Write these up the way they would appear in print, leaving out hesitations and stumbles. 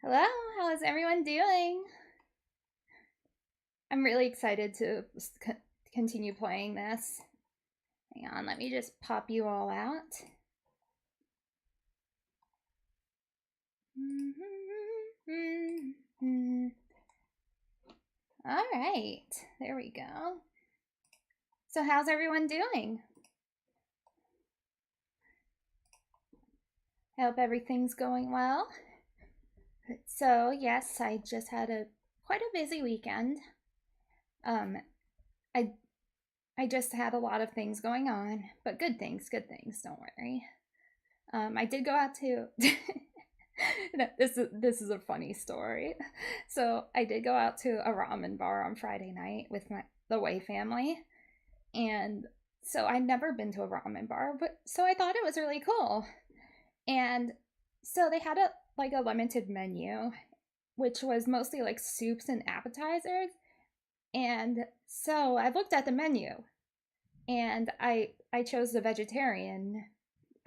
Hello, how is everyone doing? I'm really excited to continue playing this. Hang on, let me just pop you all out. All right, there we go. So, how's everyone doing? I hope everything's going well. So, yes, I just had a quite a busy weekend. Um, I I just had a lot of things going on, but good things, don't worry. I did go out to this is a funny story. So I did go out to a ramen bar on Friday night with the Way family, and so I'd never been to a ramen bar, but so I thought it was really cool. And so they had a limited menu, which was mostly like soups and appetizers. And so I looked at the menu, and I chose the vegetarian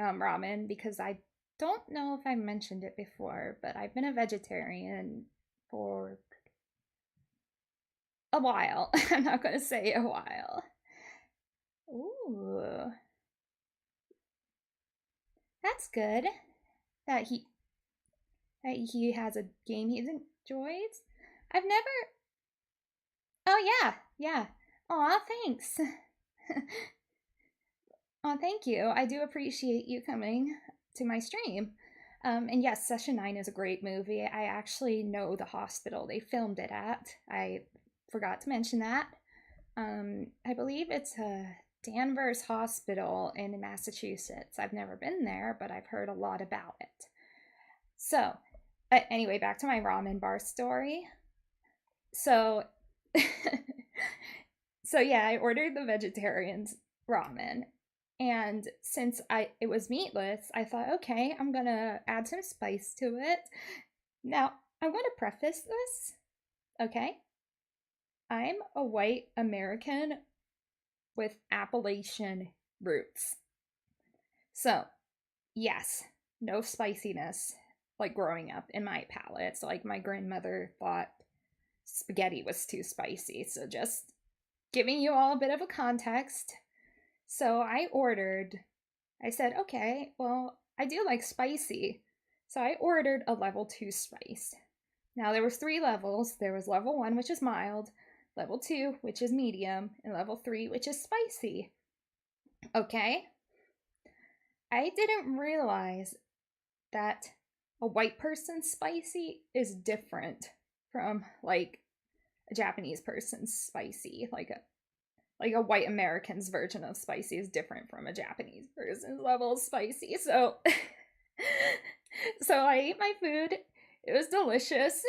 ramen because I don't know if I mentioned it before, but I've been a vegetarian for a while. I'm not going to say a while. Ooh, that's good. That he has a game he enjoys. I've never. Oh yeah, yeah. Aw, thanks. Aw, thank you. I do appreciate you coming to my stream. And yes, Session 9 is a great movie. I actually know the hospital they filmed it at. I forgot to mention that. I believe it's a Danvers Hospital in Massachusetts. I've never been there, but I've heard a lot about it. So, anyway, back to my ramen bar story. So, so yeah, I ordered the vegetarian's ramen, and since it was meatless, I thought, okay, I'm gonna add some spice to it. Now, I'm gonna preface this, okay? I'm a white American with Appalachian roots. So, yes, no spiciness like growing up in my palate. So, like, my grandmother thought spaghetti was too spicy. So, just giving you all a bit of a context. So, I said, okay, well, I do like spicy. So, I ordered a level 2 spice. Now, there was 3 levels. There was level 1, which is mild, level 2, which is medium, and level 3, which is spicy. Okay? I didn't realize that a white person's spicy is different from like a Japanese person's spicy. Like a white American's version of spicy is different from a Japanese person's level of spicy. So so I ate my food. It was delicious.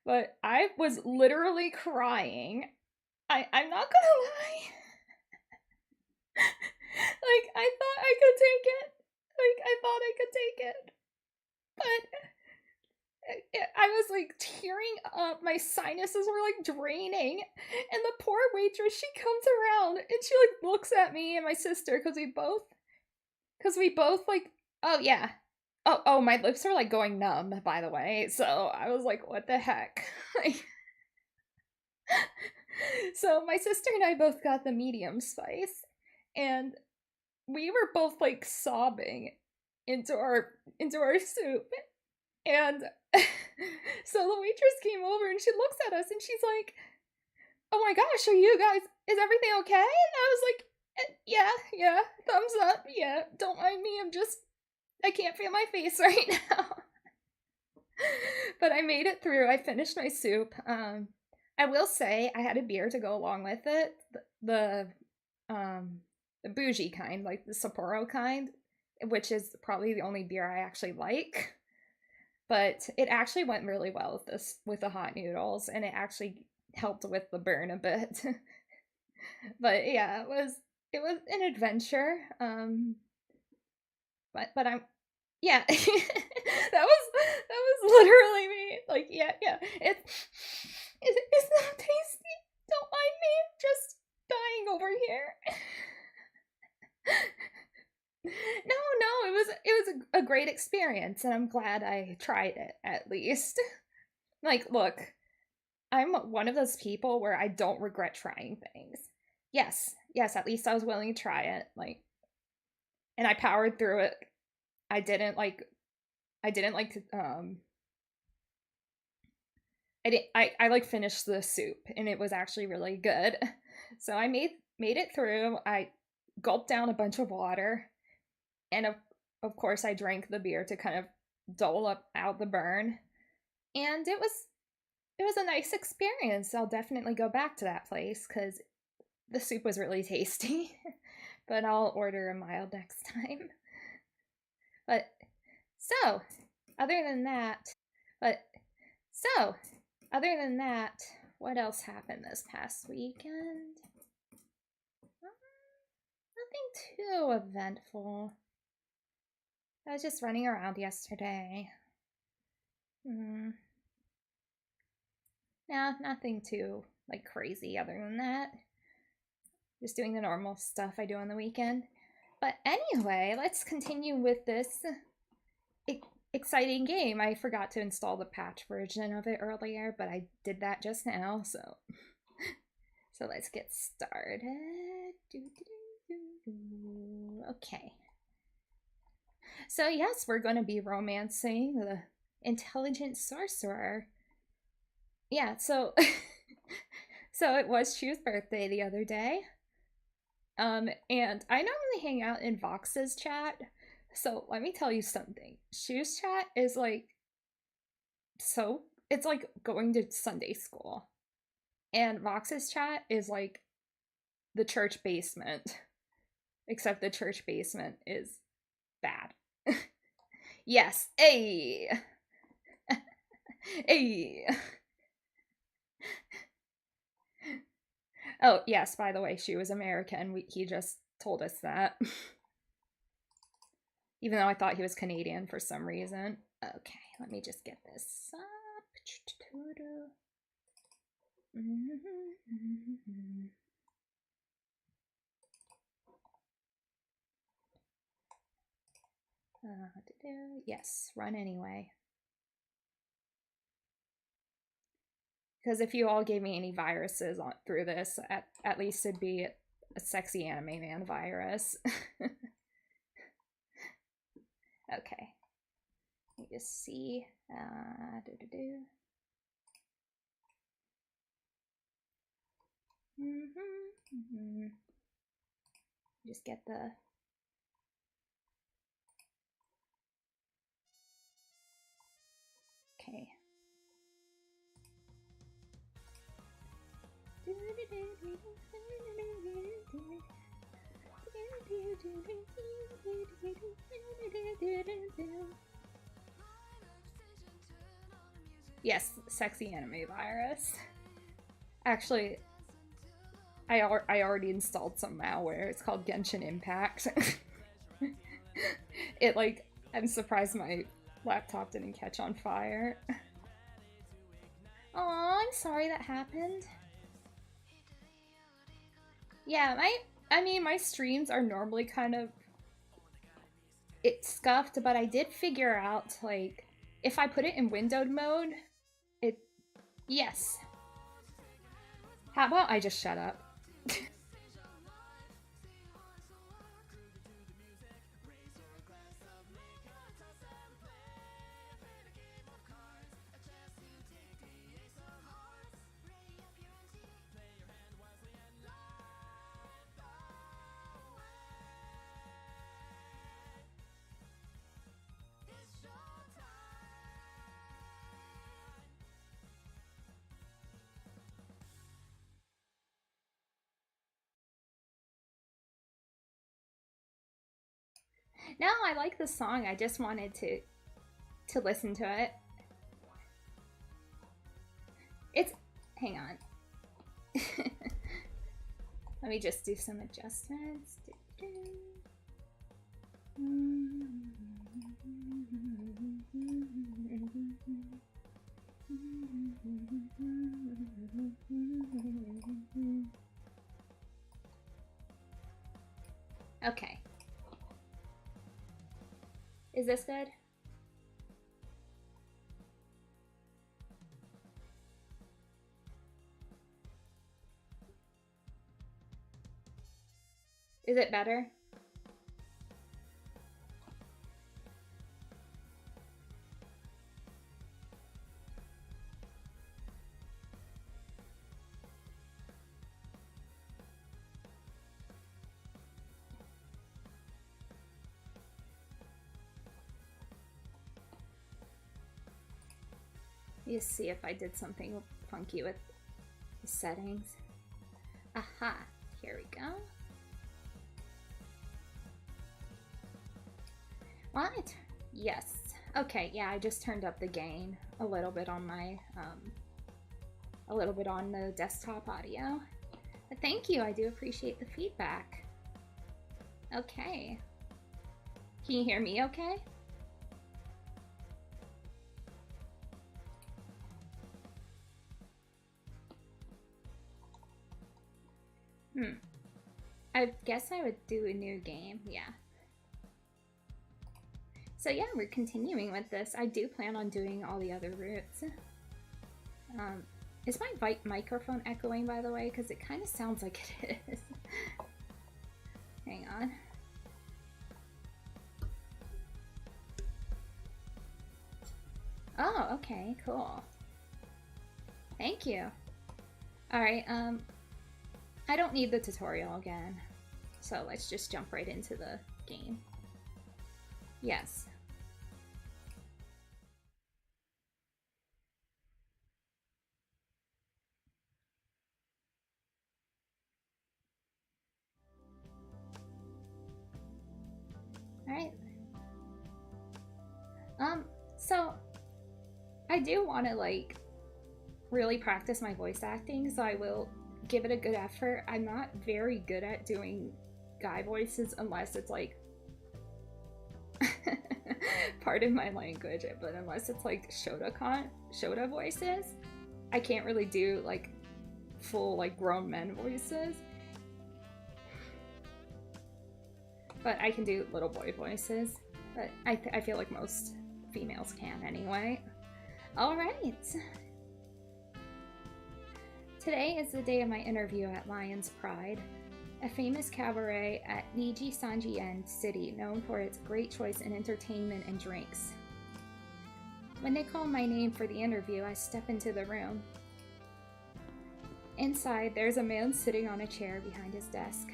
But I was literally crying. I'm not gonna lie. Like I thought I could take it. Like I thought I could take it. But I was like tearing up. My sinuses were like draining. And the poor waitress, she comes around and she like looks at me and my sister because we both like, oh yeah. Oh, my lips are like going numb, by the way. So I was like, what the heck? Like, so my sister and I both got the medium spice, and we were both like sobbing into our soup. And so the waitress came over and she looks at us and she's like, "Oh my gosh, are you guys? Is everything okay?" And I was like, yeah, thumbs up, yeah. Don't mind me. I can't feel my face right now." But I made it through. I finished my soup. I will say I had a beer to go along with it. Um the bougie kind, like the Sapporo kind, which is probably the only beer I actually like. But it actually went really well with the hot noodles, and it actually helped with the burn a bit. But yeah, it was an adventure. But I'm yeah. That was literally me. Like yeah. It's not tasty. Don't mind me. I'm just dying over here. No, it it was a great experience, and I'm glad I tried it at least. Like, look, I'm one of those people where I don't regret trying things. Yes, at least I was willing to try it, like, and I powered through it. I didn't like I didn't like I did I like finished the soup and it was actually really good. So I made it through. I gulped down a bunch of water and of course I drank the beer to kind of dole up out the burn. And it was a nice experience. I'll definitely go back to that place cuz the soup was really tasty. But I'll order a mild next time. But so, other than that, but so, other than that, what else happened this past weekend? Nothing too eventful. I was just running around yesterday. No, nothing too like crazy other than that. Just doing the normal stuff I do on the weekend. But anyway, let's continue with this exciting game. I forgot to install the patch version of it earlier, but I did that just now, so let's get started. Okay. So yes, we're going to be romancing the intelligent sorcerer. Yeah, so so it was Shu's birthday the other day. And I normally hang out in Vox's chat. So let me tell you something. Shu's chat is like it's like going to Sunday school. And Vox's chat is like the church basement. Except the church basement is bad. Yes. Hey. Hey. Oh, yes, by the way, she was American. He just told us that. Even though I thought he was Canadian for some reason. Okay, let me just get this up. Yes, run anyway. Because if you all gave me any viruses through this, at least it'd be a sexy anime man virus. Okay. Let me just see. Just get the... Okay. Yes, sexy anime virus. Actually, I already installed some malware. It's called Genshin Impact. It like, I'm surprised my laptop didn't catch on fire. Aw, I'm sorry that happened. Yeah, I mean, my streams are normally kind of scuffed, but I did figure out, like, if I put it in windowed mode, it... Yes. How about I just shut up? No, I like the song. I just wanted to listen to it. It's... Hang on. Let me just do some adjustments. Okay. Is this good? Is it better? Let's see if I did something funky with the settings. Aha, here we go. What? Yes. Okay, yeah, I just turned up the gain a little bit on my, a little bit on the desktop audio. But thank you, I do appreciate the feedback. Okay. Can you hear me okay? I guess I would do a new game, yeah. So yeah, we're continuing with this. I do plan on doing all the other routes. Is my microphone echoing, by the way? Because it kind of sounds like it is. Hang on. Oh, okay, cool. Thank you. Alright, I don't need the tutorial again. So let's just jump right into the game. Yes. Alright. So I do want to like really practice my voice acting, so I will give it a good effort. I'm not very good at doing guy voices unless it's like pardon my language, but unless it's like Shota voices, I can't really do like full like grown men voices. But I can do little boy voices, but I feel like most females can anyway. Alright. Today is the day of my interview at Lion's Pride, a famous cabaret at Niji-Sanjien City known for its great choice in entertainment and drinks. When they call my name for the interview, I step into the room. Inside, there's a man sitting on a chair behind his desk,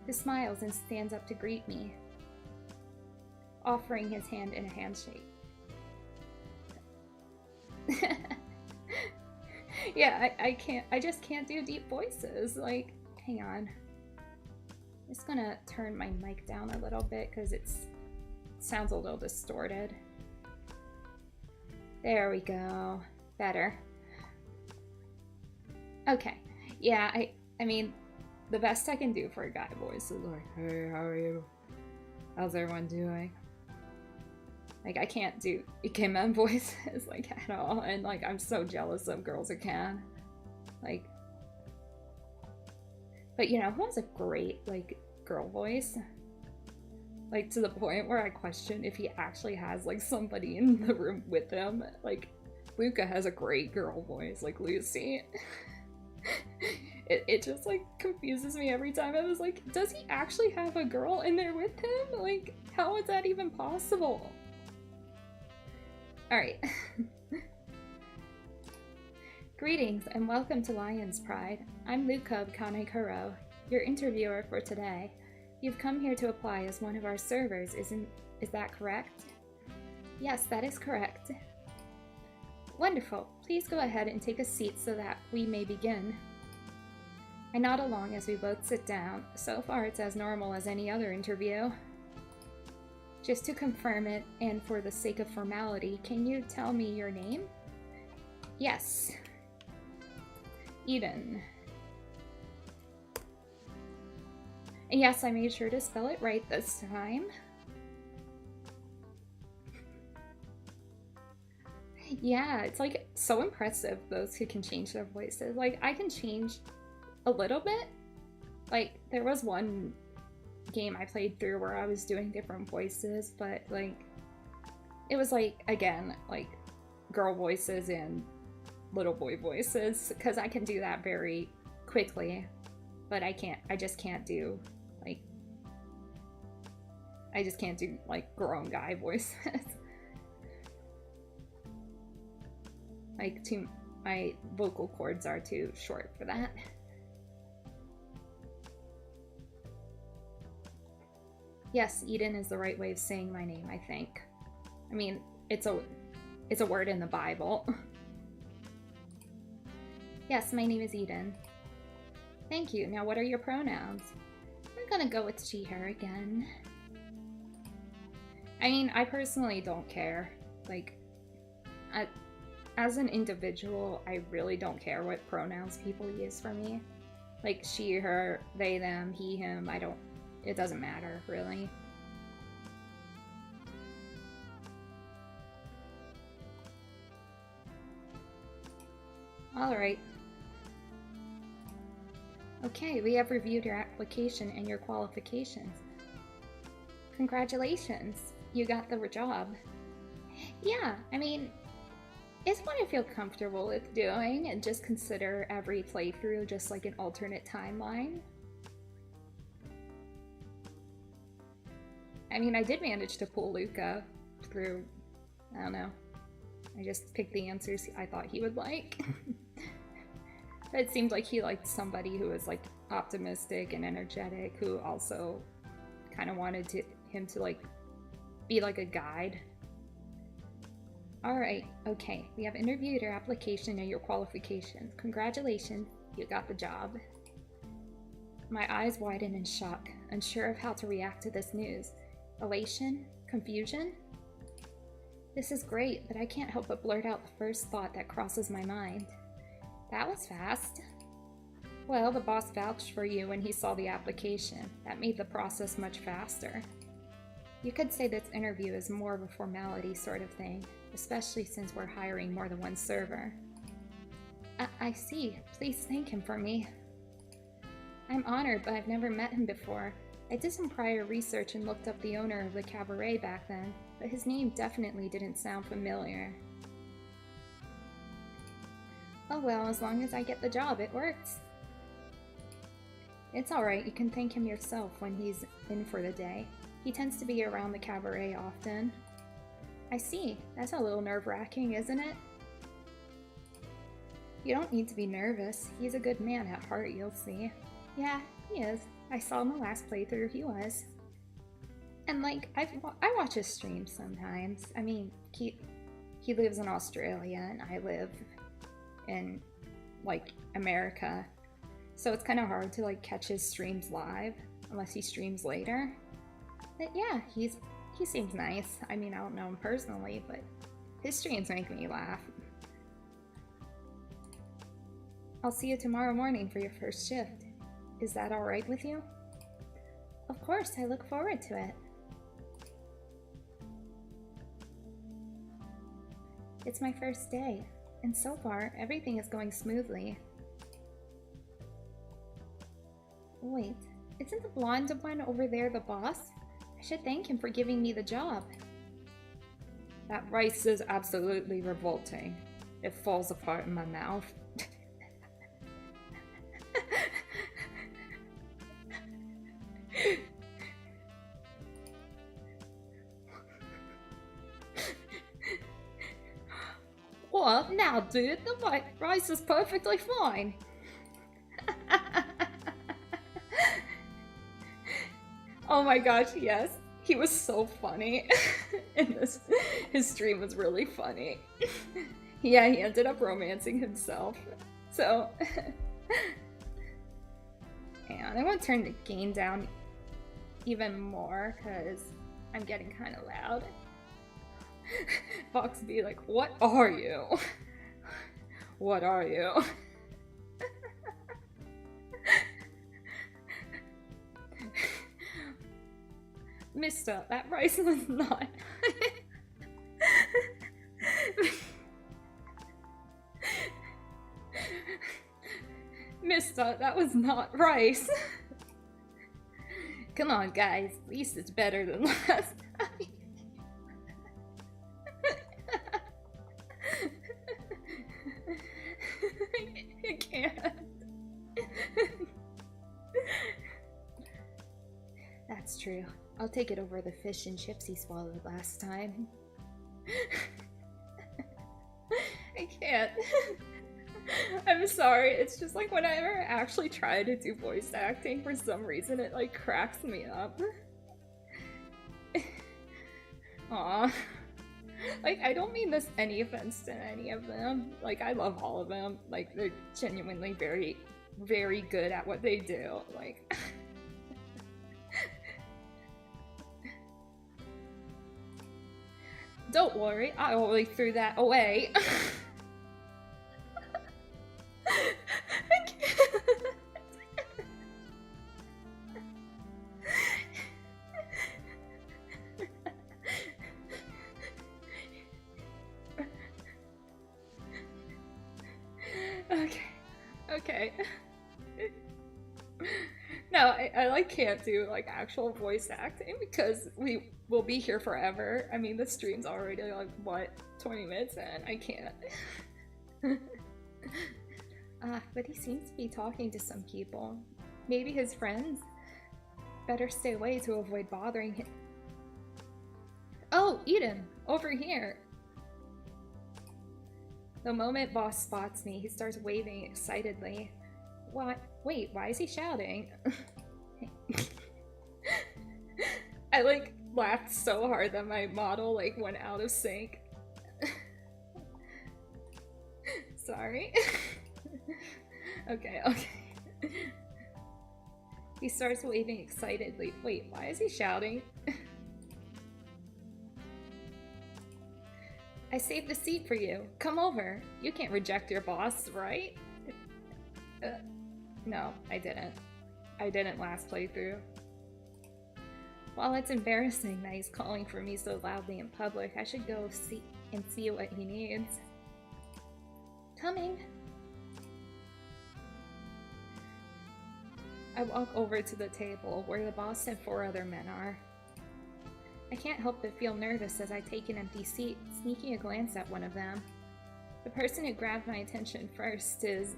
who smiles and stands up to greet me, offering his hand in a handshake. Yeah, I just can't do deep voices. Like, hang on. I'm just gonna turn my mic down a little bit because it sounds a little distorted. There we go. Better. Okay. Yeah, I mean, the best I can do for a guy voice is like, hey, how are you? How's everyone doing? Like, I can't do Ikemen voices, like, at all. And, like, I'm so jealous of girls who can. Like, but, you know, who has a great, like, girl voice? Like, to the point where I question if he actually has, like, somebody in the room with him. Like, Luca has a great girl voice, like Lucy. It just, like, confuses me every time. I was like, does he actually have a girl in there with him? Like, how is that even possible? Alright. Greetings and welcome to Lion's Pride. I'm Luca Kanekuro, your interviewer for today. You've come here to apply as one of our servers, is that correct? Yes, that is correct. Wonderful. Please go ahead and take a seat so that we may begin. I nod along as we both sit down. So far it's as normal as any other interview. Just to confirm it, and for the sake of formality, can you tell me your name? Yes. Eden. And yes, I made sure to spell it right this time. Yeah, it's like so impressive, those who can change their voices. Like, I can change a little bit. Like, there was one game I played through where I was doing different voices, but like It was like, again, like girl voices and little boy voices, because I can do that very quickly, but I just can't do like, grown guy voices. Like, my vocal cords are too short for that. Yes, Eden is the right way of saying my name, I think. I mean, it's a word in the Bible. Yes, my name is Eden. Thank you. Now what are your pronouns? I'm gonna go with she, her again. I mean, I personally don't care. Like, as an individual, I really don't care what pronouns people use for me. Like, she, her, they, them, he, him, it doesn't matter, really. Alright. Okay, we have reviewed your application and your qualifications. Congratulations, you got the job. Yeah, I mean, it's what I feel comfortable with doing, and just consider every playthrough just like an alternate timeline. I mean, I did manage to pull Luca through, I don't know. I just picked the answers I thought he would like. It seemed like he liked somebody who was like optimistic and energetic, who also kind of wanted him to like be like a guide. Alright, okay, we have interviewed your application and your qualifications. Congratulations, you got the job. My eyes widen in shock, unsure of how to react to this news. Elation? Confusion? This is great, but I can't help but blurt out the first thought that crosses my mind. That was fast. Well, the boss vouched for you when he saw the application. That made the process much faster. You could say this interview is more of a formality sort of thing, especially since we're hiring more than one server. I see. Please thank him for me. I'm honored, but I've never met him before. I did some prior research and looked up the owner of the cabaret back then, but his name definitely didn't sound familiar. Oh well, as long as I get the job, it works. It's alright, you can thank him yourself when he's in for the day. He tends to be around the cabaret often. I see. That's a little nerve-wracking, isn't it? You don't need to be nervous. He's a good man at heart, you'll see. Yeah, he is. I saw in the last playthrough he was. And like, I watch his streams sometimes. I mean, he lives in Australia and I live in like America, so it's kind of hard to like catch his streams live unless he streams later. But yeah, he seems nice. I mean, I don't know him personally, but his streams make me laugh. I'll see you tomorrow morning for your first shift. Is that alright with you? Of course, I look forward to it. It's my first day, and so far, everything is going smoothly. Wait, isn't the blonde one over there the boss? I should thank him for giving me the job. That rice is absolutely revolting. It falls apart in my mouth. What? Now, dude, the white rice is perfectly fine. Oh my gosh, yes. He was so funny. And his stream was really funny. Yeah, he ended up romancing himself. So, and I want to turn the gain down even more because I'm getting kind of loud. Fox be like, what are you? What are you? Mister, that rice was not. Mister, that was not rice. Come on, guys. At least it's better than last time. true. I'll take it over the fish and chips he swallowed last time. I can't. I'm sorry, it's just like whenever I actually try to do voice acting, for some reason it like cracks me up. Aw. Like, I don't mean this any offense to any of them. Like, I love all of them. Like, they're genuinely very, very good at what they do. Like... Don't worry, I already threw that away. I can't. Okay. No, I like can't do like actual voice acting because we will be here forever. I mean, the stream's already like what, 20 minutes in. I can't. But he seems to be talking to some people. Maybe his friends. Better stay away to avoid bothering him. Oh, Eden, over here. The moment boss spots me, he starts waving excitedly. What? Wait, why is he shouting? I like laughed so hard that my model like went out of sync. Sorry. Okay. He starts waving excitedly. Wait, why is he shouting? I saved a seat for you. Come over. You can't reject your boss, right? No, I didn't. I didn't last playthrough. While it's embarrassing that he's calling for me so loudly in public, I should go see what he needs. Coming. I walk over to the table where the boss and 4 other men are. I can't help but feel nervous as I take an empty seat, sneaking a glance at one of them. The person who grabbed my attention first is...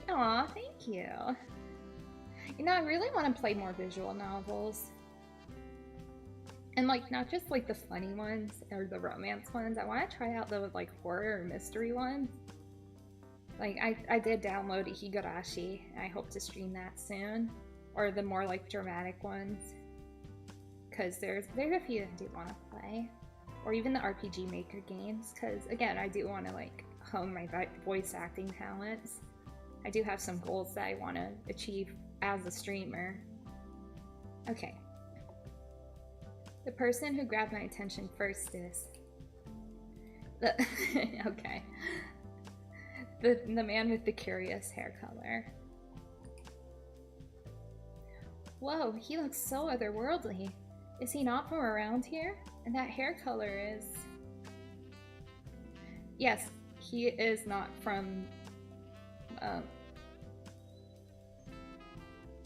Aw, thank you. You know, I really want to play more visual novels. And like, not just like the funny ones or the romance ones. I want to try out the like horror or mystery ones. Like, I did download Higurashi, and I hope to stream that soon. Or the more like dramatic ones. Because there's a few I do want to play. Or even the RPG Maker games, because again, I do want to like hone my voice acting talents. I do have some goals that I want to achieve as a streamer. Okay. The person who grabbed my attention first is... okay. The man with the curious hair color. Whoa, he looks so otherworldly. Is he not from around here? And that hair color is... Yes, he is not from...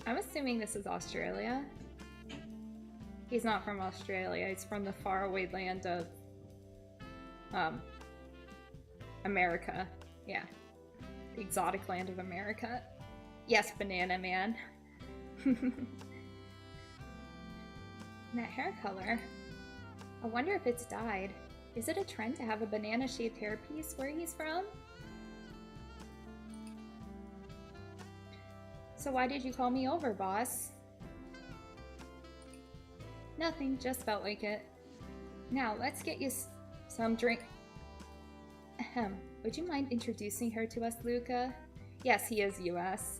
I'm assuming this is Australia. He's not from Australia, he's from the faraway land of... America. Yeah. The exotic land of America. Yes, Banana Man. That hair color. I wonder if it's dyed. Is it a trend to have a banana-shaped hairpiece where he's from? So why did you call me over, boss? Nothing, just felt like it. Now, let's get you some drink. Ahem. Would you mind introducing her to us, Luca? Yes, he is US.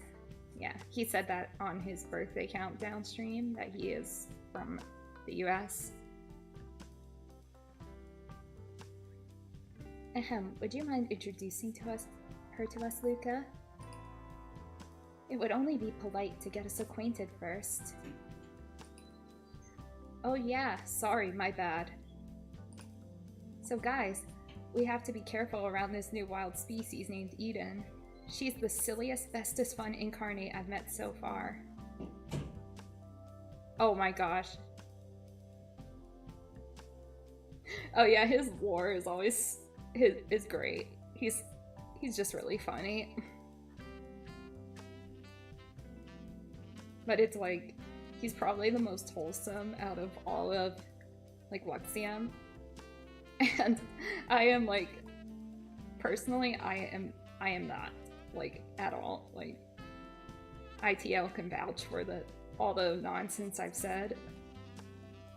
Yeah, he said that on his birthday countdown stream, that he is from the US. Ahem. Would you mind introducing her to us, Luca? It would only be polite to get us acquainted first. Oh yeah, sorry, my bad. So guys, we have to be careful around this new wild species named Eden. She's the silliest, bestest fun incarnate I've met so far. Oh my gosh. Oh yeah, his lore is always is great. He's just really funny. But it's like He's probably the most wholesome out of all of like Luxium. And I am like, personally, I am not like at all. Like ITL can vouch for all the nonsense I've said,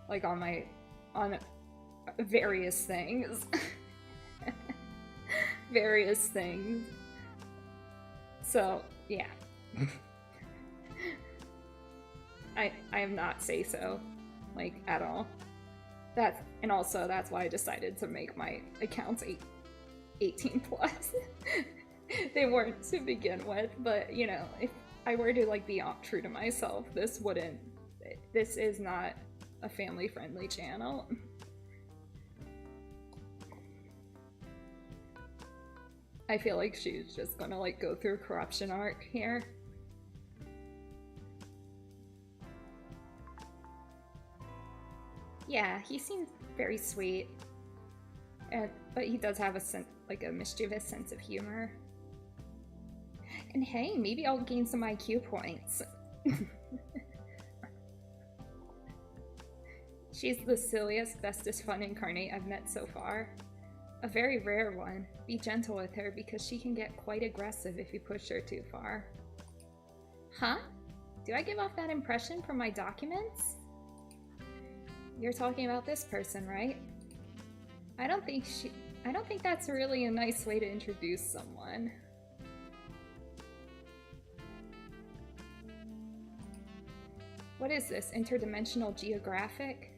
like on various things. Various things. So yeah. I am not say so, like at all. And also that's why I decided to make my accounts 18 plus. They weren't to begin with, but you know, if I were to like be true to myself, this is not a family friendly channel. I feel like she's just gonna like go through a corruption arc here. Yeah, he seems very sweet, but he does have a mischievous sense of humor. And hey, maybe I'll gain some IQ points. She's the silliest, bestest fun incarnate I've met so far. A very rare one. Be gentle with her because she can get quite aggressive if you push her too far. Huh? Do I give off that impression from my documents? You're talking about this person, right? I don't think that's really a nice way to introduce someone. What is this? Interdimensional geographic?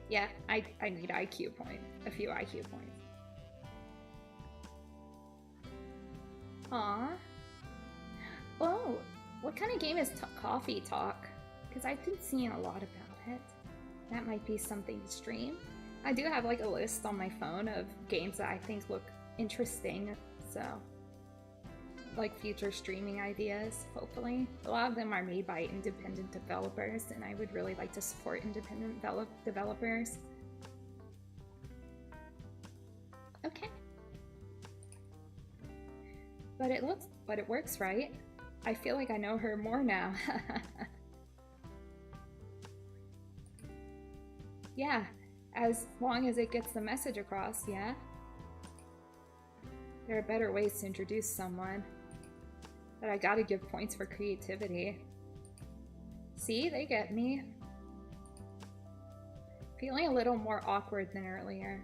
Yeah, I need IQ point. A few IQ points. Aw. Oh, what kind of game is Coffee Talk? Because I've been seeing a lot about it. That might be something to stream. I do have like a list on my phone of games that I think look interesting, so like future streaming ideas, hopefully. A lot of them are made by independent developers, and I would really like to support independent developers. Okay. But it works, right? I feel like I know her more now. Yeah, as long as it gets the message across, yeah? There are better ways to introduce someone. But I gotta give points for creativity. See, they get me. Feeling a little more awkward than earlier.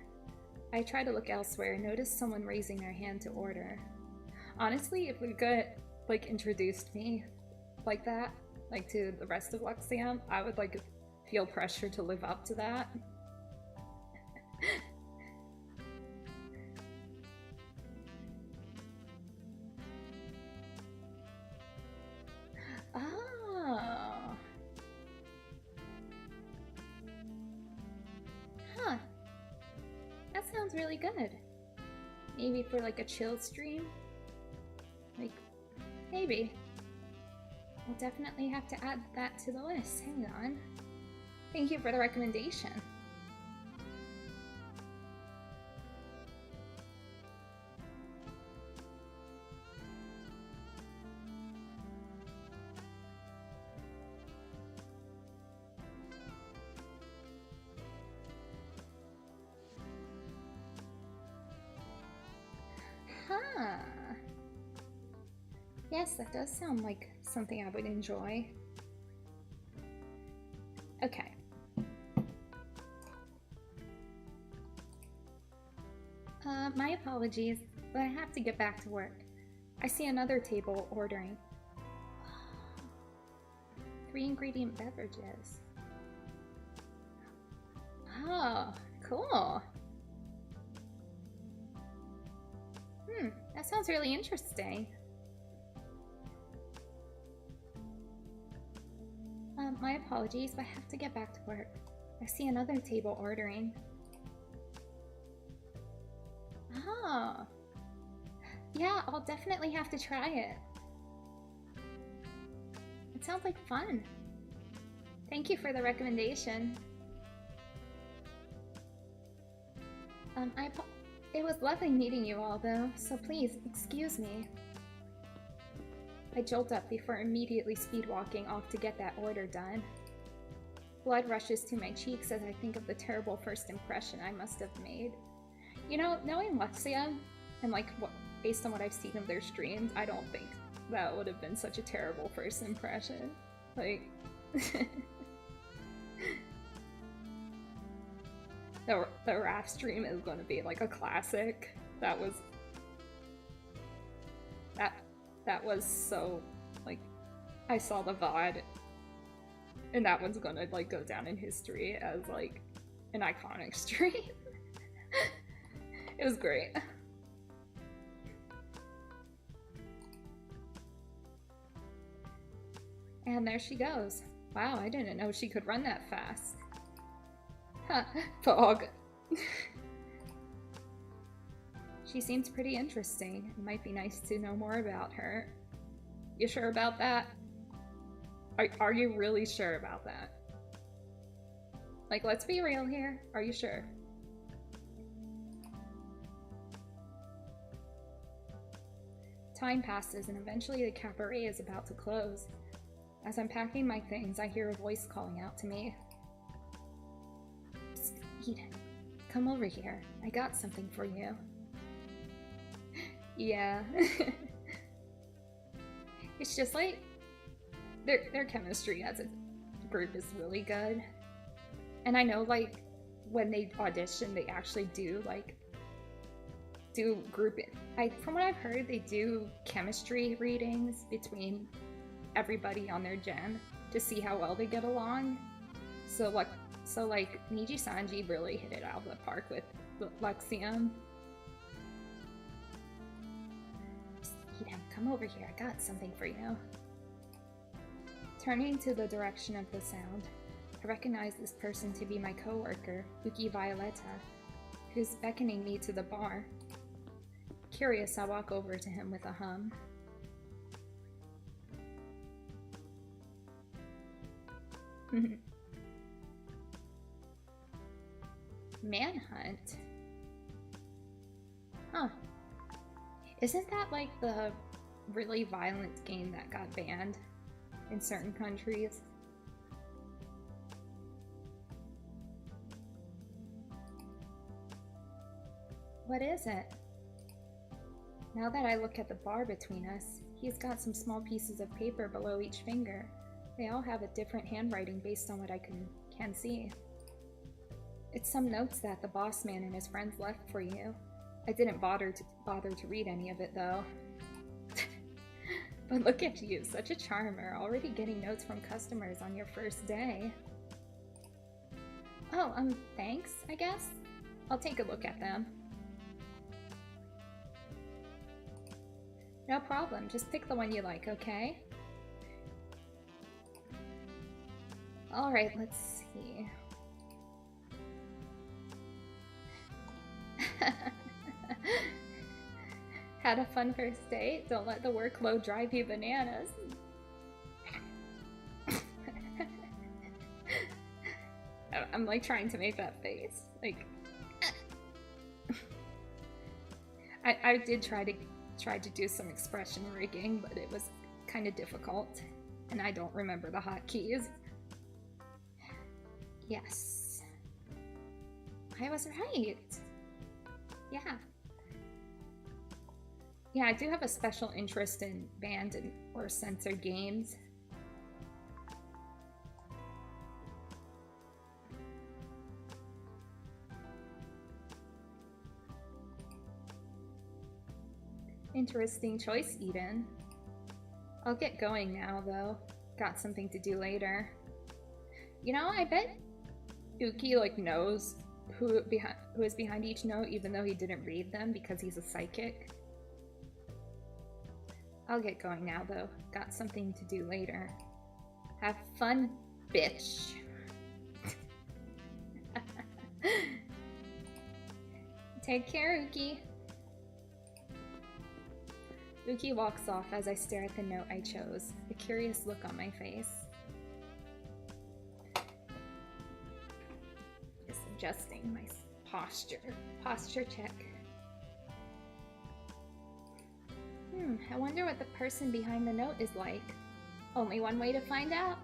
I try to look elsewhere and notice someone raising their hand to order. Honestly, if Luca, like, introduced me like that, like, to the rest of Luxium, I would, like, feel pressure to live up to that. Oh. Huh. That sounds really good. Maybe for like a chill stream? Like, maybe. I'll definitely have to add that to the list. Hang on. Thank you for the recommendation. Huh. Yes, that does sound like something I would enjoy. Okay. My apologies, but I have to get back to work. I see another table ordering. 3 ingredient beverages. Oh, cool. That sounds really interesting. My apologies, but I have to get back to work. I see another table ordering. Oh. Yeah, I'll definitely have to try it. It sounds like fun. Thank you for the recommendation. It was lovely meeting you all, though, so please, excuse me. I jolt up before immediately speed walking off to get that order done. Blood rushes to my cheeks as I think of the terrible first impression I must have made. You know, knowing Lexia, and like based on what I've seen of their streams, I don't think that would have been such a terrible first impression. Like, the Raph stream is going to be like a classic. That was so, like, I saw the VOD, and that one's gonna like go down in history as like an iconic stream. It was great. And there she goes. Wow, I didn't know she could run that fast. Huh, Fog. She seems pretty interesting. It might be nice to know more about her. You sure about that? Are you really sure about that? Like, let's be real here. Are you sure? Time passes and eventually the cabaret is about to close. As I'm packing my things, I hear a voice calling out to me. Psst, Eden, come over here. I got something for you. Yeah. It's just like their chemistry as a group is really good. And I know like when they audition they actually do group it. From what I've heard, they do chemistry readings between everybody on their gen to see how well they get along. So like Niji Sanji really hit it out of the park with Lexium. Eden, come over here. I got something for you. Turning to the direction of the sound, I recognize this person to be my coworker, Uki Violetta, who's beckoning me to the bar. Curious, I walk over to him with a hum. Manhunt? Huh. Isn't that like the really violent game that got banned in certain countries? What is it? Now that I look at the bar between us, he's got some small pieces of paper below each finger. They all have a different handwriting based on what I can see. It's some notes that the boss man and his friends left for you. I didn't bother to read any of it though. But look at you, such a charmer, already getting notes from customers on your first day. Oh, thanks, I guess? I'll take a look at them. No problem, just pick the one you like, okay? Alright, let's see. Had a fun first date? Don't let the workload drive you bananas. I'm like trying to make that face. Like, I did try to do some expression rigging, but it was kind of difficult, and I don't remember the hotkeys. Yes, I was right. Yeah. Yeah, I do have a special interest in banned or censored games. Interesting choice, Eden. I'll get going now, though. Got something to do later. You know, I bet Uki, like, knows who is behind each note, even though he didn't read them because he's a psychic. I'll get going now, though. Got something to do later. Have fun, bitch. Take care, Uki. Uki walks off as I stare at the note I chose, a curious look on my face. Just adjusting my posture. Posture check. I wonder what the person behind the note is like. Only one way to find out.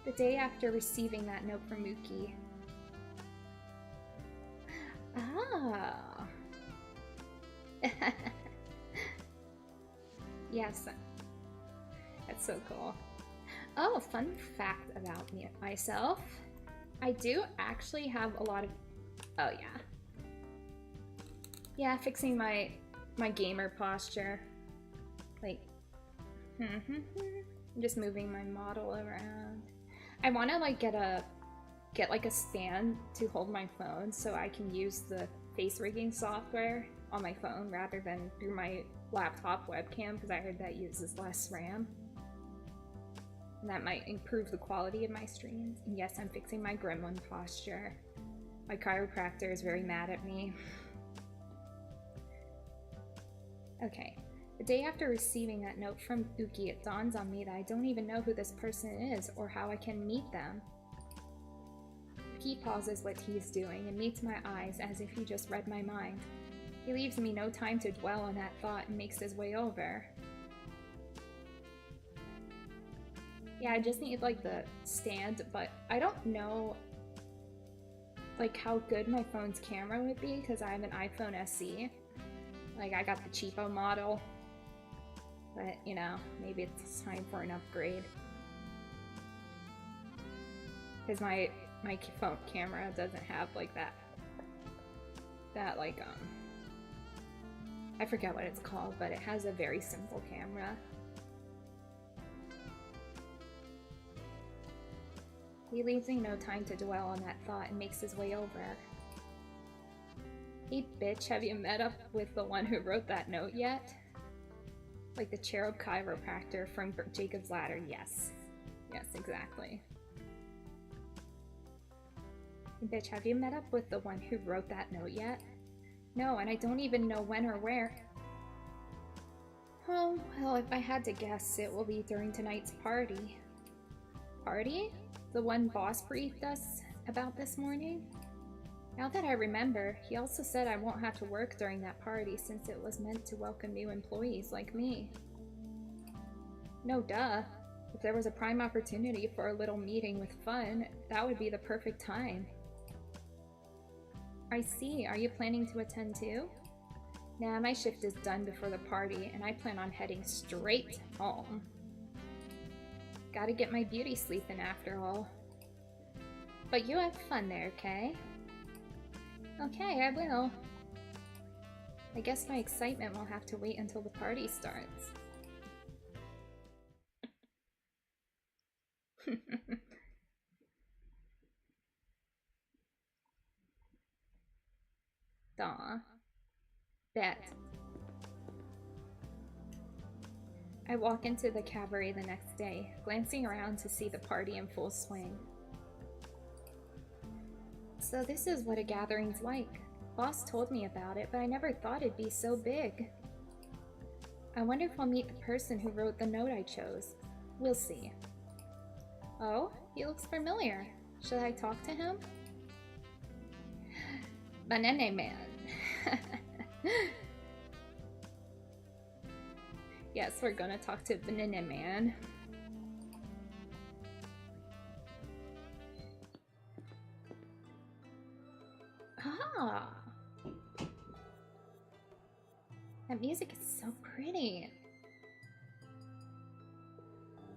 The day after receiving that note from Muki. Ah. Yes. That's so cool. Oh, fun fact about myself. I do actually have a lot of... Oh, yeah. Yeah, fixing my gamer posture. Like... I'm just moving my model around. I want to, like, get like a stand to hold my phone so I can use the face rigging software on my phone rather than through my laptop webcam, because I heard that uses less RAM. And that might improve the quality of my streams. And yes, I'm fixing my gremlin posture. My chiropractor is very mad at me. Okay. The day after receiving that note from Uki, it dawns on me that I don't even know who this person is or how I can meet them. He pauses what he's doing and meets my eyes as if he just read my mind. He leaves me no time to dwell on that thought and makes his way over. Yeah, I just need like the stand, but I don't know like how good my phone's camera would be because I have an iPhone SE. Like I got the cheapo model, but you know, maybe it's time for an upgrade. Because my phone camera doesn't have like that like I forget what it's called, but it has a very simple camera. He leaves me no time to dwell on that thought and makes his way over. Hey bitch, have you met up with the one who wrote that note yet? Like the cherub chiropractor from Jacob's Ladder, yes. Yes, exactly. Hey bitch, have you met up with the one who wrote that note yet? No, and I don't even know when or where. Oh, well, if I had to guess, it will be during tonight's party. Party? The one boss briefed us about this morning? Now that I remember, he also said I won't have to work during that party since it was meant to welcome new employees like me. No duh. If there was a prime opportunity for a little meeting with fun, that would be the perfect time. I see. Are you planning to attend too? Nah, my shift is done before the party, and I plan on heading straight home. Gotta get my beauty sleep in after all. But you have fun there, Kay? Okay, I will. I guess my excitement will have to wait until the party starts. Aw. Bet. I walk into the cabaret the next day, glancing around to see the party in full swing. So this is what a gathering's like. Boss told me about it, but I never thought it'd be so big. I wonder if I'll meet the person who wrote the note I chose. We'll see. Oh, he looks familiar. Should I talk to him? Banana Man. Yes, we're gonna talk to Banana Man. Ah! That music is so pretty.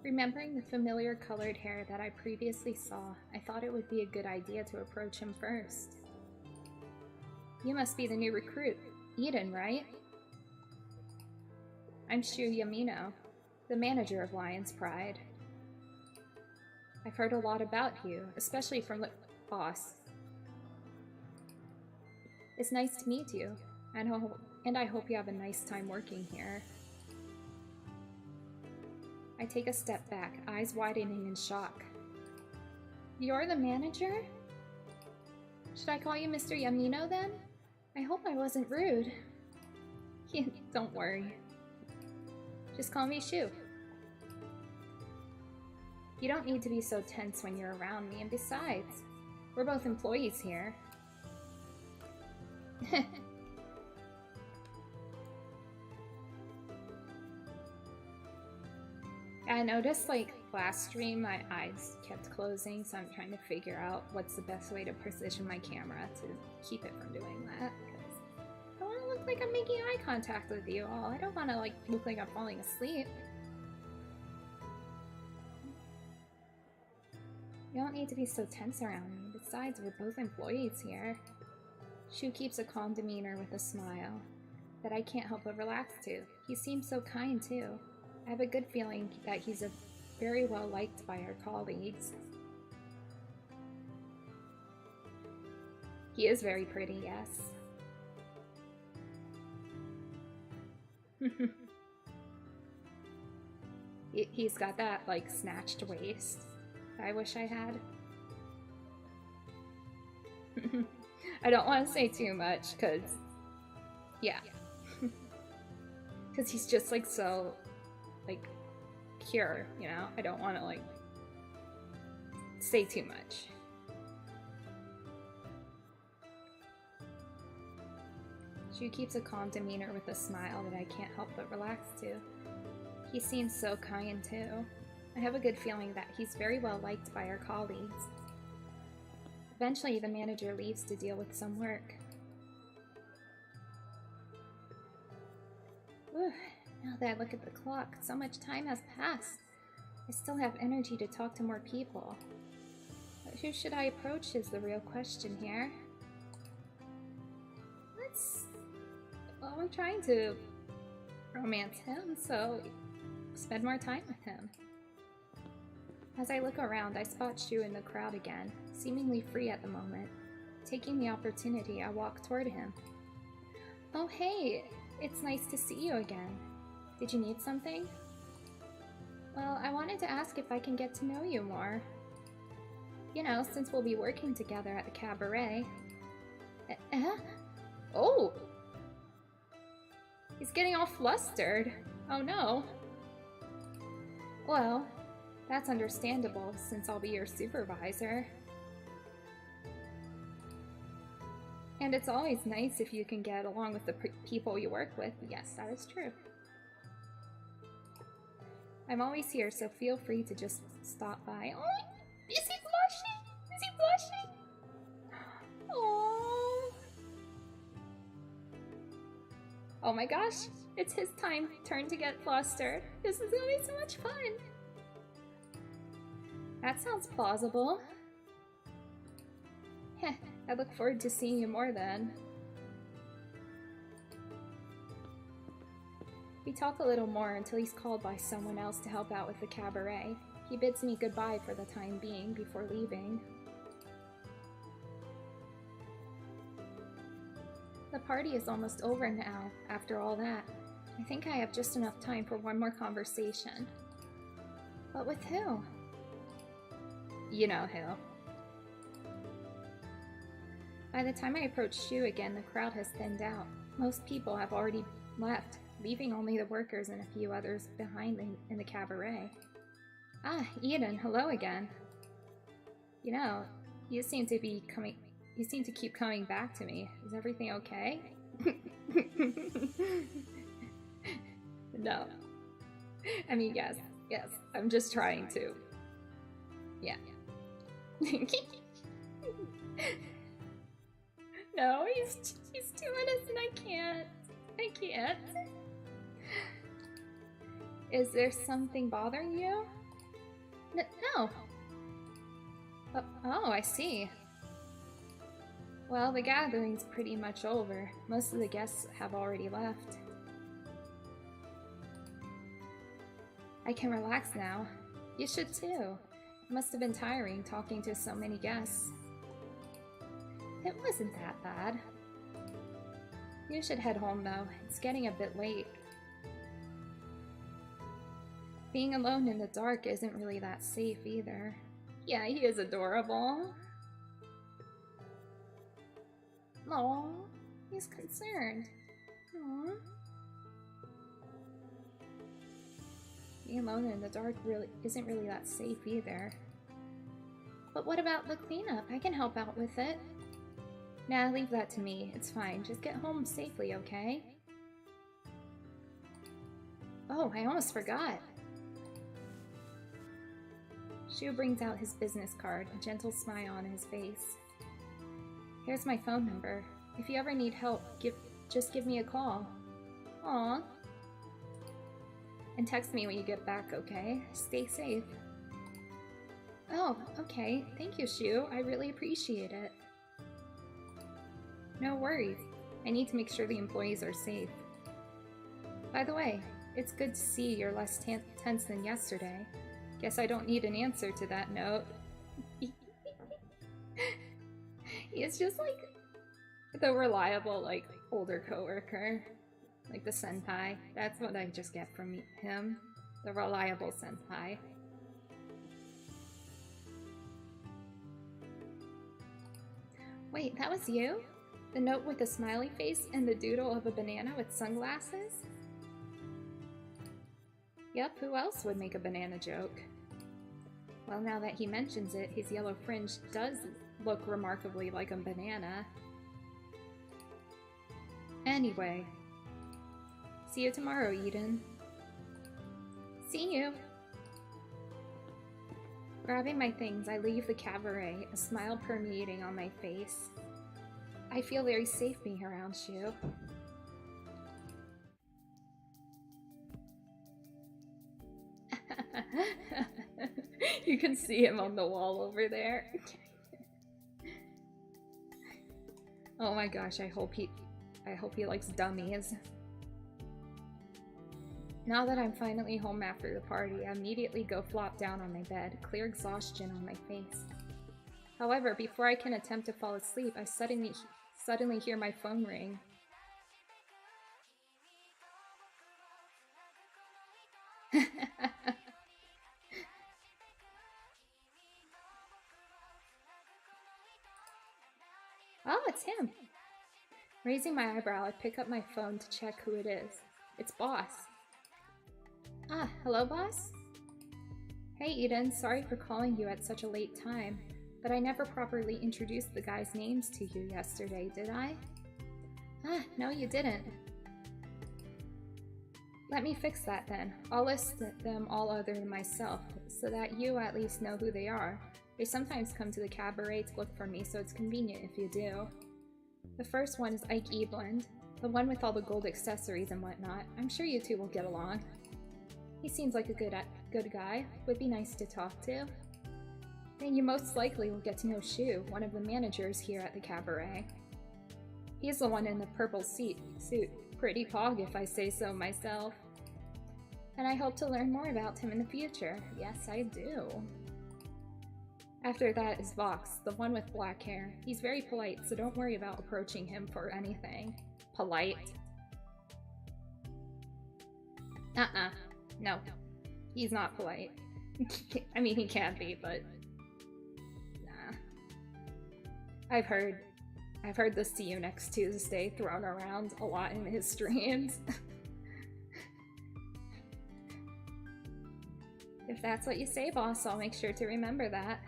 Remembering the familiar colored hair that I previously saw, I thought it would be a good idea to approach him first. You must be the new recruit, Eden, right? I'm Shu Yamino, the manager of Lion's Pride. I've heard a lot about you, especially from the boss. It's nice to meet you, and I hope you have a nice time working here. I take a step back, eyes widening in shock. You're the manager? Should I call you Mr. Yamino then? I hope I wasn't rude. Don't worry. Just call me Shu. You don't need to be so tense when you're around me, and besides, we're both employees here. I noticed, like, last stream my eyes kept closing, so I'm trying to figure out what's the best way to position my camera to keep it from doing that. Because I want to look like I'm making eye contact with you all. I don't want to, like, look like I'm falling asleep. You don't need to be so tense around me. Besides, we're both employees here. Shu keeps a calm demeanor with a smile that I can't help but relax to. He seems so kind, too. I have a good feeling that he's very well liked by our colleagues. He is very pretty, yes. He's got that, like, snatched waist I wish I had. I don't want to say too much, because, yeah. Because he's just, like, so, like, pure, you know? I don't want to, like, say too much. Shu keeps a calm demeanor with a smile that I can't help but relax to. He seems so kind, too. I have a good feeling that he's very well liked by our colleagues. Eventually, the manager leaves to deal with some work. Whew. Now that I look at the clock, so much time has passed. I still have energy to talk to more people. But who should I approach is the real question here. Well, I'm trying to romance him, so spend more time with him. As I look around, I spot Shu in the crowd again, seemingly free at the moment. Taking the opportunity, I walk toward him. Oh hey, it's nice to see you again. Did you need something? Well, I wanted to ask if I can get to know you more. You know, since we'll be working together at the cabaret. Oh! He's getting all flustered. Oh no. Well, that's understandable since I'll be your supervisor. And it's always nice if you can get along with the people you work with. Yes, that is true. I'm always here, so feel free to just stop by. Oh, is he blushing? Is he blushing? Oh. Oh my gosh, it's his turn to get flustered. This is gonna be so much fun. That sounds plausible. Heh, I look forward to seeing you more then. We talk a little more until he's called by someone else to help out with the cabaret. He bids me goodbye for the time being before leaving. The party is almost over now, after all that. I think I have just enough time for one more conversation. But with who? You know who. By the time I approach Shu again, the crowd has thinned out. Most people have already left, leaving only the workers and a few others behind in the cabaret. Ah, Eden, hello again. You know, you seem to keep coming back to me. Is everything okay? No. I mean, yes, I'm just trying to. Yeah. No, he's too innocent. I can't. Is there something bothering you? No. Oh, I see. Well, the gathering's pretty much over. Most of the guests have already left. I can relax now. You should too. It must have been tiring talking to so many guests. It wasn't that bad. You should head home though. It's getting a bit late. Being alone in the dark isn't really that safe either. Yeah, he is adorable. Aww, he's concerned. Aww. Being alone in the dark isn't really that safe either. But what about the cleanup? I can help out with it. Nah, leave that to me. It's fine. Just get home safely, okay? Oh, I almost forgot. Shu brings out his business card, a gentle smile on his face. Here's my phone number. If you ever need help, just give me a call. Aww. And text me when you get back, okay? Stay safe. Oh, okay. Thank you, Shu. I really appreciate it. No worries. I need to make sure the employees are safe. By the way, it's good to see you're less tense than yesterday. Guess I don't need an answer to that note. He's just like the reliable, like, older coworker. Like the senpai. That's what I just get from him. The reliable senpai. Wait, that was you? The note with the smiley face and the doodle of a banana with sunglasses? Yep, who else would make a banana joke? Well, now that he mentions it, his yellow fringe does look remarkably like a banana. Anyway. See you tomorrow, Eden. See you! Grabbing my things, I leave the cabaret, a smile permeating on my face. I feel very safe being around Shu. You can see him on the wall over there. Oh my gosh, I hope he likes dummies. Now that I'm finally home after the party, I immediately go flop down on my bed, clear exhaustion on my face. However, before I can attempt to fall asleep, I suddenly hear my phone ring. Oh, it's him! Raising my eyebrow, I pick up my phone to check who it is. It's Boss. Ah, hello, Boss? Hey, Eden, sorry for calling you at such a late time, but I never properly introduced the guys' names to you yesterday, did I? Ah, no, you didn't. Let me fix that then. I'll list them all other than myself, so that you at least know who they are. They sometimes come to the cabaret to look for me, so it's convenient if you do. The first one is Ike Eblund, the one with all the gold accessories and whatnot. I'm sure you two will get along. He seems like a good guy. Would be nice to talk to. Then you most likely will get to know Shu, one of the managers here at the cabaret. He's the one in the purple suit. Pretty pog if I say so myself. And I hope to learn more about him in the future. Yes, I do. After that is Vox, the one with black hair. He's very polite, so don't worry about approaching him for anything. Polite. No. He's not polite. I mean, he can be, but... Nah. I've heard the "see you next Tuesday" thrown around a lot in his streams. If that's what you say, boss, I'll make sure to remember that.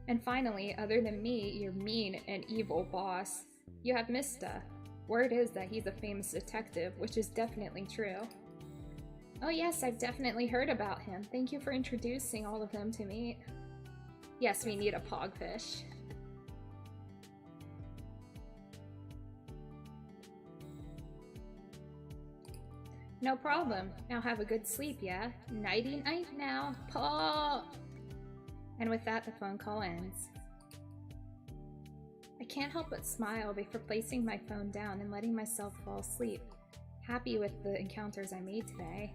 And finally, other than me, your mean and evil boss, you have Mista. Word is that he's a famous detective, which is definitely true. Oh yes, I've definitely heard about him. Thank you for introducing all of them to me. Yes, we need a pogfish. No problem. Now have a good sleep, yeah? Nighty-night now, Paw! And with that, the phone call ends. I can't help but smile before placing my phone down and letting myself fall asleep, happy with the encounters I made today.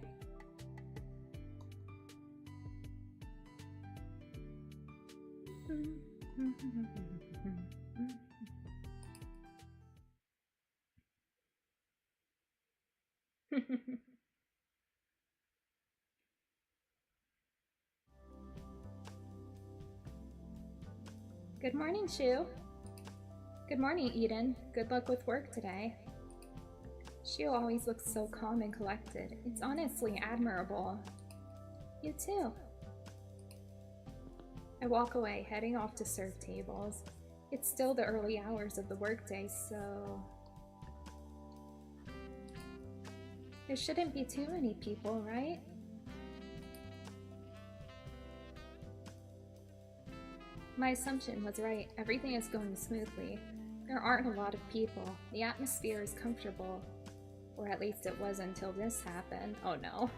Good morning, Shu. Good morning, Eden. Good luck with work today. Shu always looks so calm and collected. It's honestly admirable. You too. I walk away, heading off to serve tables. It's still the early hours of the workday, so there shouldn't be too many people, right? My assumption was right. Everything is going smoothly. There aren't a lot of people. The atmosphere is comfortable. Or at least it was until this happened. Oh no.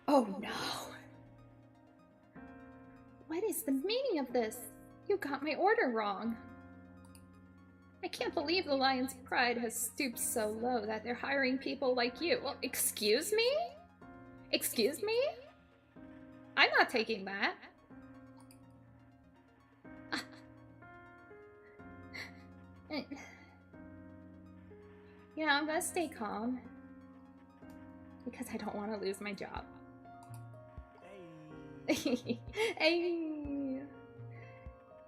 Oh no! What is the meaning of this? You got my order wrong. I can't believe the Lion's Pride has stooped so low that they're hiring people like you. Well, excuse me? Excuse me? I'm not taking that. You know, I'm gonna stay calm. Because I don't want to lose my job. Hey. Hey.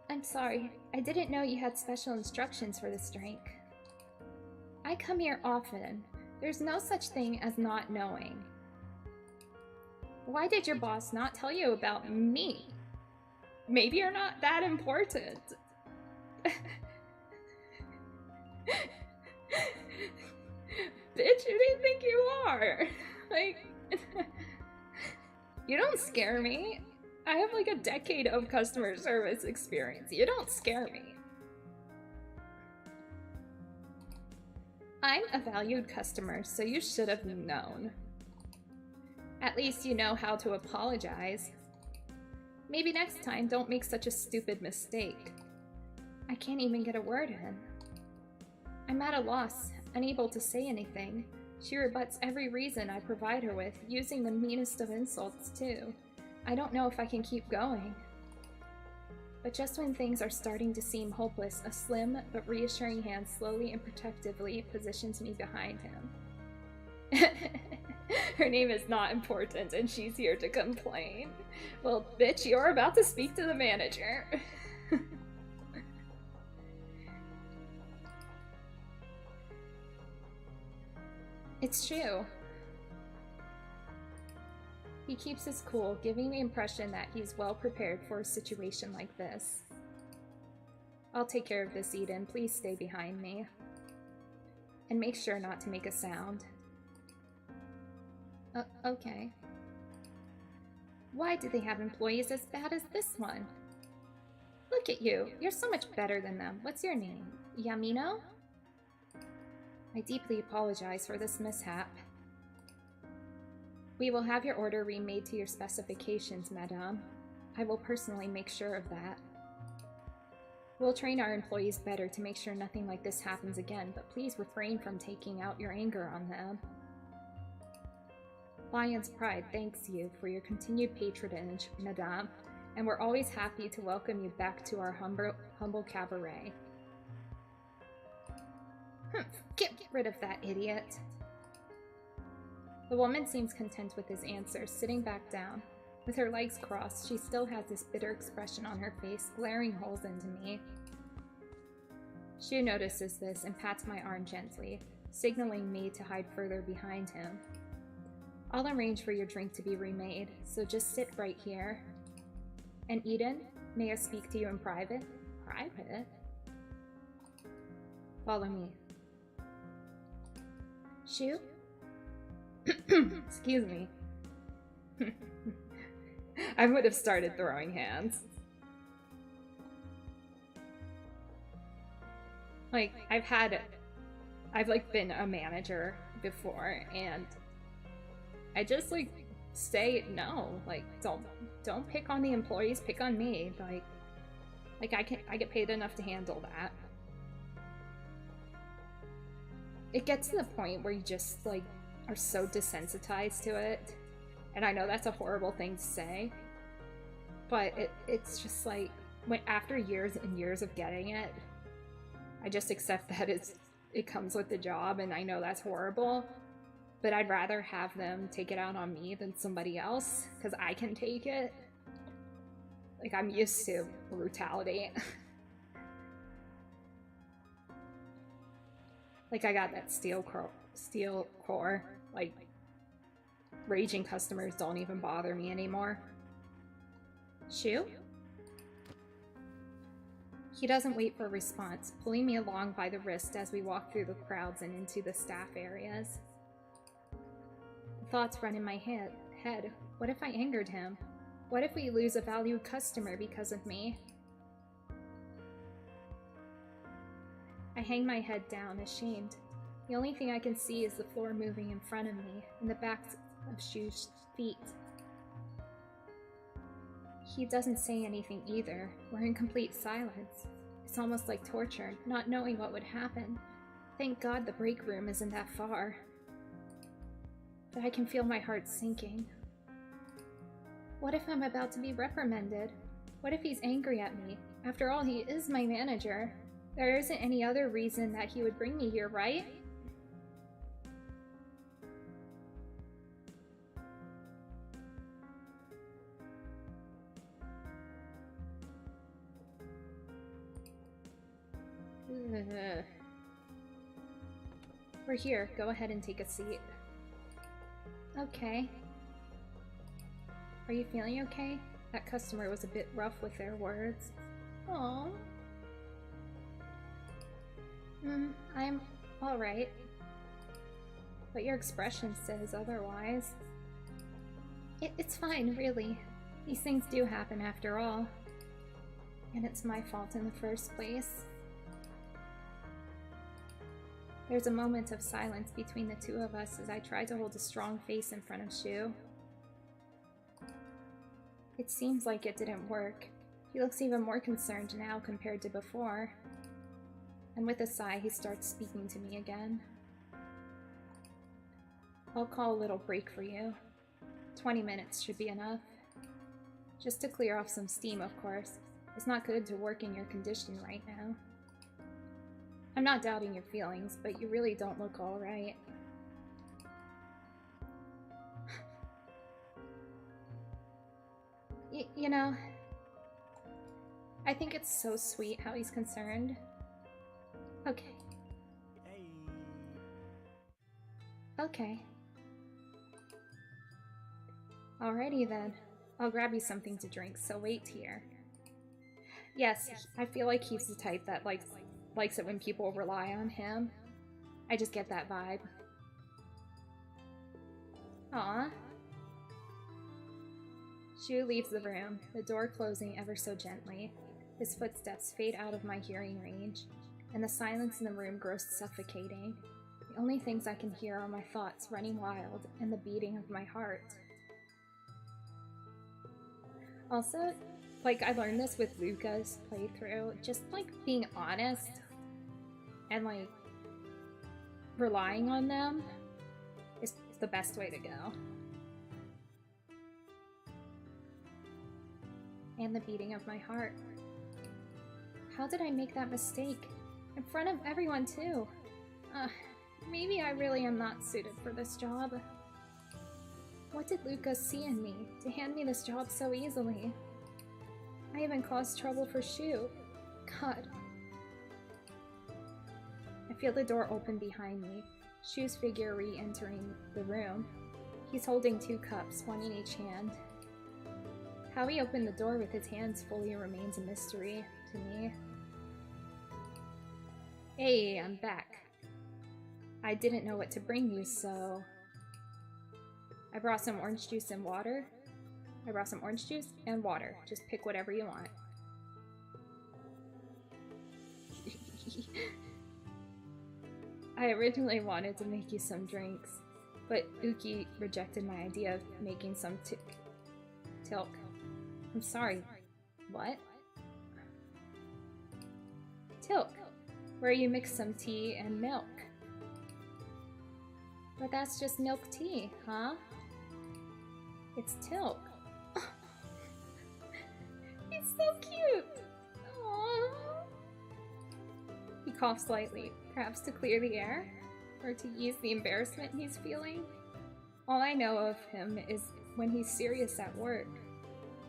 I'm sorry. I didn't know you had special instructions for this drink. I come here often. There's no such thing as not knowing. Why did your boss not tell you about me? Maybe you're not that important. Bitch, who do you think you are? Like, you don't scare me. I have like a decade of customer service experience. You don't scare me. I'm a valued customer, so you should have known. At least you know how to apologize. Maybe next time, don't make such a stupid mistake. I can't even get a word in. I'm at a loss, unable to say anything. She rebuts every reason I provide her with, using the meanest of insults, too. I don't know if I can keep going. But just when things are starting to seem hopeless, a slim but reassuring hand slowly and protectively positions me behind him. Her name is not important, and she's here to complain. Well, bitch, you're about to speak to the manager. It's true. He keeps his cool, giving the impression that he's well prepared for a situation like this. I'll take care of this, Eden. Please stay behind me. And make sure not to make a sound. Okay. Why do they have employees as bad as this one? Look at you. You're so much better than them. What's your name? Yamino? I deeply apologize for this mishap. We will have your order remade to your specifications, Madame. I will personally make sure of that. We'll train our employees better to make sure nothing like this happens again, but please refrain from taking out your anger on them. Lion's Pride thanks you for your continued patronage, Madame, and we're always happy to welcome you back to our humble cabaret. Get rid of that idiot. The woman seems content with his answer, sitting back down. With her legs crossed, she still has this bitter expression on her face, glaring holes into me. Shu notices this and pats my arm gently, signaling me to hide further behind him. I'll arrange for your drink to be remade, so just sit right here. And Eden, may I speak to you in private? Private? Follow me. Shu? Excuse me. I would have started throwing hands. Like, I've like been a manager before, and I just like say no. Like, don't pick on the employees, pick on me. Like I get paid enough to handle that. It gets to the point where you just like are so desensitized to it, and I know that's a horrible thing to say, but it's just like after years and years of getting it, I just accept that it comes with the job, and I know that's horrible, but I'd rather have them take it out on me than somebody else, because I can take it. Like, I'm used to brutality. Like, I got that steel core. Like, raging customers don't even bother me anymore. Shu? He doesn't wait for a response, pulling me along by the wrist as we walk through the crowds and into the staff areas. The thoughts run in my head. What if I angered him? What if we lose a valued customer because of me? I hang my head down, ashamed. The only thing I can see is the floor moving in front of me, and the backs of Shu's feet. He doesn't say anything either. We're in complete silence. It's almost like torture, not knowing what would happen. Thank God the break room isn't that far. But I can feel my heart sinking. What if I'm about to be reprimanded? What if he's angry at me? After all, he is my manager. There isn't any other reason that he would bring me here, right? We're here. Go ahead and take a seat. Okay. Are you feeling okay? That customer was a bit rough with their words. Aww. I'm alright. But your expression says otherwise. It's fine, really. These things do happen after all. And it's my fault in the first place. There's a moment of silence between the two of us as I try to hold a strong face in front of Shu. It seems like it didn't work. He looks even more concerned now compared to before. And with a sigh, he starts speaking to me again. I'll call a little break for you. 20 minutes should be enough. Just to clear off some steam, of course. It's not good to work in your condition right now. I'm not doubting your feelings, but you really don't look alright. You know, I think it's so sweet how he's concerned. Okay. Okay. Alrighty then. I'll grab you something to drink, so wait here. Yes, I feel like he's the type that likes it when people rely on him. I just get that vibe. Aw. Shu leaves the room, the door closing ever so gently. His footsteps fade out of my hearing range, and the silence in the room grows suffocating. The only things I can hear are my thoughts running wild and the beating of my heart. Also, I learned this with Luca's playthrough, just, being honest and, relying on them is the best way to go. And the beating of my heart. How did I make that mistake? In front of everyone, too. Maybe I really am not suited for this job. What did Luca see in me to hand me this job so easily? I even caused trouble for Shu. God. I feel the door open behind me, Shu's figure re-entering the room. He's holding 2 cups, one in each hand. How he opened the door with his hands fully remains a mystery to me. Hey, I'm back. I didn't know what to bring you, so... I brought some orange juice and water. Just pick whatever you want. I originally wanted to make you some drinks, but Uki rejected my idea of making some tilk. I'm sorry. What? Tilk, where you mix some tea and milk. But that's just milk tea, huh? It's tilk. He's so cute! Aww. He coughs slightly, perhaps to clear the air, or to ease the embarrassment he's feeling. All I know of him is when he's serious at work,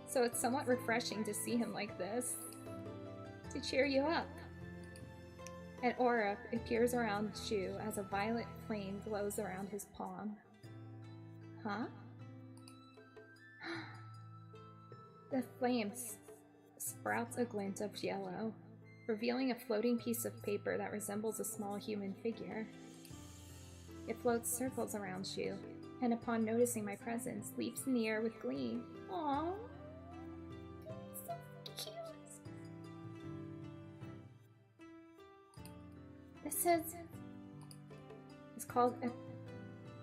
so it's somewhat refreshing to see him like this. To cheer you up. An aura appears around Shu as a violet flame glows around his palm. Huh? The flame sprouts a glint of yellow. revealing a floating piece of paper that resembles a small human figure. It floats circles around Shu, and upon noticing my presence, leaps in the air with glee. Aww. So cute. This is called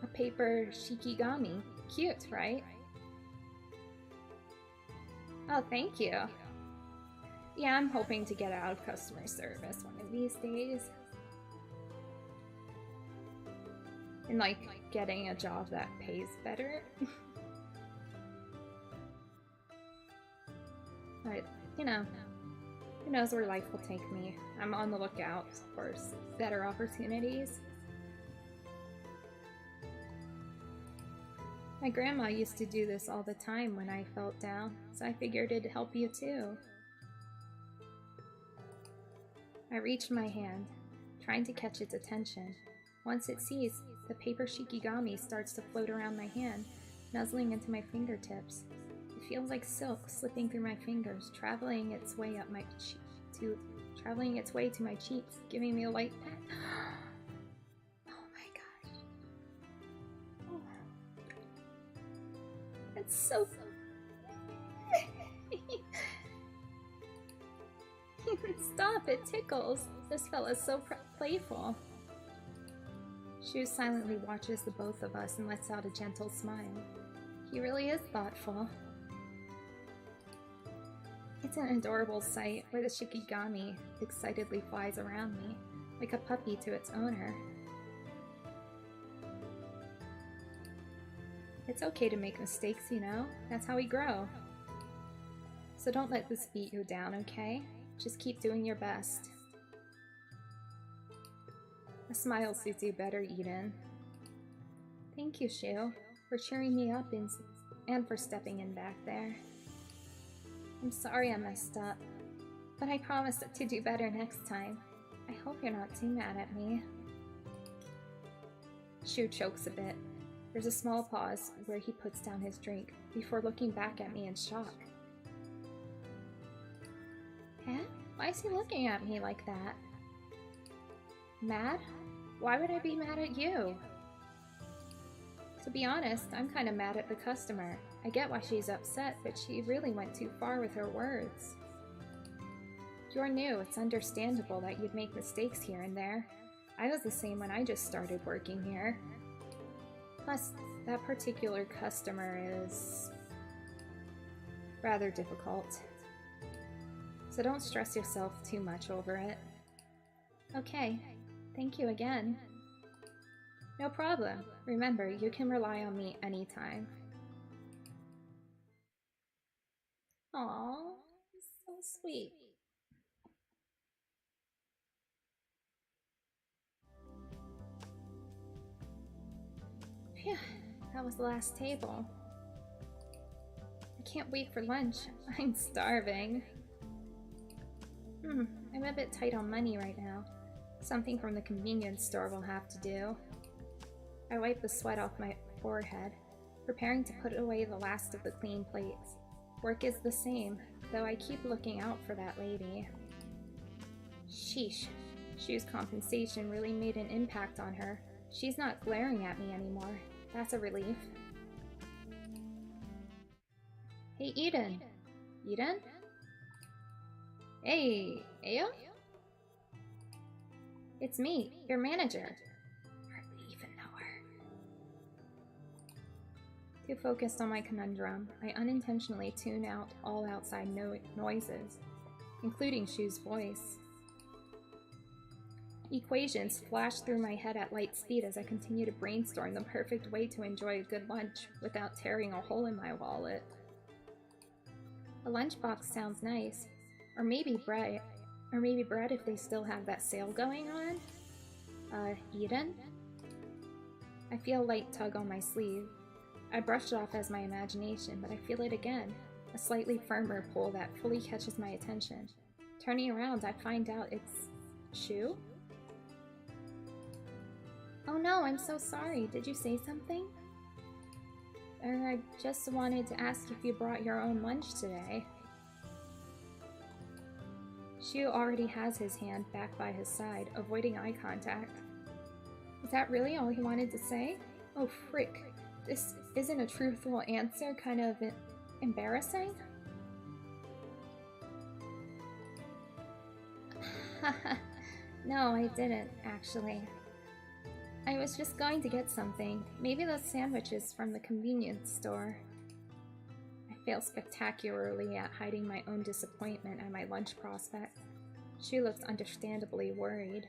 a paper shikigami. Cute, right? Oh, thank you. Yeah, I'm hoping to get out of customer service one of these days. And like getting a job that pays better. But, you know, who knows where life will take me. I'm on the lookout for better opportunities. My grandma used to do this all the time when I felt down, so I figured it'd help you too. I reached my hand, trying to catch its attention. Once it sees, the paper shikigami starts to float around my hand, nuzzling into my fingertips. It feels like silk slipping through my fingers, traveling its way to my cheeks, giving me a light pet. Oh my gosh. Oh. It's so Stop, it tickles. This fella's so playful. Shu silently watches the both of us and lets out a gentle smile. He really is thoughtful. It's an adorable sight where the shikigami excitedly flies around me, like a puppy to its owner. It's okay to make mistakes, you know? That's how we grow. So don't let this beat you down, okay? Just keep doing your best. A smile suits you better, Eden. Thank you, Shu, for cheering me up and for stepping in back there. I'm sorry I messed up, but I promise to do better next time. I hope you're not too mad at me. Shu chokes a bit. There's a small pause where he puts down his drink before looking back at me in shock. Huh? Why is he looking at me like that? Mad? Why would I be mad at you? To be honest, I'm kinda mad at the customer. I get why she's upset, but she really went too far with her words. You're new, it's understandable that you'd make mistakes here and there. I was the same when I just started working here. Plus, that particular customer is rather difficult. So don't stress yourself too much over it. Okay, thank you again. No problem. Remember, you can rely on me anytime. Aww, so sweet. Phew, that was the last table. I can't wait for lunch. I'm starving. I'm a bit tight on money right now. Something from the convenience store will have to do. I wipe the sweat off my forehead, preparing to put away the last of the clean plates. Work is the same, though I keep looking out for that lady. Sheesh. Shu's compensation really made an impact on her. She's not glaring at me anymore. That's a relief. Hey, Eden. Eden? Hey, Aya? It's me, your manager. Hardly even know her. Too focused on my conundrum, I unintentionally tune out all outside noises, including Shu's voice. Equations flash through my head at light speed as I continue to brainstorm the perfect way to enjoy a good lunch without tearing a hole in my wallet. A lunchbox sounds nice, or maybe bread if they still have that sale going on. Eden? I feel a light tug on my sleeve. I brush it off as my imagination, but I feel it again, a slightly firmer pull that fully catches my attention. Turning around, I find out it's Shu? Oh no, I'm so sorry. Did you say something? I just wanted to ask if you brought your own lunch today. Shu already has his hand back by his side, avoiding eye contact. Is that really all he wanted to say? Oh, frick. This isn't a truthful answer, kind of embarrassing? Haha. No, I didn't, actually. I was just going to get something. Maybe those sandwiches from the convenience store. I fail spectacularly at hiding my own disappointment at my lunch prospect. She looks understandably worried.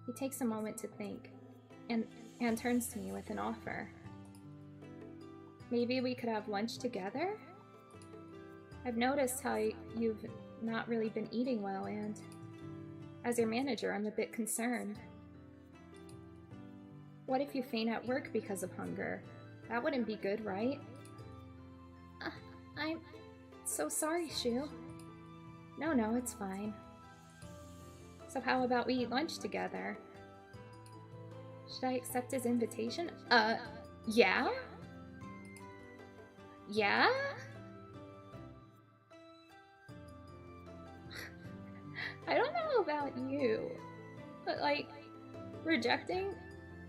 He takes a moment to think, and turns to me with an offer. Maybe we could have lunch together? I've noticed how you've not really been eating well, and as your manager, I'm a bit concerned. What if you faint at work because of hunger? That wouldn't be good, right? I'm so sorry, Shu. No, it's fine. So how about we eat lunch together? Should I accept his invitation? Yeah? Yeah? I don't know about you, but like, rejecting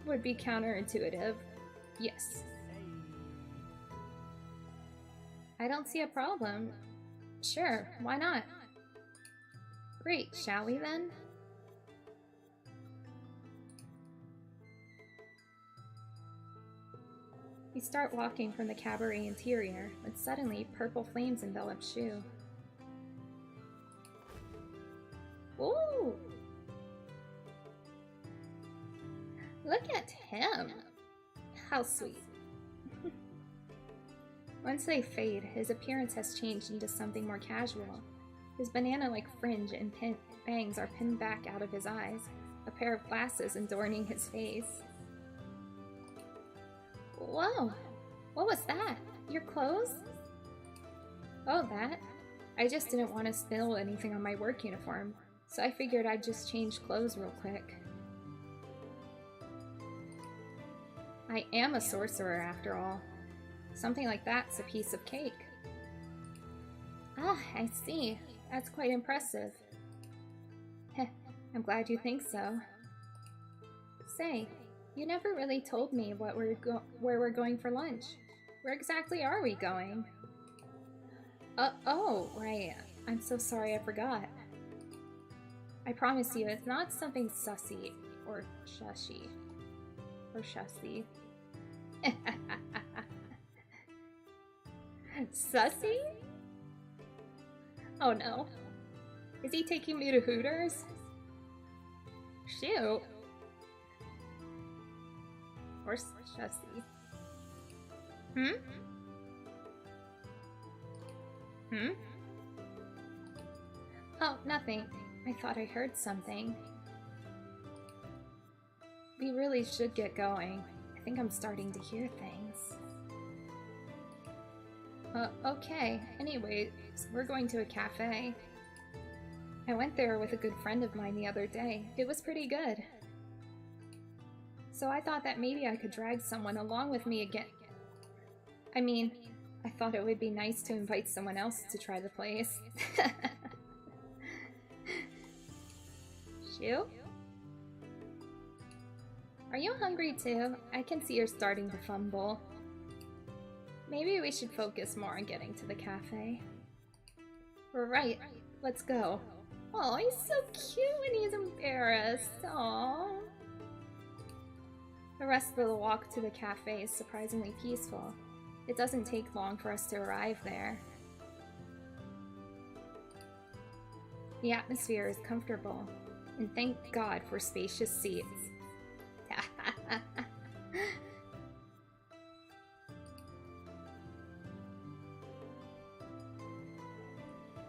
would be counterintuitive. Yes. I don't see a problem. Sure, why not? Great, shall we then? We start walking from the cabaret interior, when suddenly purple flames envelop Shu. Ooh! Look at him! How sweet. Once they fade, his appearance has changed into something more casual. His banana-like fringe and bangs are pinned back out of his eyes, a pair of glasses adorning his face. Whoa! What was that? Your clothes? Oh, that? I just didn't want to spill anything on my work uniform, so I figured I'd just change clothes real quick. I am a sorcerer, after all. Something like that's a piece of cake. Ah, I see. That's quite impressive. Heh, I'm glad you think so. Say, you never really told me where we're going for lunch. Where exactly are we going? Oh, right. I'm so sorry I forgot. I promise you, it's not something sussy or shushy. Or shussy. Sussy? Oh no. Is he taking me to Hooters? Shoot. Or shussy. Oh, nothing. I thought I heard something. We really should get going. I think I'm starting to hear things. Okay. Anyways, we're going to a cafe. I went there with a good friend of mine the other day. It was pretty good. So I thought that maybe I could drag someone along with me again. I mean, I thought it would be nice to invite someone else to try the place. Shu? Are you hungry too? I can see you're starting to fumble. Maybe we should focus more on getting to the cafe. Right, let's go. Oh, he's so cute and he's embarrassed. Aww. The rest of the walk to the cafe is surprisingly peaceful. It doesn't take long for us to arrive there. The atmosphere is comfortable, and thank God for spacious seats.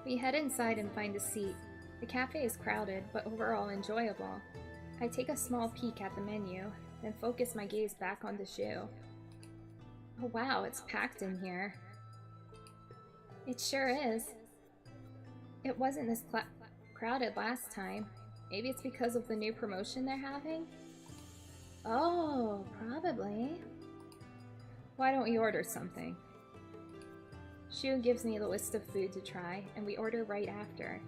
We head inside and find a seat. The cafe is crowded, but overall enjoyable. I take a small peek at the menu, then focus my gaze back on the Shu. Oh wow, it's packed in here. It sure is. It wasn't this crowded last time. Maybe it's because of the new promotion they're having? Oh, probably. Why don't we order something? Shu gives me the list of food to try, and we order right after.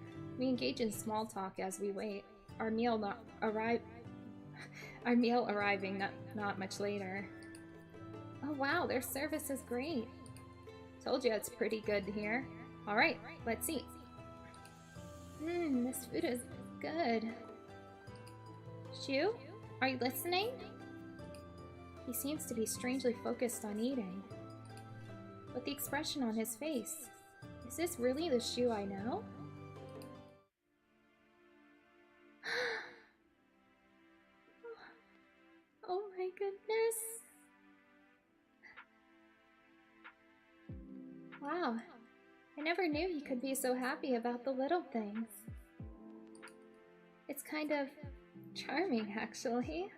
We engage in small talk as we wait. Our meal our meal arriving not much later. Oh wow, their service is great. Told you it's pretty good here. Alright, let's eat. This food is good. Shu, are you listening? He seems to be strangely focused on eating. But the expression on his face, is this really the Shu I know? Oh my goodness. Wow, I never knew he could be so happy about the little things. It's kind of charming, actually.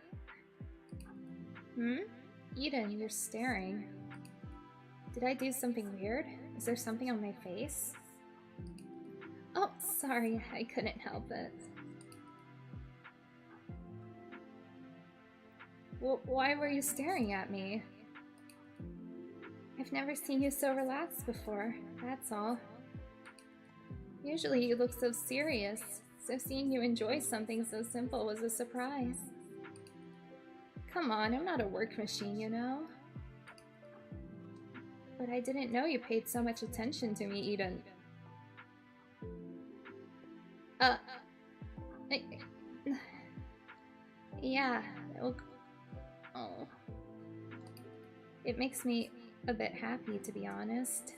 Eden, you're staring. Did I do something weird? Is there something on my face? Oh, sorry, I couldn't help it. Why were you staring at me? I've never seen you so relaxed before, that's all. Usually you look so serious, so seeing you enjoy something so simple was a surprise. Come on, I'm not a work machine, you know? But I didn't know you paid so much attention to me, Eden. Yeah, oh. It makes me a bit happy, to be honest.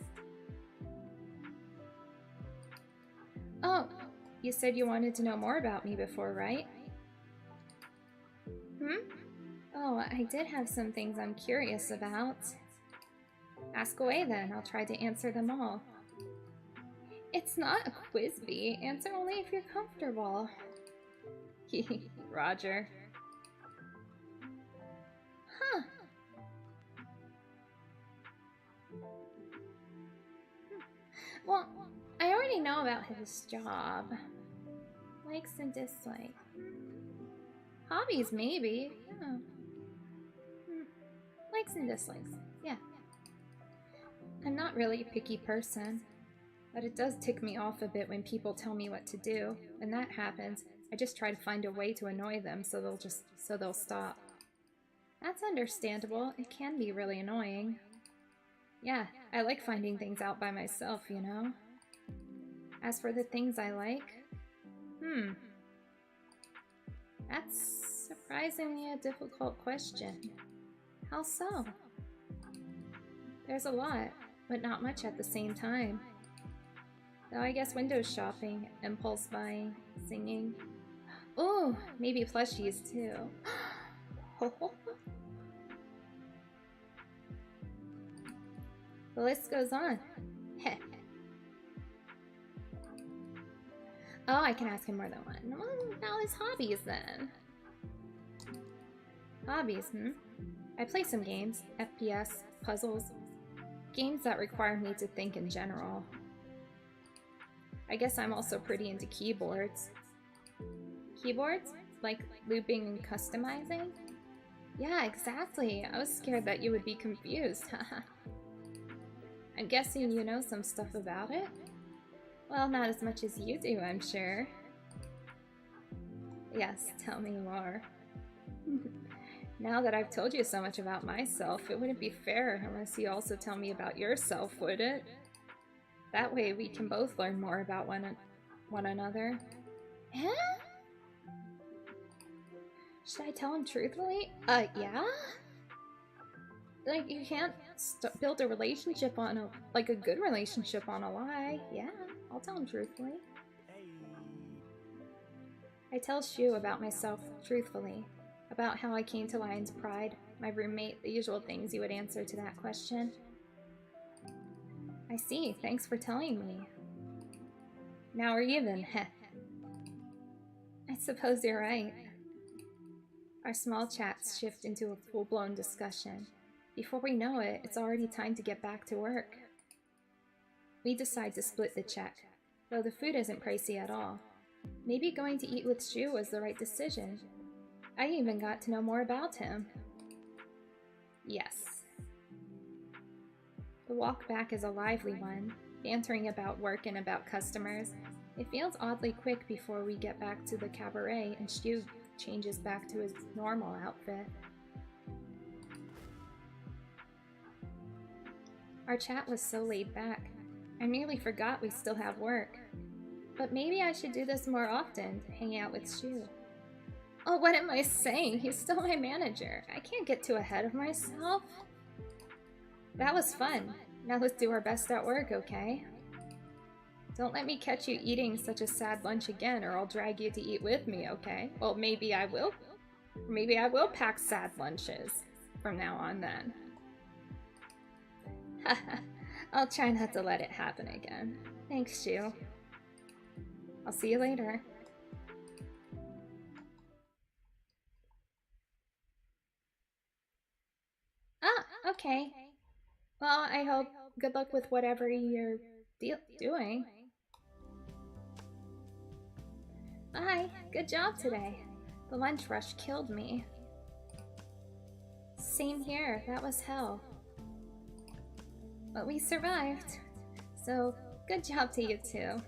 Oh, you said you wanted to know more about me before, right? Oh, I did have some things I'm curious about. Ask away then, I'll try to answer them all. It's not a quiz bee. Answer only if you're comfortable. Roger. Huh. Well, I already know about his job. Likes and dislikes. Hobbies, maybe. Yeah. Likes and dislikes. Yeah. I'm not really a picky person, but it does tick me off a bit when people tell me what to do. When that happens, I just try to find a way to annoy them so they'll stop. That's understandable. It can be really annoying. Yeah, I like finding things out by myself, you know? As for the things I like, that's surprisingly a difficult question. How so? There's a lot, but not much at the same time. Though I guess window shopping, impulse buying, singing. Ooh, maybe plushies too. The list goes on. Oh, I can ask him more than one. Well, now his hobbies then. Hobbies, I play some games, FPS, puzzles, games that require me to think in general. I guess I'm also pretty into keyboards. Keyboards? Like looping and customizing? Yeah, exactly. I was scared that you would be confused. I'm guessing you know some stuff about it? Well, not as much as you do, I'm sure. Yes, tell me more. Now that I've told you so much about myself, it wouldn't be fair unless you also tell me about yourself, would it? That way we can both learn more about one another. Huh? Should I tell him truthfully? Yeah? Like, you can't build a relationship on a good relationship on a lie. Yeah, I'll tell him truthfully. I tell Shu about myself truthfully. About how I came to Lion's Pride, my roommate, the usual things you would answer to that question. I see, thanks for telling me. Now we're even, heh. I suppose you're right. Our small chats shift into a full-blown discussion. Before we know it, it's already time to get back to work. We decide to split the check, though the food isn't pricey at all. Maybe going to eat with Shu was the right decision. I even got to know more about him. Yes. The walk back is a lively one, bantering about work and about customers. It feels oddly quick before we get back to the cabaret and Stu changes back to his normal outfit. Our chat was so laid back. I nearly forgot we still have work. But maybe I should do this more often, hang out with Stu. Oh, what am I saying? He's still my manager. I can't get too ahead of myself. That was fun. Now let's do our best at work, okay? Don't let me catch you eating such a sad lunch again, or I'll drag you to eat with me, okay? Well, maybe I will. Maybe I will pack sad lunches from now on then. Haha, I'll try not to let it happen again. Thanks, Stu. I'll see you later. Ah, okay. Well, I hope good luck with whatever you're doing. Bye. Good job today. The lunch rush killed me. Same here. That was hell. But we survived. So, good job to you too.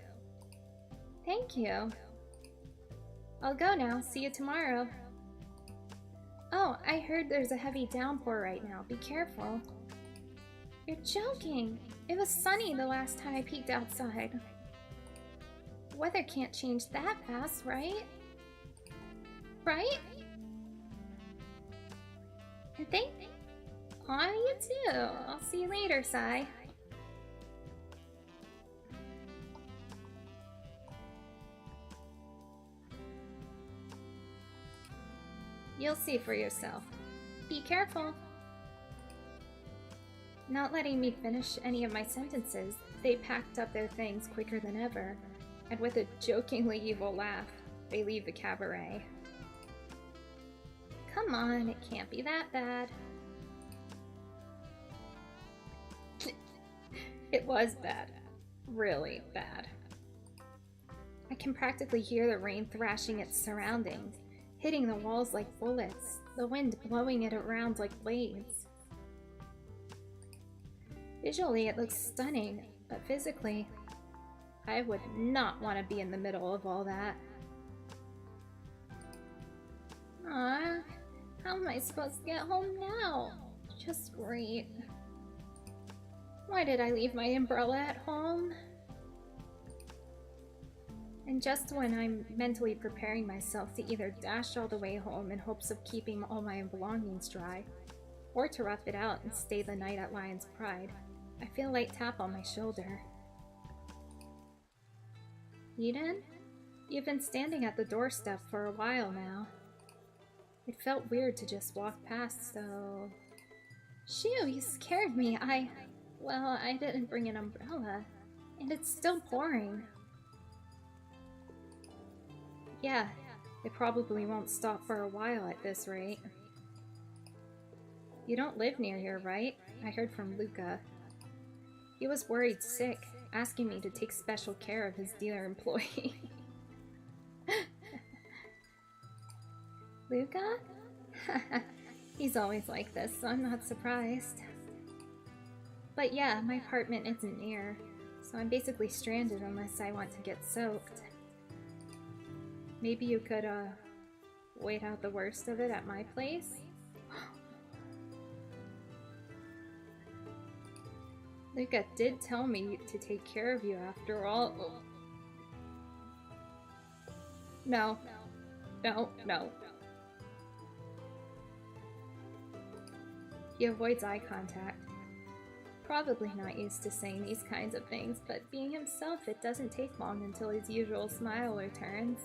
Thank you. I'll go now. See you tomorrow. Oh, I heard there's a heavy downpour right now. Be careful. You're joking. It was sunny the last time I peeked outside. Weather can't change that fast, right? Right? And thank... Aw, you too. I'll see you later, Sai. You'll see for yourself. Be careful. Not letting me finish any of my sentences, they packed up their things quicker than ever, and with a jokingly evil laugh, they leave the cabaret. Come on, it can't be that bad. It was bad. Really bad. I can practically hear the rain thrashing its surroundings, hitting the walls like bullets, the wind blowing it around like blades. Visually, it looks stunning, but physically, I would not want to be in the middle of all that. Aww, how am I supposed to get home now? Just wait. Why did I leave my umbrella at home? And just when I'm mentally preparing myself to either dash all the way home in hopes of keeping all my belongings dry, or to rough it out and stay the night at Lion's Pride, I feel a light tap on my shoulder. Eden? You've been standing at the doorstep for a while now. It felt weird to just walk past, so... Shoo, you scared me. Well, I didn't bring an umbrella, and it's still pouring. Yeah, it probably won't stop for a while at this rate. You don't live near here, right? I heard from Luca. He was worried sick, asking me to take special care of his dealer employee. Luca? He's always like this, so I'm not surprised. But yeah, my apartment isn't near, so I'm basically stranded unless I want to get soaked. Maybe you could, wait out the worst of it at my place? Luca did tell me to take care of you after all. No. No, no. He avoids eye contact. Probably not used to saying these kinds of things, but being himself, it doesn't take long until his usual smile returns.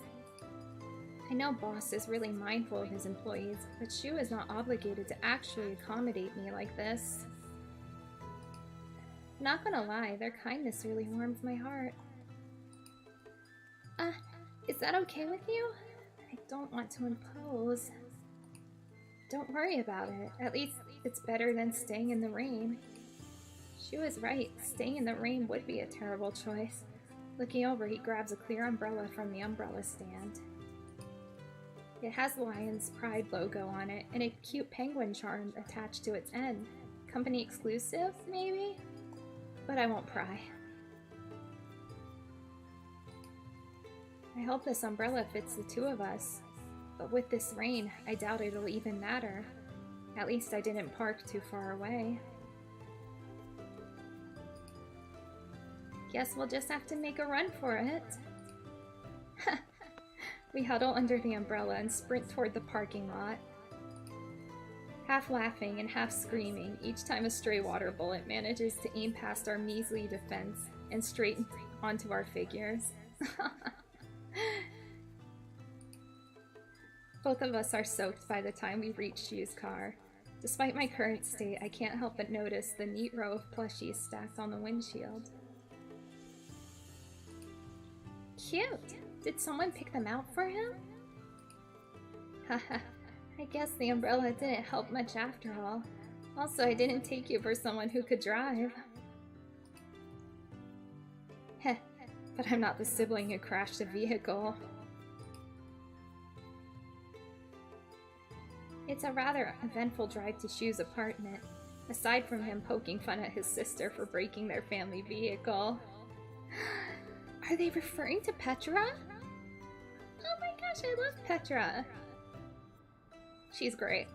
I know Boss is really mindful of his employees, but Shu is not obligated to actually accommodate me like this. Not gonna lie, their kindness really warms my heart. Is that okay with you? I don't want to impose. Don't worry about it. At least it's better than staying in the rain. Shu is right. Staying in the rain would be a terrible choice. Looking over, he grabs a clear umbrella from the umbrella stand. It has the Lion's Pride logo on it, and a cute penguin charm attached to its end. Company exclusive, maybe? But I won't pry. I hope this umbrella fits the two of us. But with this rain, I doubt it'll even matter. At least I didn't park too far away. Guess we'll just have to make a run for it. We huddle under the umbrella and sprint toward the parking lot. Half laughing and half screaming each time a stray water bullet manages to aim past our measly defense and straight onto our figures. Both of us are soaked by the time we reach Shu's car. Despite my current state, I can't help but notice the neat row of plushies stacked on the windshield. Cute! Did someone pick them out for him? Haha, I guess the umbrella didn't help much after all. Also, I didn't take you for someone who could drive. Heh, but I'm not the sibling who crashed a vehicle. It's a rather eventful drive to Shu's apartment, aside from him poking fun at his sister for breaking their family vehicle. Are they referring to Petra? Oh my gosh, I love Petra! She's great.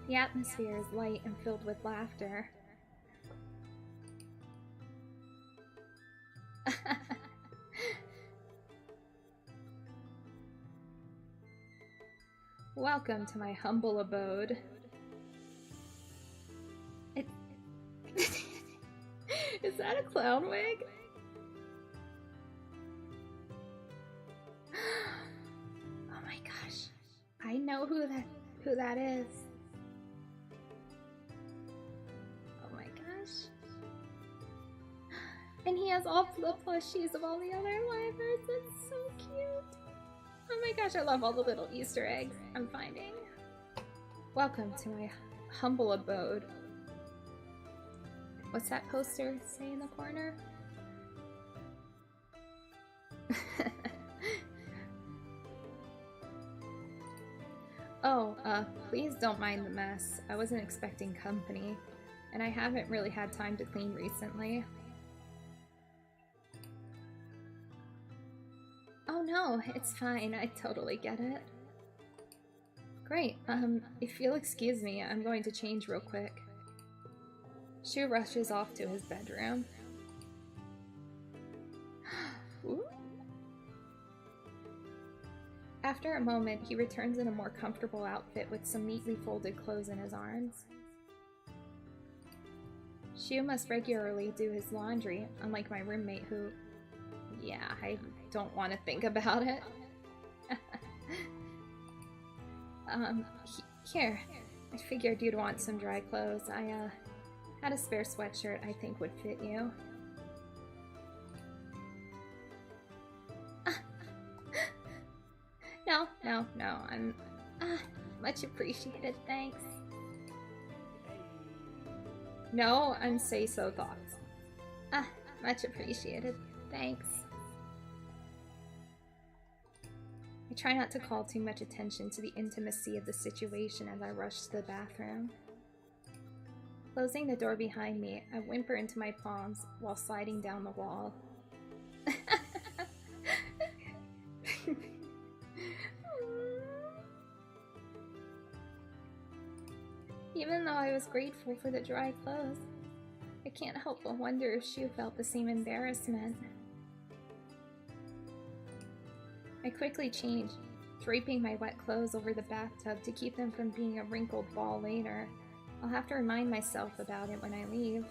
The atmosphere is light and filled with laughter. Welcome to my humble abode. Is that a clown wig? Oh my gosh. I know who that is. Oh my gosh. And he has all the plushies of all the other livers. That's so cute. Oh my gosh, I love all the little Easter eggs I'm finding. Welcome to my humble abode. What's that poster say in the corner? Oh, please don't mind the mess. I wasn't expecting company, and I haven't really had time to clean recently. Oh no, it's fine. I totally get it. Great, if you'll excuse me, I'm going to change real quick. Shu rushes off to his bedroom. Ooh. After a moment, he returns in a more comfortable outfit with some neatly folded clothes in his arms. Shu must regularly do his laundry, unlike my roommate who... Yeah, I don't want to think about it. Here. I figured you'd want some dry clothes. I, had a spare sweatshirt I think would fit you. No, I'm... much appreciated, thanks. No unsay-so thoughts. Much appreciated, thanks. I try not to call too much attention to the intimacy of the situation as I rush to the bathroom. Closing the door behind me, I whimper into my palms while sliding down the wall. Even though I was grateful for the dry clothes, I can't help but wonder if Shu felt the same embarrassment. I quickly change, draping my wet clothes over the bathtub to keep them from being a wrinkled ball later. I'll have to remind myself about it when I leave.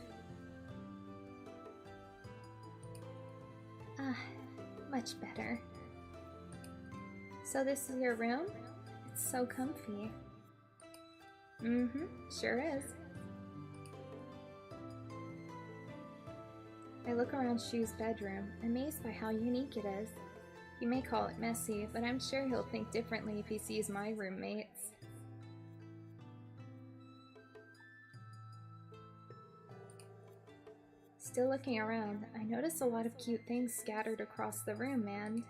Much better. So this is your room? It's so comfy. Mm-hmm, sure is. I look around Shu's bedroom, amazed by how unique it is. He may call it messy, but I'm sure he'll think differently if he sees my roommates. Still looking around, I notice a lot of cute things scattered across the room, and...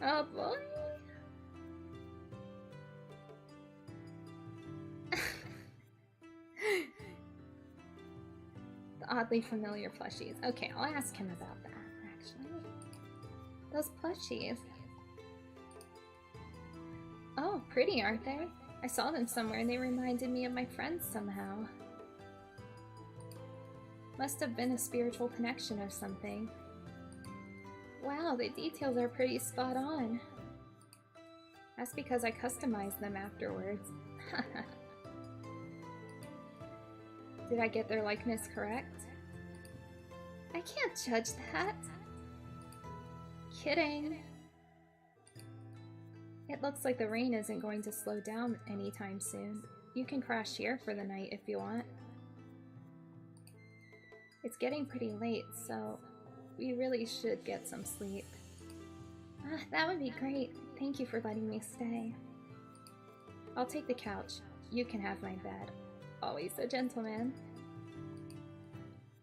Oh boy. The oddly familiar plushies. Okay, I'll ask him about that, actually. Those plushies. Oh, pretty, aren't they? I saw them somewhere and they reminded me of my friends somehow. Must have been a spiritual connection or something. Wow, the details are pretty spot on. That's because I customized them afterwards. Did I get their likeness correct? I can't judge that. Kidding. It looks like the rain isn't going to slow down anytime soon. You can crash here for the night if you want. It's getting pretty late, so we really should get some sleep. Ah, that would be great. Thank you for letting me stay. I'll take the couch. You can have my bed. Always a gentleman.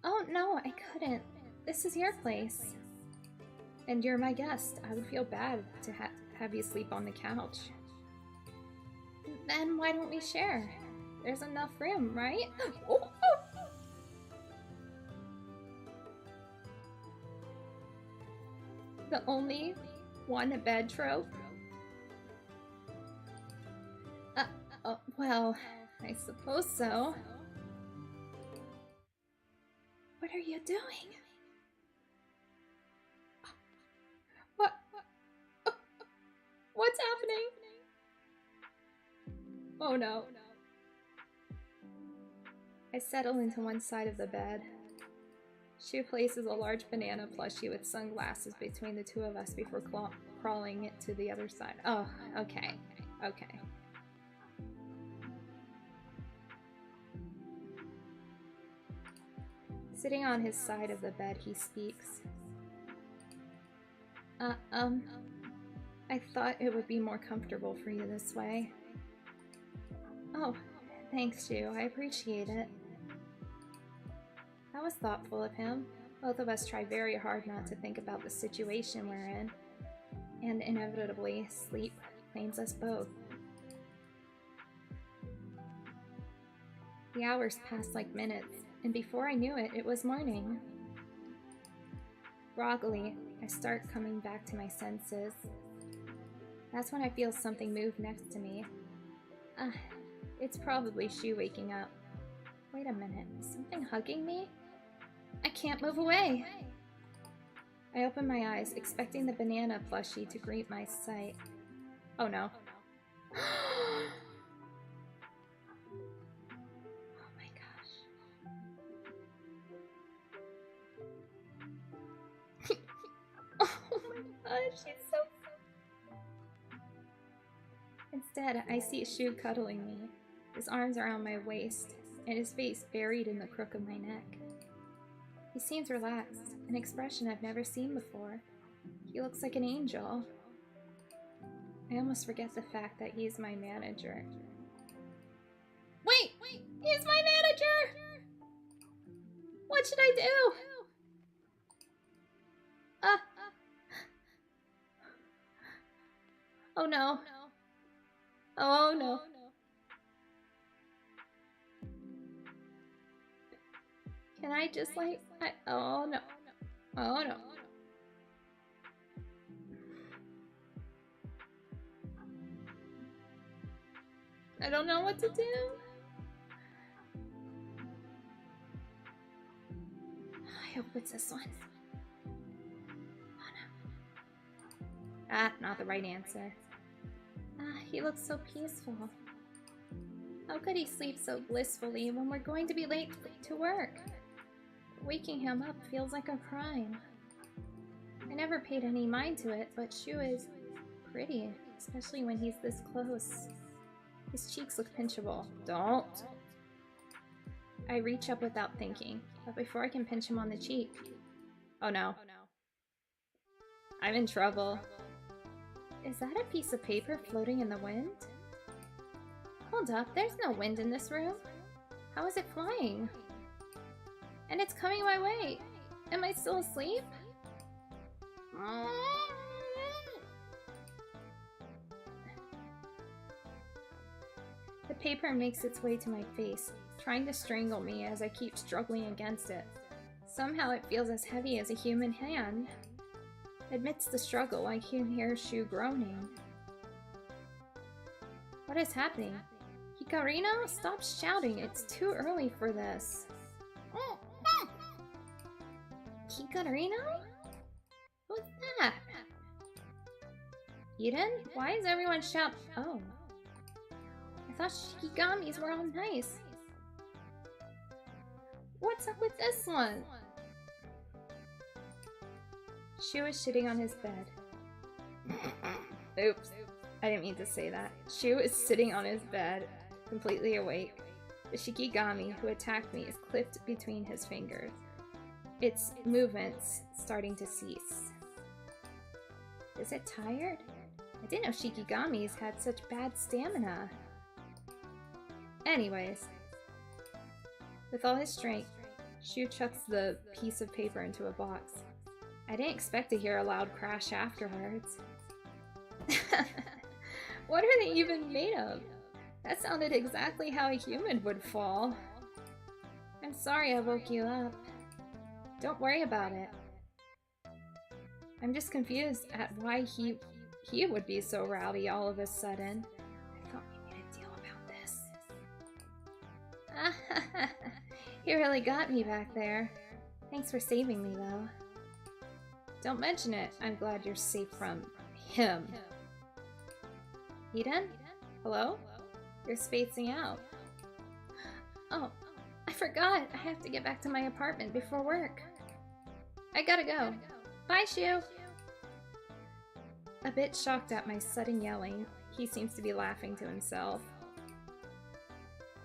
Oh no, I couldn't. This is your place. And you're my guest. I would feel bad to have you sleep on the couch. Then why don't we share? There's enough room, right? Oh. The only one bed trope? Well, I suppose so. What are you doing? What's happening? Oh no. I settle into one side of the bed. Shu places a large banana plushie with sunglasses between the two of us before crawling it to the other side. Oh, okay. Okay. Sitting on his side of the bed, he speaks. I thought it would be more comfortable for you this way. Oh, thanks, Shu. I appreciate it. That was thoughtful of him. Both of us try very hard not to think about the situation we're in. And inevitably, sleep claims us both. The hours passed like minutes, and before I knew it, it was morning. Groggily, I start coming back to my senses. That's when I feel something move next to me. It's probably Shu waking up. Wait a minute, is something hugging me? I can't move away! I open my eyes, expecting the banana plushie to greet my sight. Oh no. Oh my gosh. Oh my gosh, she's so... Instead, I see Shu cuddling me, his arms around my waist, and his face buried in the crook of my neck. He seems relaxed, an expression I've never seen before. He looks like an angel. I almost forget the fact that he's my manager. Wait! He's my manager! What should I do? Oh no. Oh no. Can I just oh no. Oh no. I don't know what to do. I hope it's this one. Oh no. Ah, not the right answer. He looks so peaceful. How could he sleep so blissfully when we're going to be late to work? Waking him up feels like a crime. I never paid any mind to it, but Shu is pretty, especially when he's this close. His cheeks look pinchable. Don't! I reach up without thinking, but before I can pinch him on the cheek... Oh no. I'm in trouble. Is that a piece of paper floating in the wind? Hold up, there's no wind in this room. How is it flying? And it's coming my way. Am I still asleep? paper makes its way to my face, trying to strangle me as I keep struggling against it. Somehow it feels as heavy as a human hand. Amidst the struggle, I can hear Shu groaning. What is happening? Hikarino, stop shouting. It's too early for this. Hikarino? Who's that? Eden? Why is everyone shouting? Oh. I thought Shikigamis were all nice. What's up with this one? Shu is sitting on his bed. Oops. I didn't mean to say that. Shu is sitting on his bed, completely awake. The Shikigami who attacked me is clipped between his fingers. Its movements starting to cease. Is it tired? I didn't know Shikigamis had such bad stamina. Anyways, with all his strength, Shu chucks the piece of paper into a box. I didn't expect to hear a loud crash afterwards. What are they even made of? That sounded exactly how a human would fall. I'm sorry I woke you up. Don't worry about it. I'm just confused at why he would be so rowdy all of a sudden. I thought we made a deal about this. He really got me back there. Thanks for saving me, though. Don't mention it. I'm glad you're safe from him. Eden? Hello? You're spacing out. Oh, I forgot. I have to get back to my apartment before work. I gotta go. Bye, Shu! A bit shocked at my sudden yelling, he seems to be laughing to himself.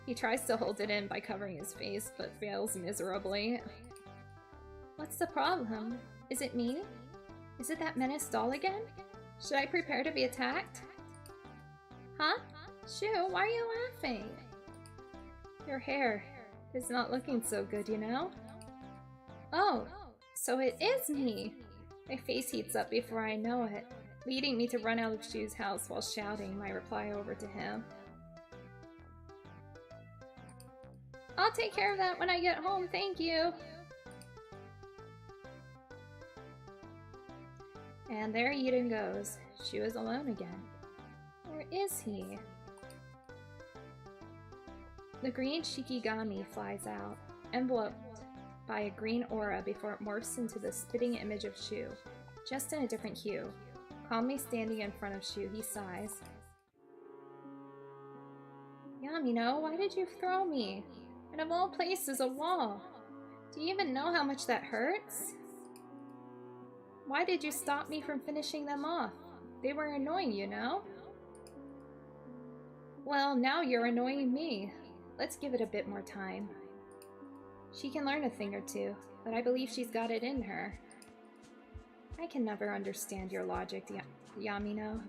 He tries to hold it in by covering his face, but fails miserably. What's the problem? Is it me? Is it that menace doll again? Should I prepare to be attacked? Huh? Shu, why are you laughing? Your hair is not looking so good, you know? Oh, so it is me! My face heats up before I know it, leading me to run out of Shu's house while shouting my reply over to him. I'll take care of that when I get home, thank you! And there Eden goes. Shu is alone again. Where is he? The green Shikigami flies out, enveloped by a green aura before it morphs into the spitting image of Shu, just in a different hue. Calmly standing in front of Shu, he sighs. Yamino, why did you throw me? And of all places, a wall. Do you even know how much that hurts? Why did you stop me from finishing them off? They were annoying, you know? Well, now you're annoying me. Let's give it a bit more time. She can learn a thing or two, but I believe she's got it in her. I can never understand your logic, Yamino.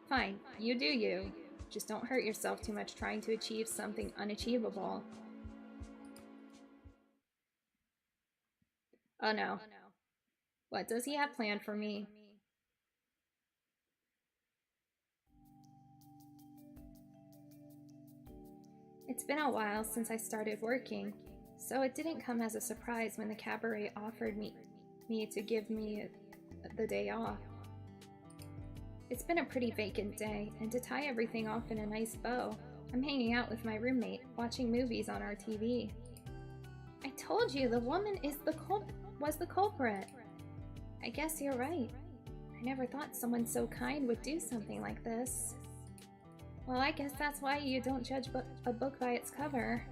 Fine, you do you. Just don't hurt yourself too much trying to achieve something unachievable. Oh no. What does he have planned for me? It's been a while since I started working, so it didn't come as a surprise when the cabaret offered me to give me the day off. It's been a pretty vacant day, and to tie everything off in a nice bow, I'm hanging out with my roommate, watching movies on our TV. I told you the woman was the culprit. I guess you're right. I never thought someone so kind would do something like this. Well, I guess that's why you don't judge a book by its cover.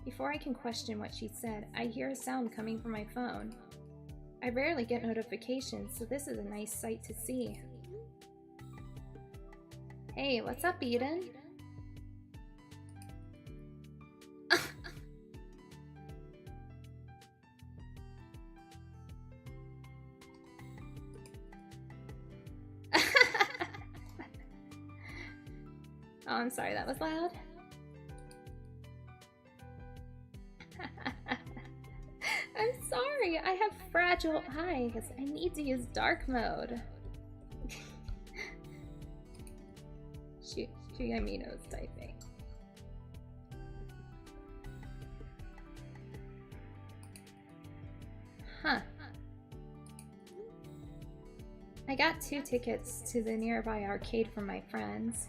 Before I can question what she said, I hear a sound coming from my phone. I rarely get notifications, so this is a nice sight to see. Hey, what's up, Eden? Oh, I'm sorry, that was loud. I'm sorry, I have fragile eyes. I need to use dark mode. Shigemino's typing. Huh. I got 2 tickets to the nearby arcade from my friends.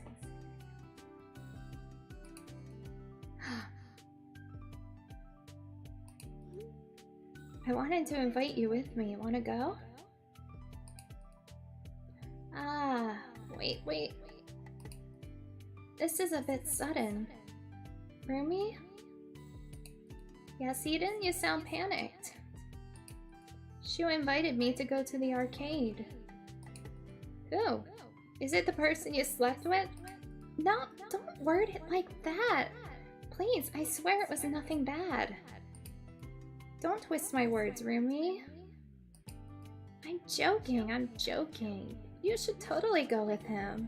I wanted to invite you with me. Wanna go? Ah, wait. This is a bit sudden. Rumi? Yes, Eden? You sound panicked. Shu invited me to go to the arcade. Who? Is it the person you slept with? No, don't word it like that. Please, I swear it was nothing bad. Don't twist my words, Rumi. I'm joking. You should totally go with him.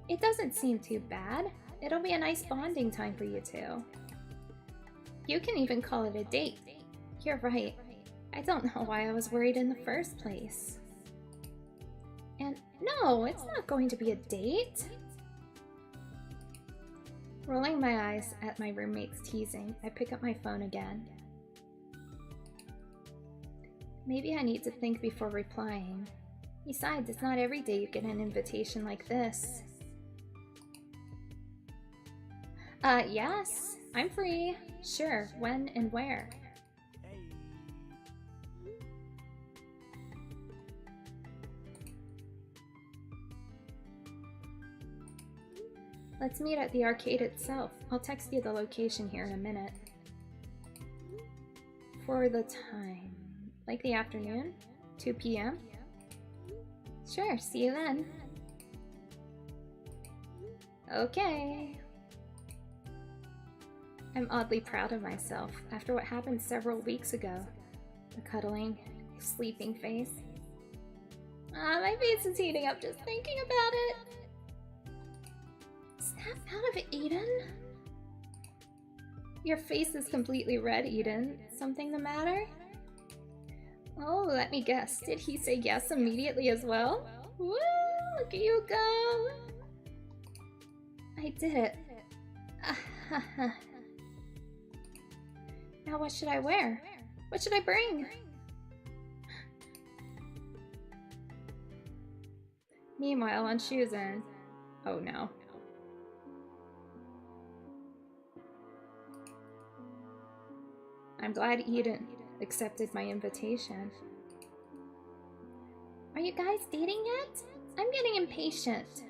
It doesn't seem too bad. It'll be a nice bonding time for you two. You can even call it a date. You're right. I don't know why I was worried in the first place. And no, it's not going to be a date. Rolling my eyes at my roommate's teasing, I pick up my phone again. Maybe I need to think before replying. Besides, it's not every day you get an invitation like this. Yes, I'm free. Sure, when and where? Let's meet at the arcade itself. I'll text you the location here in a minute. For the time. Like the afternoon? 2 p.m.? Sure, see you then. Okay. I'm oddly proud of myself after what happened several weeks ago. The cuddling, sleeping face. My face is heating up just thinking about it. Snap out of it, Eden. Your face is completely red, Eden. Something the matter? Oh, let me guess. Did he say yes immediately as well? Woo! Look at you go! I did it. Now what should I wear? What should I bring? Meanwhile, on Shu's end. Oh no. I'm glad Eden accepted my invitation. Are you guys dating yet? I'm getting impatient.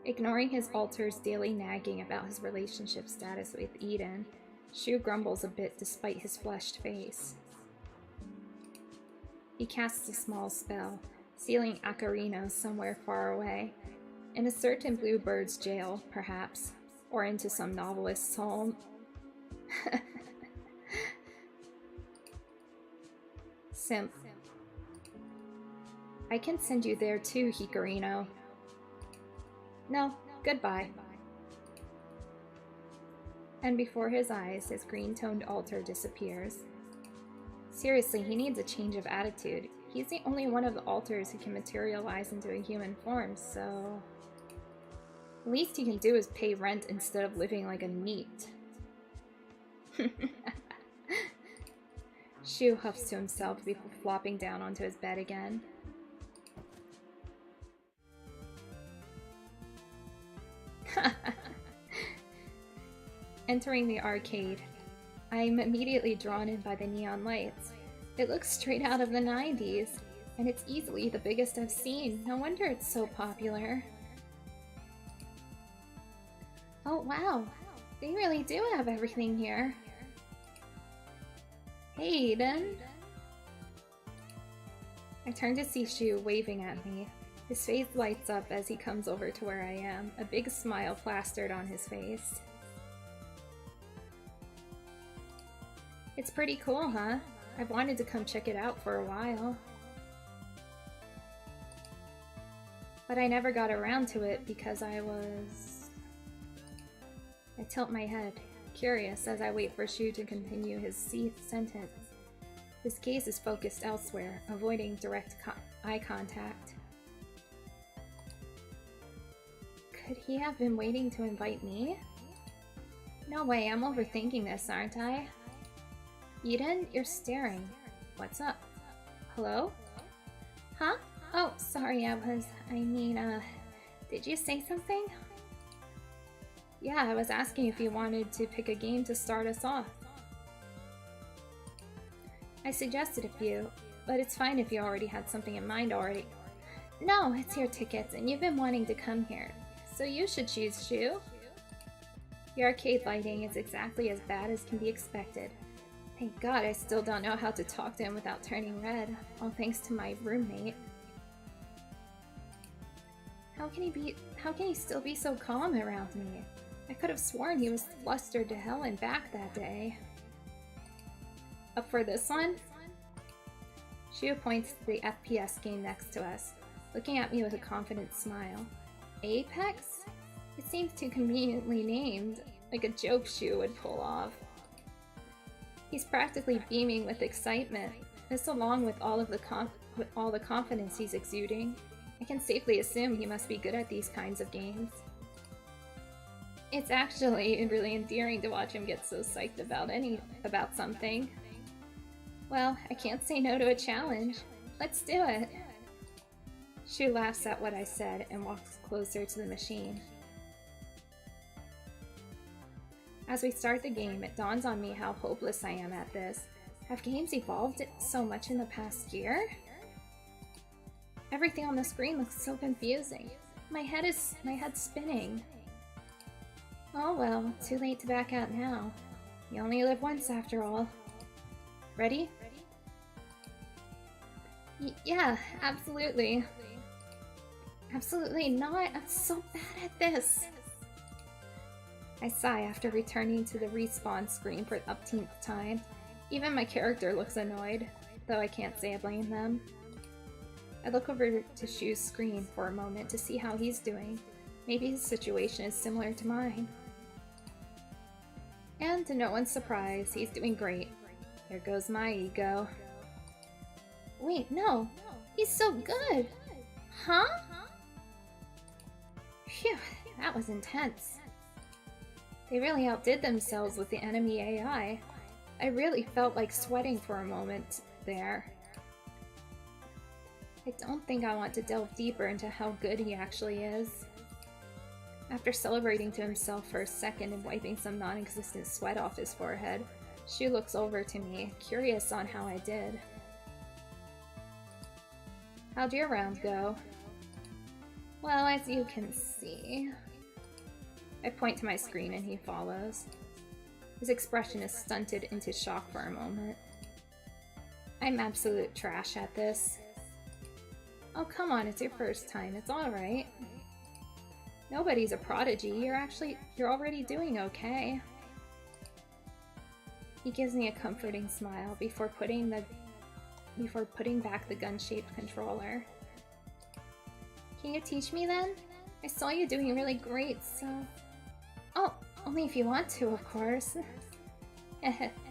Ignoring his altar's daily nagging about his relationship status with Eden, Shu grumbles a bit despite his flushed face. He casts a small spell, sealing Akarino somewhere far away, in a certain bluebird's jail, perhaps, or into some novelist's home. Simp. I can send you there too, Hikarino. No, goodbye. And before his eyes, his green-toned altar disappears. Seriously, he needs a change of attitude. He's the only one of the altars who can materialize into a human form, so... the least he can do is pay rent instead of living like a neat. Shu huffs to himself before flopping down onto his bed again. Entering the arcade, I'm immediately drawn in by the neon lights. It looks straight out of the 90s, and it's easily the biggest I've seen. No wonder it's so popular. Oh wow, they really do have everything here. Hey Eden. I turn to see Shu waving at me. His face lights up as he comes over to where I am, a big smile plastered on his face. It's pretty cool, huh? I've wanted to come check it out for a while. But I never got around to it because I tilt my head, curious as I wait for Shu to continue his sentence. His gaze is focused elsewhere, avoiding direct eye contact. Could he have been waiting to invite me? No way, I'm overthinking this, aren't I? Eden, you're staring. What's up? Hello? Huh? Oh, sorry, did you say something? Yeah, I was asking if you wanted to pick a game to start us off. I suggested a few, but it's fine if you already had something in mind already. No, it's your tickets, and you've been wanting to come here, so you should choose Shu. The arcade lighting is exactly as bad as can be expected. Thank God I still don't know how to talk to him without turning red, all thanks to my roommate. How can he still be so calm around me? I could have sworn he was flustered to hell and back that day. Up for this one? Shu points to the FPS game next to us, looking at me with a confident smile. Apex? It seems too conveniently named, like a joke Shu would pull off. He's practically beaming with excitement. This, along with all the confidence he's exuding, I can safely assume he must be good at these kinds of games. It's actually really endearing to watch him get so psyched about something. Well, I can't say no to a challenge. Let's do it. Shu laughs at what I said and walks closer to the machine. As we start the game, it dawns on me how hopeless I am at this. Have games evolved so much in the past year? Everything on the screen looks so confusing. My head's spinning. Oh well, too late to back out now. You only live once after all. Ready? Yeah, absolutely. Absolutely not. I'm so bad at this. I sigh after returning to the respawn screen for the umpteenth time. Even my character looks annoyed, though I can't say I blame them. I look over to Shu's screen for a moment to see how he's doing. Maybe his situation is similar to mine. And to no one's surprise, he's doing great. There goes my ego. Wait, no! He's so good! Huh? Phew, that was intense. They really outdid themselves with the enemy AI. I really felt like sweating for a moment there. I don't think I want to delve deeper into how good he actually is. After celebrating to himself for a second and wiping some non-existent sweat off his forehead, Shu looks over to me, curious on how I did. How'd your round go? Well, as you can see... I point to my screen and he follows. His expression is stunted into shock for a moment. I'm absolute trash at this. Oh, come on, it's your first time. It's alright. Nobody's a prodigy. You're already doing okay. He gives me a comforting smile before putting back the gun-shaped controller. Can you teach me then? I saw you doing really great, so... Oh, only if you want to, of course.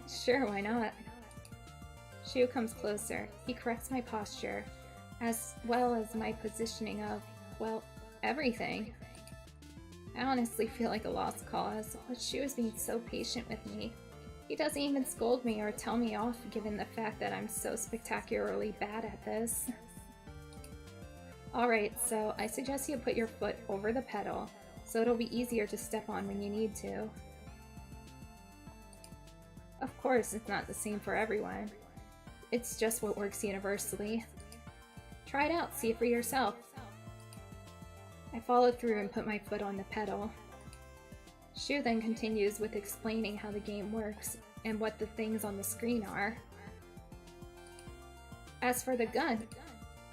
Sure, why not? Shu comes closer. He corrects my posture, as well as my positioning of, well, everything. I honestly feel like a lost cause, but Shu is being so patient with me. He doesn't even scold me or tell me off given the fact that I'm so spectacularly bad at this. Alright, so I suggest you put your foot over the pedal, so it'll be easier to step on when you need to. Of course, it's not the same for everyone. It's just what works universally. Try it out, see it for yourself. I follow through and put my foot on the pedal. Shu then continues with explaining how the game works and what the things on the screen are. As for the gun,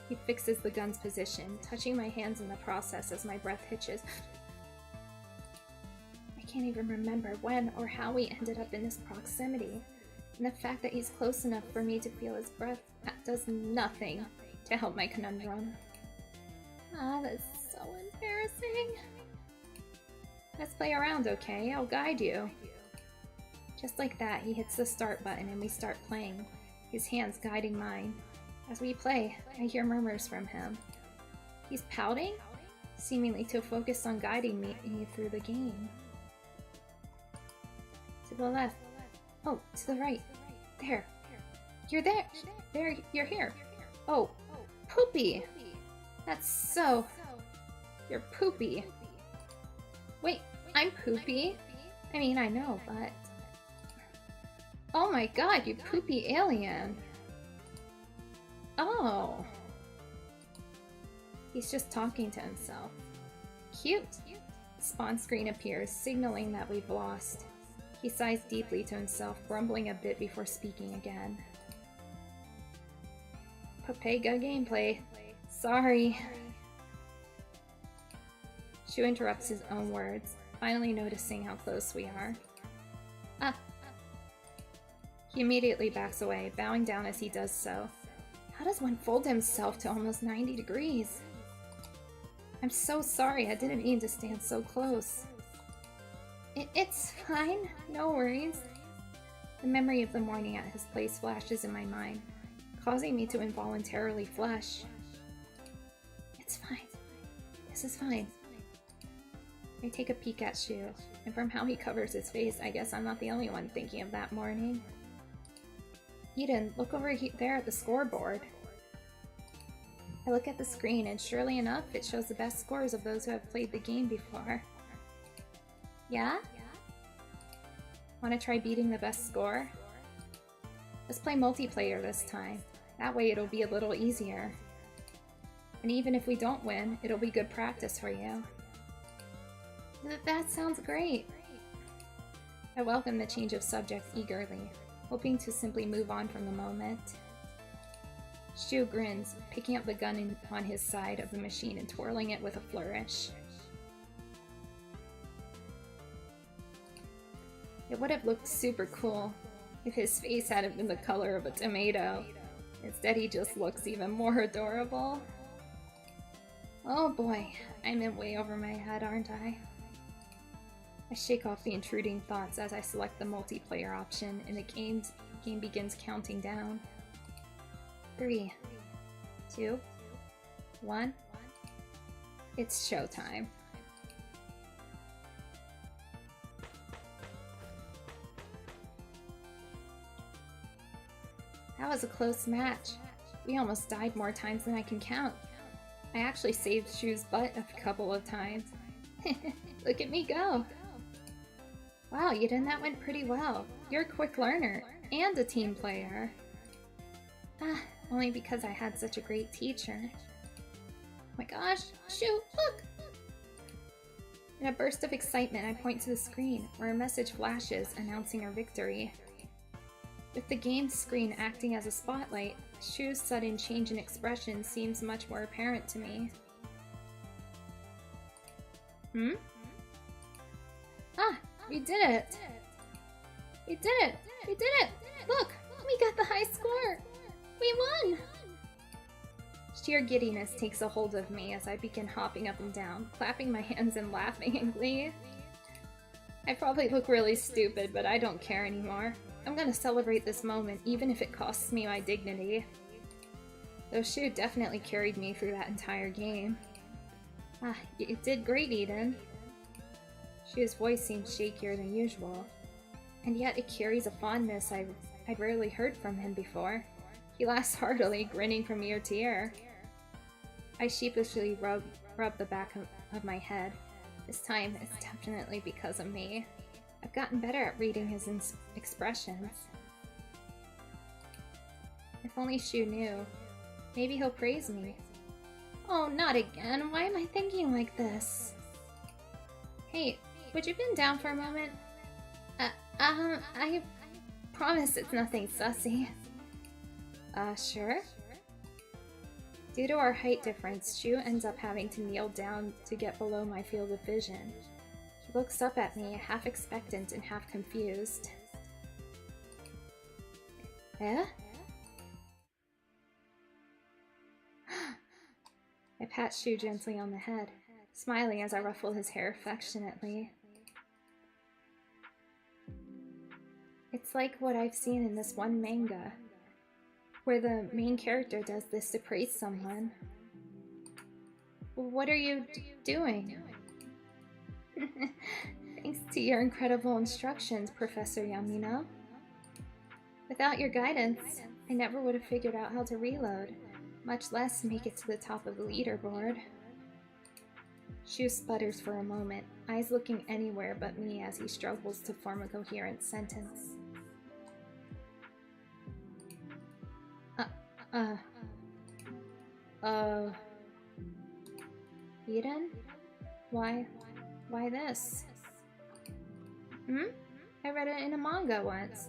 he fixes the gun's position, touching my hands in the process as my breath hitches. I can't even remember when or how we ended up in this proximity, and the fact that he's close enough for me to feel his breath does nothing to help my conundrum. Ah, that's so embarrassing. Let's play around, okay? I'll guide you. Just like that, he hits the start button and we start playing, his hands guiding mine. As we play, I hear murmurs from him. He's pouting? seemingly too focused on guiding me through the game. To the left. Oh, to the right. There. You're there. There, you're here. Oh, Poopy. That's so... You're Poopy. Wait, I'm Poopy? I mean, I know, but... Oh my god, you poopy alien. Oh. He's just talking to himself. Cute. Spawn screen appears, signaling that we've lost. He sighs deeply to himself, grumbling a bit before speaking again. Papega gameplay. Sorry. Shu interrupts his own words, finally noticing how close we are. Ah. He immediately backs away, bowing down as he does so. How does one fold himself to almost 90 degrees? I'm so sorry, I didn't mean to stand so close. It's fine, no worries. The memory of the morning at his place flashes in my mind, causing me to involuntarily flush. It's fine. This is fine. I take a peek at Shu, and from how he covers his face, I guess I'm not the only one thinking of that morning. Eden, look over there at the scoreboard. I look at the screen, and surely enough, it shows the best scores of those who have played the game before. Yeah? Want to try beating the best score? Let's play multiplayer this time. That way it'll be a little easier. And even if we don't win, it'll be good practice for you. That sounds great. I welcome the change of subject eagerly, hoping to simply move on from the moment. Shu grins, picking up the gun on his side of the machine and twirling it with a flourish. It would have looked super cool if his face hadn't been the color of a tomato. Instead, he just looks even more adorable. Oh boy, I'm in way over my head, aren't I? I shake off the intruding thoughts as I select the multiplayer option, and the game begins counting down. 3, 2, 1. It's showtime. That was a close match. We almost died more times than I can count. I actually saved Shu's butt a couple of times. Look at me go! Wow, Eden, that went pretty well. You're a quick learner, and a team player. Ah, only because I had such a great teacher. Oh my gosh, Shu, look! In a burst of excitement, I point to the screen, where a message flashes announcing our victory. With the game screen acting as a spotlight, Shu's sudden change in expression seems much more apparent to me. Hmm? Ah, we did it! We did it! We did it! Look! We got the high score! We won! Sheer giddiness takes a hold of me as I begin hopping up and down, clapping my hands and laughing in glee. I probably look really stupid, but I don't care anymore. I'm gonna celebrate this moment, even if it costs me my dignity. Though Shu definitely carried me through that entire game. Ah, you did great, Eden. Shu's voice seems shakier than usual, and yet it carries a fondness I'd rarely heard from him before. He laughs heartily, grinning from ear to ear. I sheepishly rub the back of my head. This time, it's definitely because of me. I've gotten better at reading his expressions. If only Shu knew. Maybe he'll praise me. Oh, not again. Why am I thinking like this? Hey, would you bend down for a moment? I promise it's nothing sussy. Sure? Due to our height difference, Shu ends up having to kneel down to get below my field of vision. He looks up at me, half expectant and half confused. Eh? I pat Shu gently on the head, smiling as I ruffle his hair affectionately. It's like what I've seen in this one manga, where the main character does this to praise someone. What are you doing? Thanks to your incredible instructions, Professor Yamino. Without your guidance, I never would have figured out how to reload, much less make it to the top of the leaderboard. Shu sputters for a moment, eyes looking anywhere but me as he struggles to form a coherent sentence. Eden? Why this? I read it in a manga once.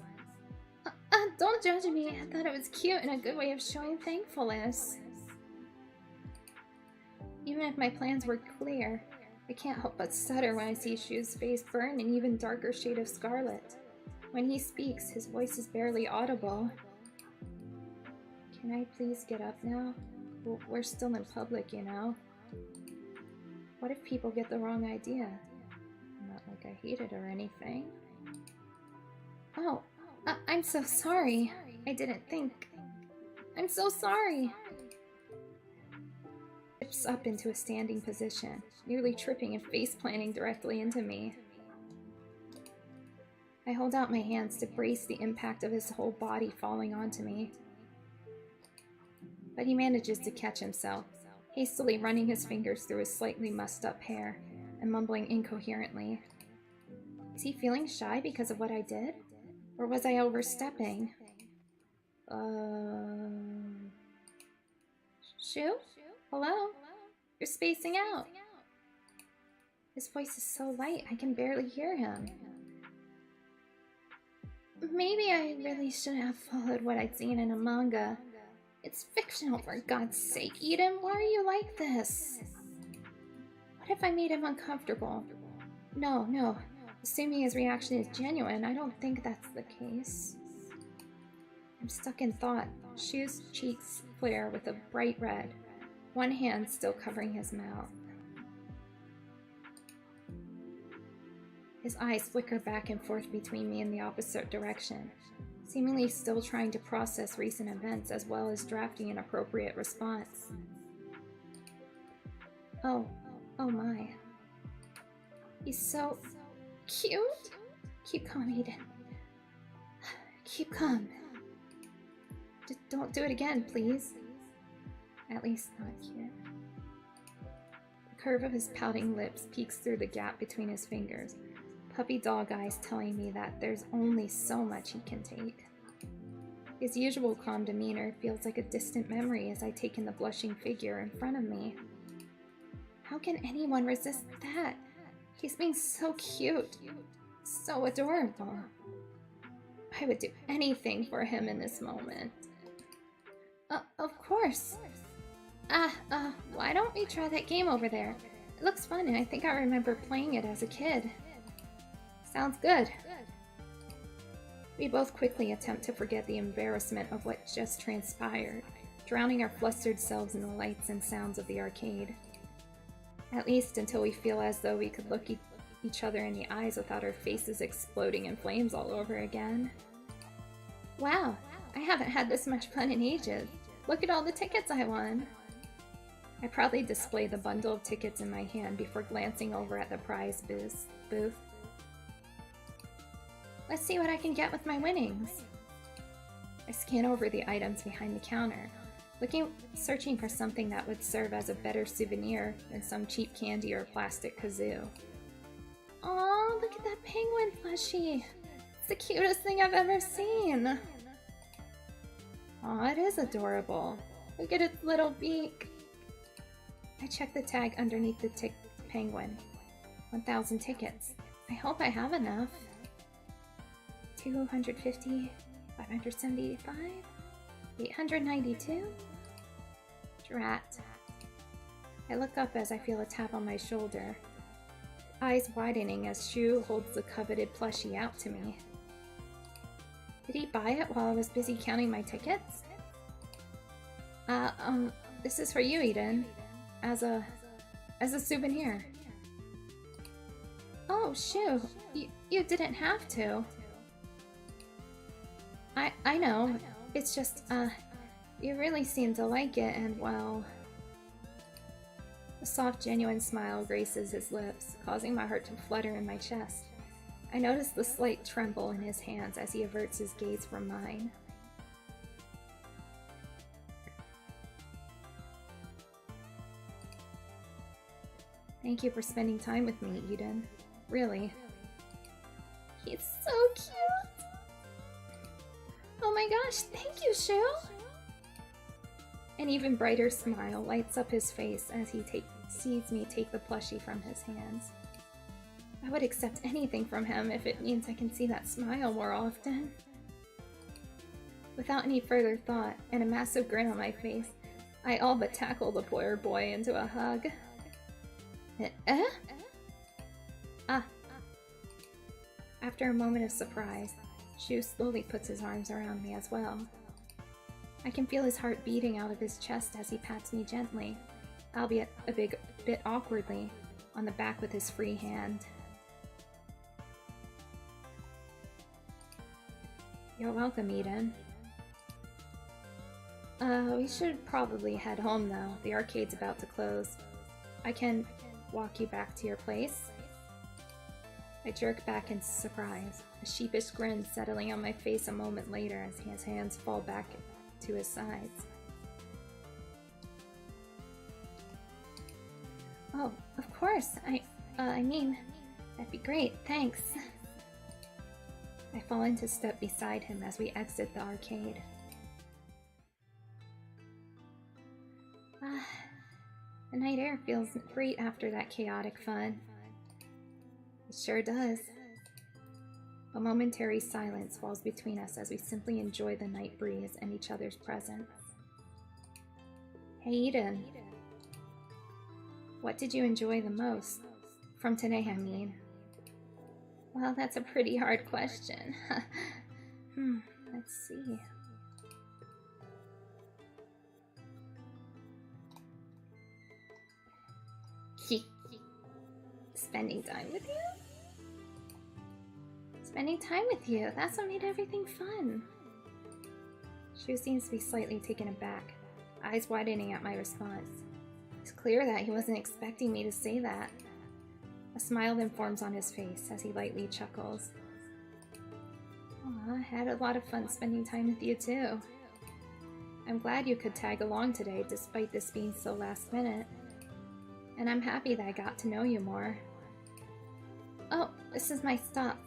Don't judge me. I thought it was cute and a good way of showing thankfulness. Even if my plans were clear, I can't help but stutter when I see Shu's face burn an even darker shade of scarlet. When he speaks, his voice is barely audible. Can I please get up now? We're still in public, you know. What if people get the wrong idea? Not like I hate it or anything. Oh, I'm so sorry. I didn't think. I'm so sorry. Tips up into a standing position, nearly tripping and face-planting directly into me. I hold out my hands to brace the impact of his whole body falling onto me. But he manages to catch himself, hastily running his fingers through his slightly mussed-up hair and mumbling incoherently. Is he feeling shy because of what I did? Or was I overstepping? Shu? Hello? You're spacing out. His voice is so light, I can barely hear him. Maybe I really shouldn't have followed what I'd seen in a manga. It's fictional, for God's sake, Eden. Why are you like this? What if I made him uncomfortable? No. Assuming his reaction is genuine, I don't think that's the case. I'm stuck in thought. Shu's cheeks flare with a bright red, one hand still covering his mouth. His eyes flicker back and forth between me in the opposite direction, seemingly still trying to process recent events as well as drafting an appropriate response. Oh my. He's so cute? Keep calm, Eden. Keep calm. Just don't do it again, please. At least not yet. The curve of his pouting lips peeks through the gap between his fingers, puppy dog eyes telling me that there's only so much he can take. His usual calm demeanor feels like a distant memory as I take in the blushing figure in front of me. How can anyone resist that? He's being so cute, so adorable. I would do anything for him in this moment. Of course. Why don't we try that game over there? It looks fun and I think I remember playing it as a kid. Sounds good. We both quickly attempt to forget the embarrassment of what just transpired, drowning our flustered selves in the lights and sounds of the arcade. At least until we feel as though we could look each other in the eyes without our faces exploding in flames all over again. Wow, I haven't had this much fun in ages. Look at all the tickets I won. I proudly display the bundle of tickets in my hand before glancing over at the prize booth. Let's see what I can get with my winnings. I scan over the items behind the counter, searching for something that would serve as a better souvenir than some cheap candy or plastic kazoo. Aw, look at that penguin plushie! It's the cutest thing I've ever seen! Aw, it is adorable. Look at its little beak. I check the tag underneath the penguin. 1,000 tickets. I hope I have enough. 250, 575, 892? Drat. I look up as I feel a tap on my shoulder, eyes widening as Shu holds the coveted plushie out to me. Did he buy it while I was busy counting my tickets? This is for you, Eden. As a souvenir. Oh, Shu, you didn't have to. I know. It's just, you really seem to like it, and well... A soft, genuine smile graces his lips, causing my heart to flutter in my chest. I notice the slight tremble in his hands as he averts his gaze from mine. Thank you for spending time with me, Eden. Really. He's so cute! Oh my gosh, thank you, Shu! An even brighter smile lights up his face as he sees me take the plushie from his hands. I would accept anything from him if it means I can see that smile more often. Without any further thought, and a massive grin on my face, I all but tackle the poor boy into a hug. Ah. After a moment of surprise, Shu slowly puts his arms around me as well. I can feel his heart beating out of his chest as he pats me gently, albeit a bit awkwardly, on the back with his free hand. You're welcome, Eden. We should probably head home though. The arcade's about to close. I can walk you back to your place. I jerk back in surprise, a sheepish grin settling on my face a moment later as his hands fall back to his sides. Oh, of course. I mean, that'd be great, thanks. I fall into step beside him as we exit the arcade. The night air feels great after that chaotic fun. It sure does. A momentary silence falls between us as we simply enjoy the night breeze and each other's presence. Hey Eden, what did you enjoy the most? From today, I mean. Well, that's a pretty hard question. Let's see. Spending time with you? Spending time with you, that's what made everything fun. Shu seems to be slightly taken aback, eyes widening at my response. It's clear that he wasn't expecting me to say that. A smile then forms on his face as he lightly chuckles. Aw, I had a lot of fun spending time with you too. I'm glad you could tag along today despite this being so last minute. And I'm happy that I got to know you more. Oh, this is my stop.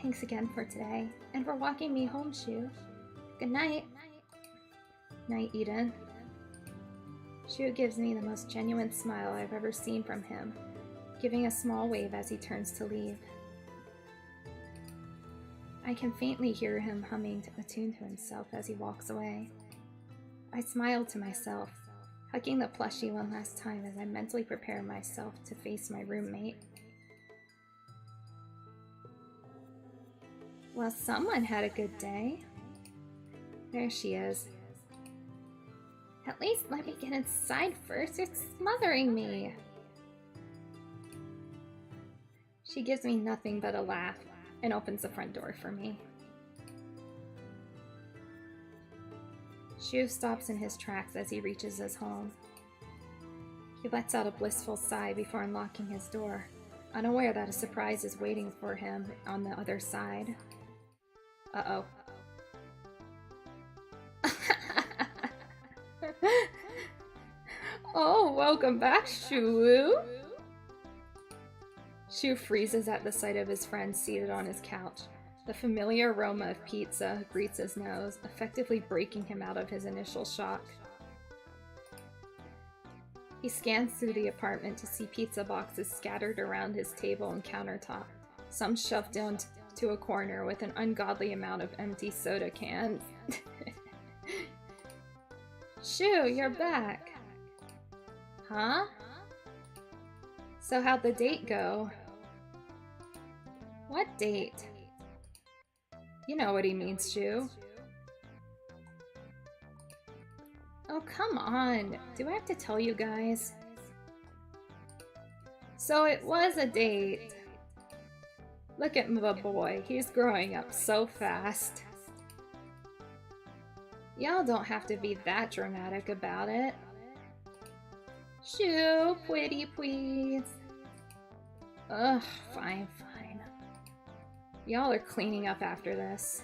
Thanks again for today, and for walking me home, Shu. Good night. Night, Eden. Shu gives me the most genuine smile I've ever seen from him, giving a small wave as he turns to leave. I can faintly hear him humming a tune to himself as he walks away. I smile to myself, hugging the plushie one last time as I mentally prepare myself to face my roommate. Well, someone had a good day. There she is. At least let me get inside first. It's smothering me. She gives me nothing but a laugh and opens the front door for me. Shu stops in his tracks as he reaches his home. He lets out a blissful sigh before unlocking his door, unaware that a surprise is waiting for him on the other side. Uh-oh. Oh, welcome back, Shu. Shu freezes at the sight of his friend seated on his couch. The familiar aroma of pizza greets his nose, effectively breaking him out of his initial shock. He scans through the apartment to see pizza boxes scattered around his table and countertop, some shoved down to a corner with an ungodly amount of empty soda cans. Shu, you're back! Huh? So how'd the date go? What date? You know what he means, Shu. Oh, come on. Do I have to tell you guys? So it was a date. Look at the boy. He's growing up so fast. Y'all don't have to be that dramatic about it. Shoo, pretty please. Ugh, fine, fine. Y'all are cleaning up after this.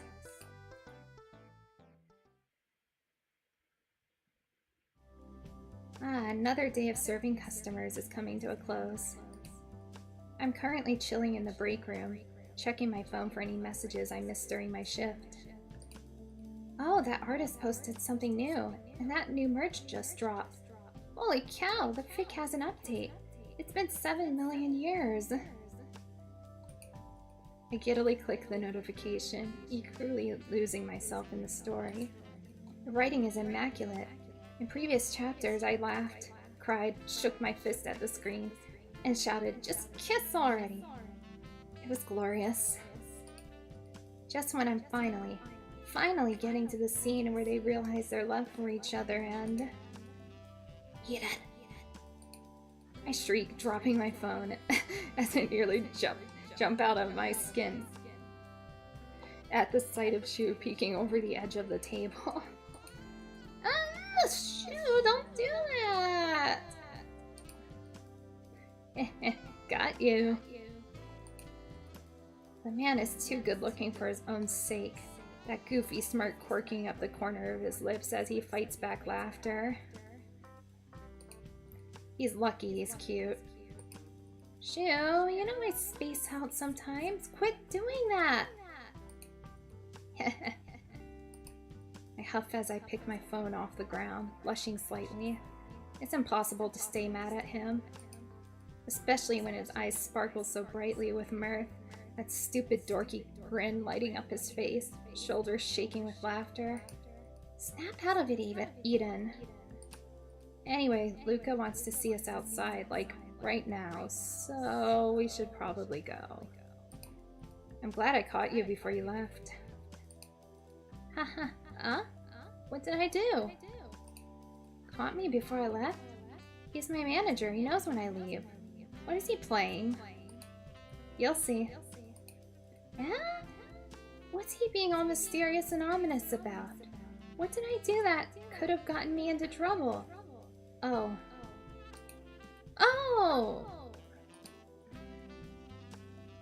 Another day of serving customers is coming to a close. I'm currently chilling in the break room, checking my phone for any messages I missed during my shift. Oh, that artist posted something new, and that new merch just dropped. Holy cow, the fic has an update. It's been 7 million years. I giddily click the notification, eagerly losing myself in the story. The writing is immaculate. In previous chapters, I laughed, cried, shook my fist at the screen, and shouted, "Just kiss already!" It was glorious. Just when I'm finally getting to the scene where they realize their love for each other and... Eden! I shriek, dropping my phone as I nearly jump out of my skin at the sight of Shu peeking over the edge of the table. Ah, Shu, don't do that! Got you. The man is too good looking for his own sake. That goofy smirk quirking up the corner of his lips as he fights back laughter. He's lucky he's cute. Shu, you know I space out sometimes. Quit doing that! I huff as I pick my phone off the ground, blushing slightly. It's impossible to stay mad at him, especially when his eyes sparkle so brightly with mirth, that stupid dorky grin lighting up his face, shoulders shaking with laughter. Snap out of it, Eden. Anyway, Luca wants to see us outside, like, right now, so we should probably go. I'm glad I caught you before you left. Haha, huh? What did I do? Caught me before I left? He's my manager, he knows when I leave. What is he playing? You'll see. Yeah? What's he being all mysterious and ominous about? What did I do that could have gotten me into trouble? Oh. Oh!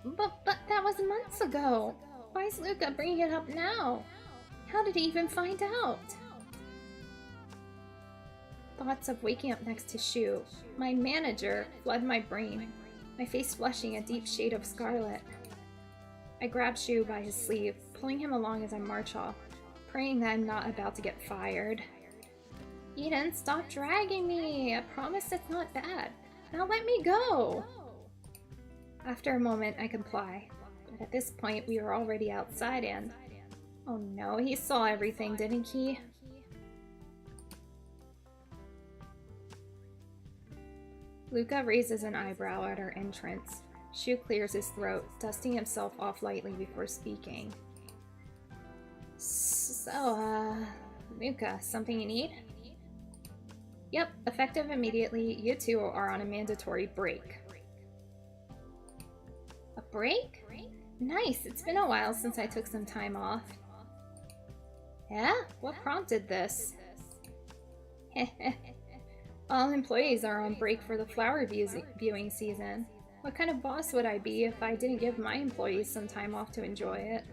But that was months ago. Why is Luca bringing it up now? How did he even find out? Thoughts of waking up next to Shu, my manager, flood my brain, my face flushing a deep shade of scarlet. I grab Shu by his sleeve, pulling him along as I march off, praying that I'm not about to get fired. Eden, stop dragging me! I promise it's not bad. Now let me go! After a moment, I comply, but at this point we were already outside and... Oh no, he saw everything, didn't he? Luca raises an eyebrow at our entrance. Shu clears his throat, dusting himself off lightly before speaking. So, Luca, something you need? Yep, effective immediately. You two are on a mandatory break. A break? Nice, it's been a while since I took some time off. Yeah? What prompted this? All employees are on break for the flower viewing season. What kind of boss would I be if I didn't give my employees some time off to enjoy it?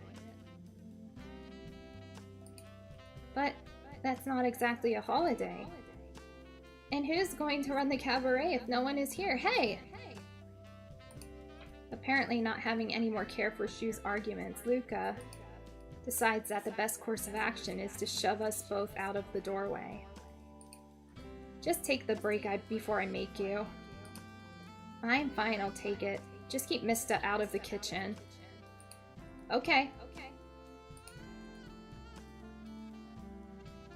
But that's not exactly a holiday. And who's going to run the cabaret if no one is here? Hey! Apparently not having any more care for Shu's arguments, Luca decides that the best course of action is to shove us both out of the doorway. Just take the break before I make you. I'm fine, I'll take it. Just keep Mista out of the kitchen. Okay.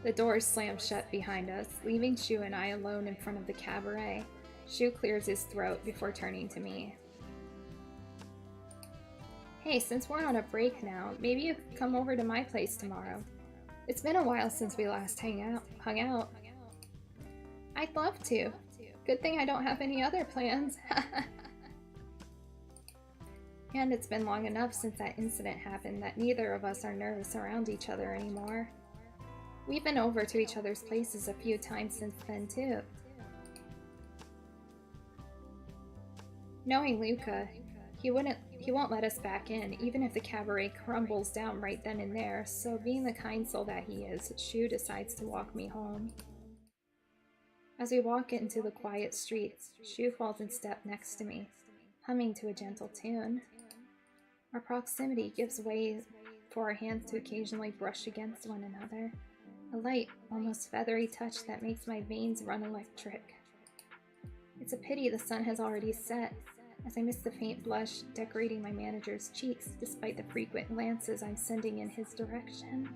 The doors slam shut behind us, leaving Shu and I alone in front of the cabaret. Shu clears his throat before turning to me. Hey, since we're on a break now, maybe you could come over to my place tomorrow. It's been a while since we last hung out. I'd love to. Good thing I don't have any other plans. And it's been long enough since that incident happened that neither of us are nervous around each other anymore. We've been over to each other's places a few times since then, too. Knowing Luca, he won't let us back in, even if the cabaret crumbles down right then and there, so being the kind soul that he is, Shu decides to walk me home. As we walk into the quiet streets, Shu falls in step next to me, humming to a gentle tune. Our proximity gives way for our hands to occasionally brush against one another, a light, almost feathery touch that makes my veins run electric. It's a pity the sun has already set, as I miss the faint blush decorating my manager's cheeks despite the frequent glances I'm sending in his direction.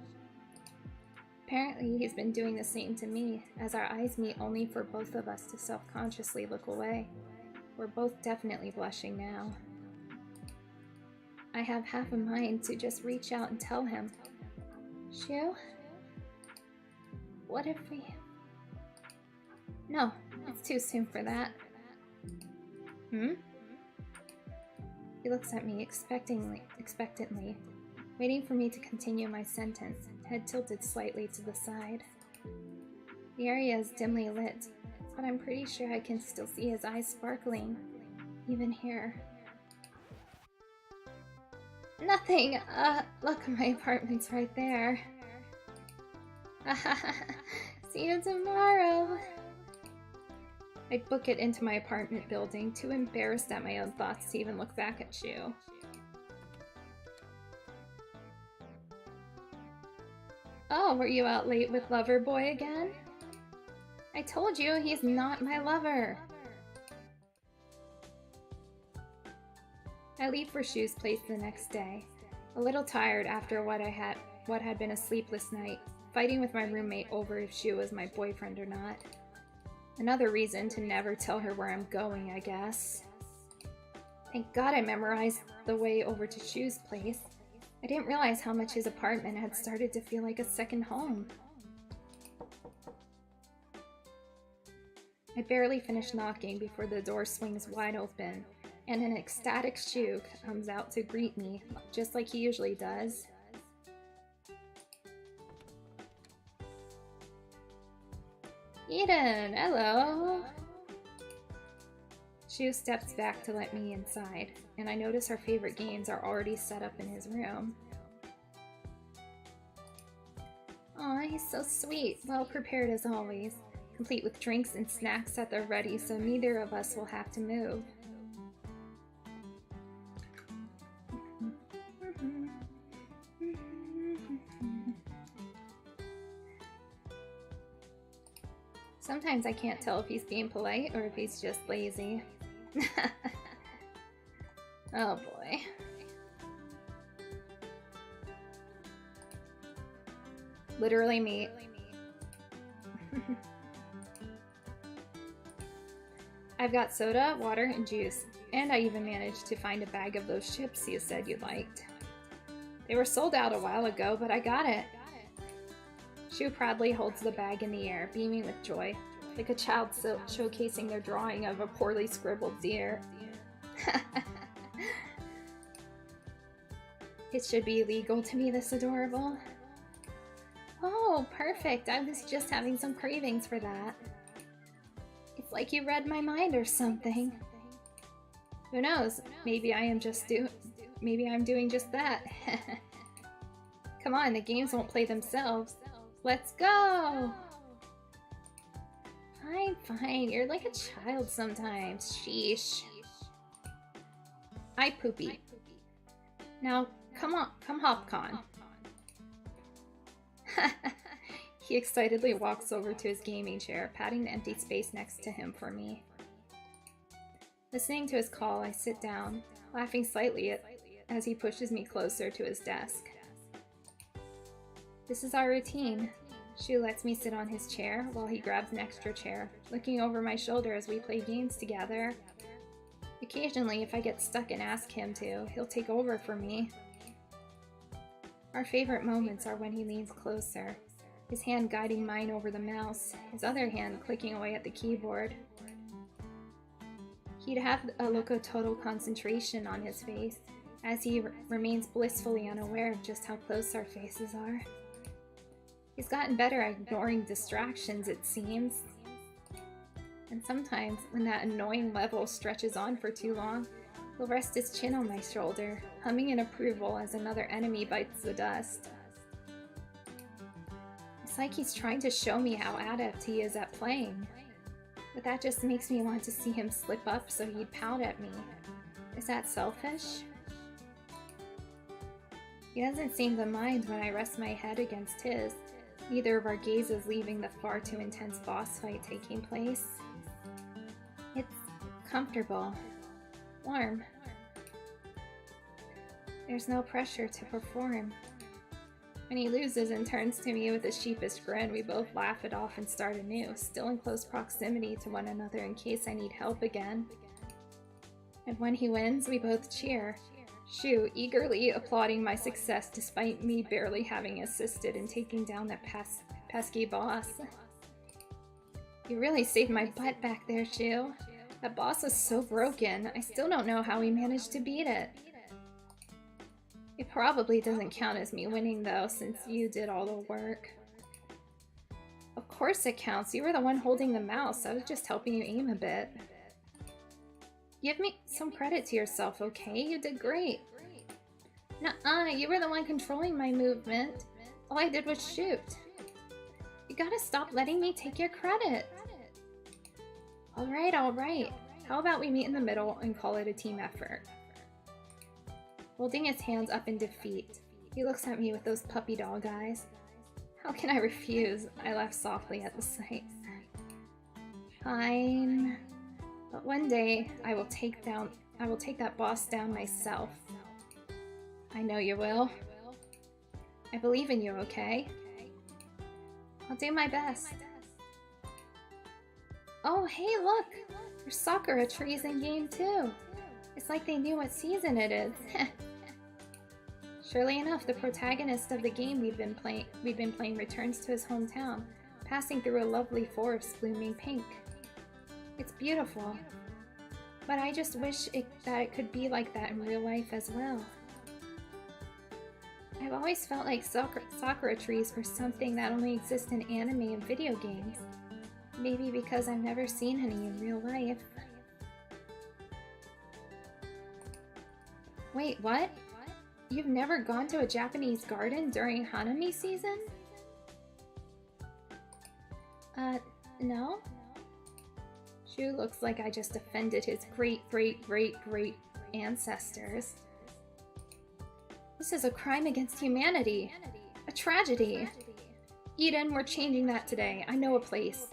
Apparently, he's been doing the same to me, as our eyes meet only for both of us to self-consciously look away. We're both definitely blushing now. I have half a mind to just reach out and tell him, Shu? What if we... No, it's too soon for that. Hmm? He looks at me expectantly, waiting for me to continue my sentence, head tilted slightly to the side. The area is dimly lit, but I'm pretty sure I can still see his eyes sparkling, even here. Nothing! Look, my apartment's right there. See you tomorrow! I book it into my apartment building, too embarrassed at my own thoughts to even look back at Shu. Oh, were you out late with Lover Boy again? I told you he's not my lover! I leave for Shu's place the next day, a little tired after what had been a sleepless night, fighting with my roommate over if Shu was my boyfriend or not. Another reason to never tell her where I'm going, I guess. Thank God I memorized the way over to Shu's place. I didn't realize how much his apartment had started to feel like a second home. I barely finish knocking before the door swings wide open, and an ecstatic Shu comes out to greet me, just like he usually does. Eden, hello! Shu steps back to let me inside, and I notice her favorite games are already set up in his room. Aw, he's so sweet, well prepared as always, complete with drinks and snacks at the ready so neither of us will have to move. Sometimes I can't tell if he's being polite or if he's just lazy. Oh boy. Literally me. I've got soda, water, and juice, and I even managed to find a bag of those chips you said you liked. They were sold out a while ago, but I got it. Shu proudly holds the bag in the air, beaming with joy, like a child showcasing their drawing of a poorly scribbled deer. It should be illegal to be this adorable. Oh, perfect! I was just having some cravings for that. It's like you read my mind or something. Who knows? Maybe I'm doing just that. Come on, the games won't play themselves. Let's go! Fine. You're like a child sometimes. Sheesh. I poopy. Now, come hopcon. He excitedly walks over to his gaming chair, patting the empty space next to him for me. Listening to his call, I sit down, laughing slightly as he pushes me closer to his desk. This is our routine. Shu lets me sit on his chair while he grabs an extra chair, looking over my shoulder as we play games together. Occasionally, if I get stuck and ask him to, he'll take over for me. Our favorite moments are when he leans closer, his hand guiding mine over the mouse, his other hand clicking away at the keyboard. He'd have a look of total concentration on his face, as he remains blissfully unaware of just how close our faces are. He's gotten better at ignoring distractions, it seems. And sometimes, when that annoying level stretches on for too long, he'll rest his chin on my shoulder, humming in approval as another enemy bites the dust. It's like he's trying to show me how adept he is at playing. But that just makes me want to see him slip up so he'd pout at me. Is that selfish? He doesn't seem to mind when I rest my head against his, neither of our gazes leaving the far too intense boss fight taking place. It's comfortable, warm. There's no pressure to perform. When he loses and turns to me with a sheepish grin, we both laugh it off and start anew, still in close proximity to one another in case I need help again. And when he wins, we both cheer, Shu eagerly applauding my success despite me barely having assisted in taking down that pesky boss. You really saved my butt back there, Shu. That boss was so broken, I still don't know how we managed to beat it. It probably doesn't count as me winning though, since you did all the work. Of course it counts, you were the one holding the mouse, I was just helping you aim a bit. Give me some credit to yourself, okay? You did great. Nuh-uh, you were the one controlling my movement. All I did was shoot. You gotta stop letting me take your credit. Alright, alright. How about we meet in the middle and call it a team effort? Holding his hands up in defeat, he looks at me with those puppy dog eyes. How can I refuse? I laugh softly at the sight. Fine. But one day, I will take that boss down myself. I know you will. I believe in you, okay? I'll do my best. Oh, hey, look! There's Sakura trees in game too. It's like they knew what season it is. Surely enough, the protagonist of the game we've been playing returns to his hometown, passing through a lovely forest blooming pink. It's beautiful, but I just wish that it could be like that in real life as well. I've always felt like Sakura trees were something that only exists in anime and video games. Maybe because I've never seen any in real life. Wait, what? You've never gone to a Japanese garden during Hanami season? No? Shu looks like I just offended his great ancestors. This is a crime against humanity. A tragedy. Eden, we're changing that today. I know a place.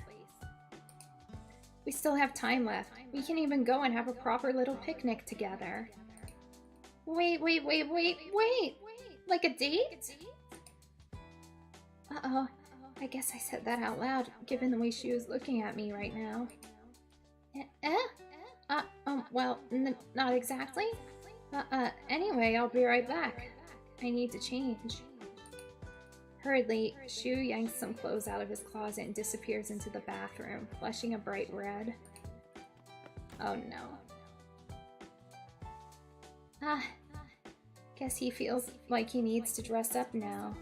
We still have time left. We can even go and have a proper little picnic together. Wait. Like a date? Uh-oh. I guess I said that out loud, given the way she was looking at me right now. Well, not exactly. Anyway, I'll be right back. I need to change. Hurriedly, Shu yanks some clothes out of his closet and disappears into the bathroom, flushing a bright red. Oh no. Guess he feels like he needs to dress up now.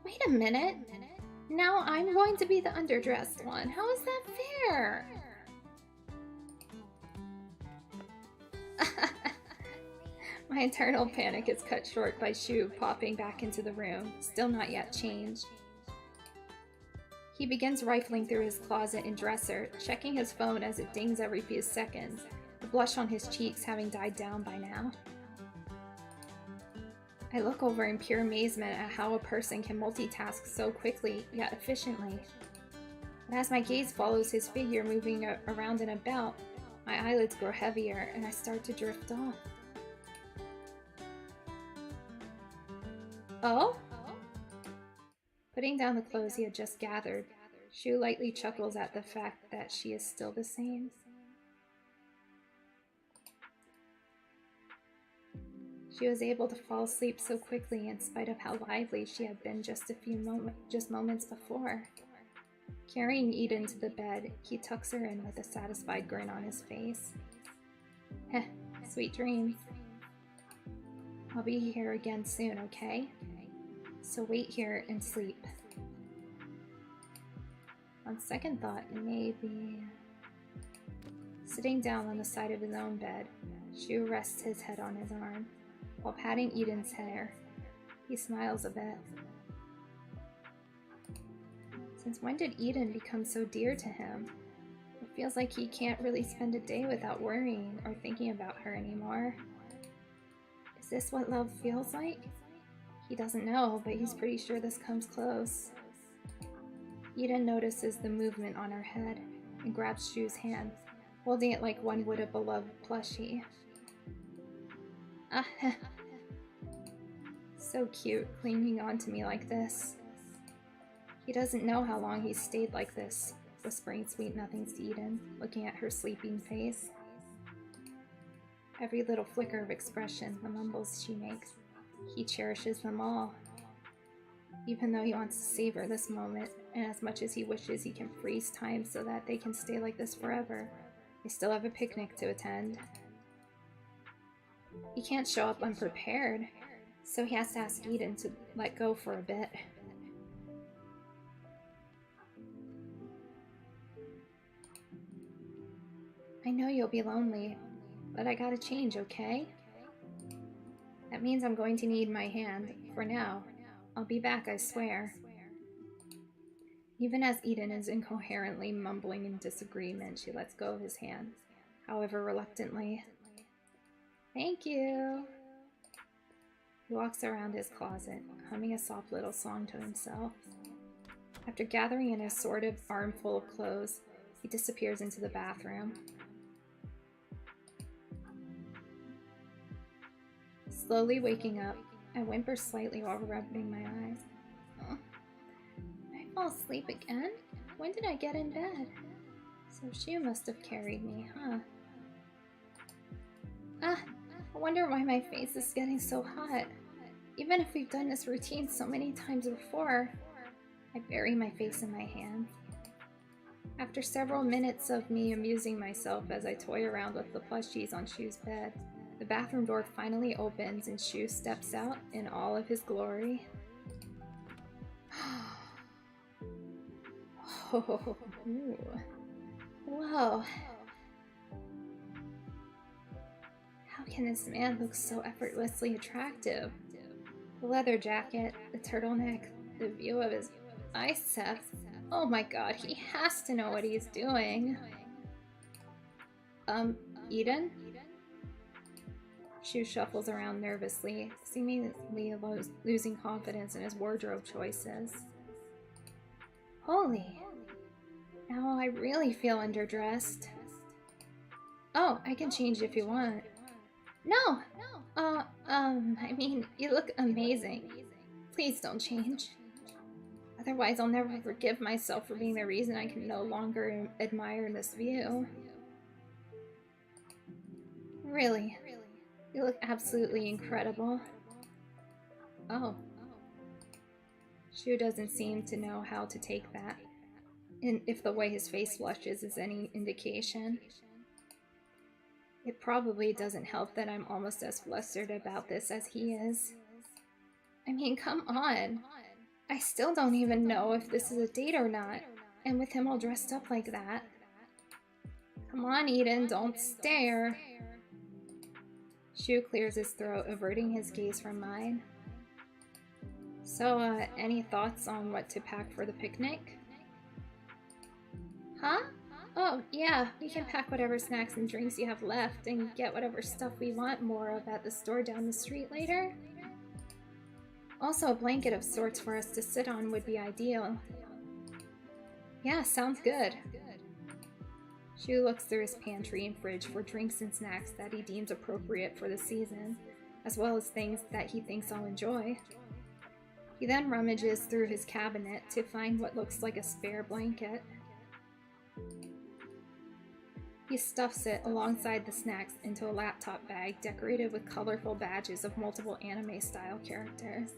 Wait a minute! Now I'm going to be the underdressed one. How is that fair? My internal panic is cut short by Shu popping back into the room, still not yet changed. He begins rifling through his closet and dresser, checking his phone as it dings every few seconds, the blush on his cheeks having died down by now. I look over in pure amazement at how a person can multitask so quickly, yet efficiently. But as my gaze follows his figure moving around and about, my eyelids grow heavier and I start to drift off. Oh? Putting down the clothes he had just gathered, Shu lightly chuckles at the fact that she is still the same. She was able to fall asleep so quickly in spite of how lively she had been just moments before. Carrying Eden to the bed, he tucks her in with a satisfied grin on his face. Heh, sweet dreams. I'll be here again soon, okay? So wait here and sleep. On second thought, maybe... Sitting down on the side of his own bed, Shu rests his head on his arm, while patting Eden's hair. He smiles a bit. Since when did Eden become so dear to him? It feels like he can't really spend a day without worrying or thinking about her anymore. Is this what love feels like? He doesn't know, but he's pretty sure this comes close. Eden notices the movement on her head and grabs Shu's hand, holding it like one would a beloved plushie. Ah, so cute, clinging on to me like this. He doesn't know how long he's stayed like this, whispering sweet nothings to Eden, looking at her sleeping face. Every little flicker of expression, the mumbles she makes, he cherishes them all. Even though he wants to savor this moment, and as much as he wishes he can freeze time so that they can stay like this forever, they still have a picnic to attend. He can't show up unprepared, so he has to ask Eden to let go for a bit. I know you'll be lonely, but I gotta change, okay? That means I'm going to need my hand, for now. I'll be back, I swear. Even as Eden is incoherently mumbling in disagreement, she lets go of his hand, however reluctantly. Thank you. He walks around his closet, humming a soft little song to himself. After gathering an assorted armful of clothes, he disappears into the bathroom. Slowly waking up, I whimper slightly while rubbing my eyes. Oh. I fall asleep again? When did I get in bed? So Shu must have carried me, huh? Ah, I wonder why my face is getting so hot. Even if we've done this routine so many times before. I bury my face in my hands. After several minutes of me amusing myself as I toy around with the plushies on Shu's bed, the bathroom door finally opens and Shu steps out in all of his glory. Oh, whoa. How can this man look so effortlessly attractive? The leather jacket, the turtleneck, the view of his biceps. Oh my god, he has to know what he's doing. Eden? Shu shuffles around nervously, seemingly losing confidence in his wardrobe choices. Holy. Now I really feel underdressed. Oh, I can change if you want. No! I mean, you look amazing. Please don't change. Otherwise, I'll never forgive myself for being the reason I can no longer admire this view. Really, you look absolutely incredible. Oh. Shu doesn't seem to know how to take that, and if the way his face flushes is any indication. It probably doesn't help that I'm almost as flustered about this as he is. I mean, come on. I still don't even know if this is a date or not, and with him all dressed up like that. Come on, Eden, don't stare. Shu clears his throat, averting his gaze from mine. So, any thoughts on what to pack for the picnic? Huh? Oh, yeah, we can pack whatever snacks and drinks you have left and get whatever stuff we want more of at the store down the street later. Also, a blanket of sorts for us to sit on would be ideal. Yeah, sounds good. Shu looks through his pantry and fridge for drinks and snacks that he deems appropriate for the season, as well as things that he thinks I'll enjoy. He then rummages through his cabinet to find what looks like a spare blanket. He stuffs it alongside the snacks into a laptop bag decorated with colorful badges of multiple anime-style characters.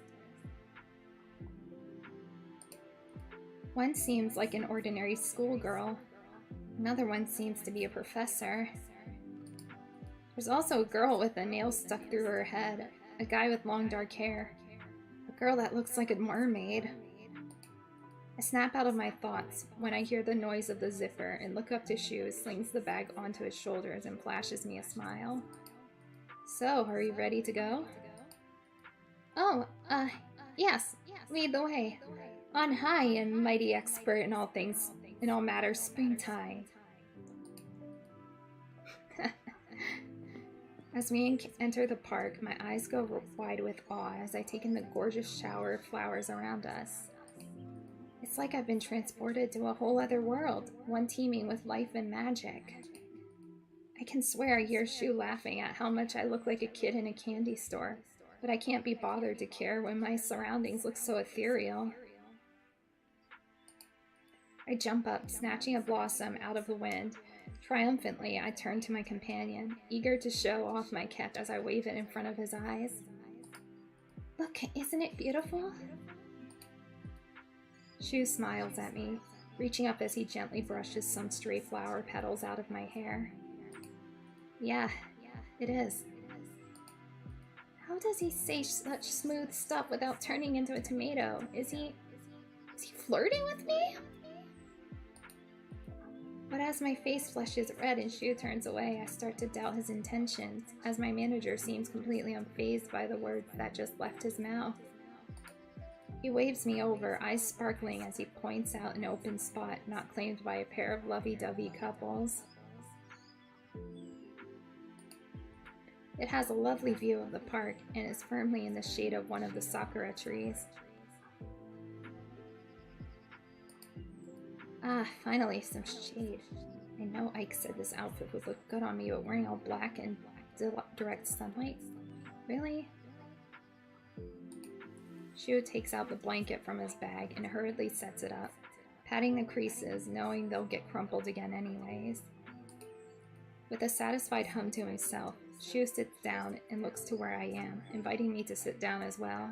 One seems like an ordinary schoolgirl. Another one seems to be a professor. There's also a girl with a nail stuck through her head, a guy with long dark hair, a girl that looks like a mermaid. I snap out of my thoughts when I hear the noise of the zipper and look up to Shu who slings the bag onto his shoulders and flashes me a smile. So, are you ready to go? Oh, yes. Lead the way. On high and mighty expert in all things, in all matters springtime. As we enter the park, my eyes go wide with awe as I take in the gorgeous shower of flowers around us. It's like I've been transported to a whole other world, one teeming with life and magic. I can swear I hear Shu laughing at how much I look like a kid in a candy store, but I can't be bothered to care when my surroundings look so ethereal. I jump up, snatching a blossom out of the wind. Triumphantly, I turn to my companion, eager to show off my catch as I wave it in front of his eyes. Look, isn't it beautiful? Shu smiles at me, reaching up as he gently brushes some stray flower petals out of my hair. Yeah, it is. How does he say such smooth stuff without turning into a tomato? Is he flirting with me? But as my face flushes red and Shu turns away, I start to doubt his intentions, as my manager seems completely unfazed by the words that just left his mouth. He waves me over, eyes sparkling as he points out an open spot not claimed by a pair of lovey-dovey couples. It has a lovely view of the park and is firmly in the shade of one of the sakura trees. Ah, finally, some shade. I know Ike said this outfit would look good on me, but wearing all black in direct sunlight? Really? Shu takes out the blanket from his bag and hurriedly sets it up, patting the creases, knowing they'll get crumpled again anyways. With a satisfied hum to himself, Shu sits down and looks to where I am, inviting me to sit down as well.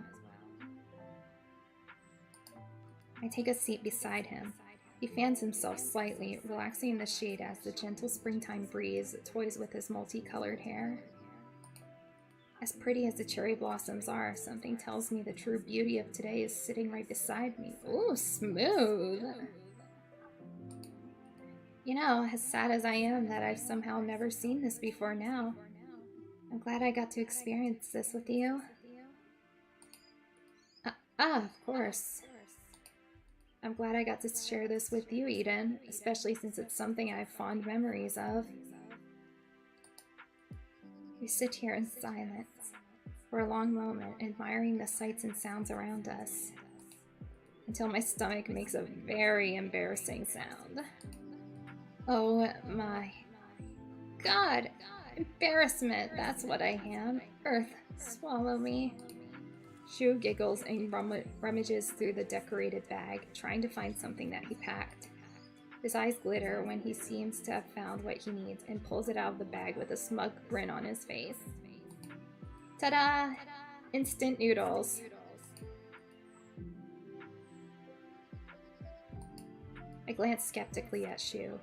I take a seat beside him. He fans himself slightly, relaxing in the shade as the gentle springtime breeze toys with his multicolored hair. As pretty as the cherry blossoms are, something tells me the true beauty of today is sitting right beside me. Ooh, smooth! You know, as sad as I am that I've somehow never seen this before now, I'm glad I got to experience this with you. Of course. I'm glad I got to share this with you, Eden, especially since it's something I have fond memories of. We sit here in silence for a long moment, admiring the sights and sounds around us, until my stomach makes a very embarrassing sound. Oh my God! Embarrassment, that's what I am. Earth, swallow me. Shu giggles and rummages through the decorated bag, trying to find something that he packed. His eyes glitter when he seems to have found what he needs and pulls it out of the bag with a smug grin on his face. Ta-da! Instant noodles. I glance skeptically at Shu,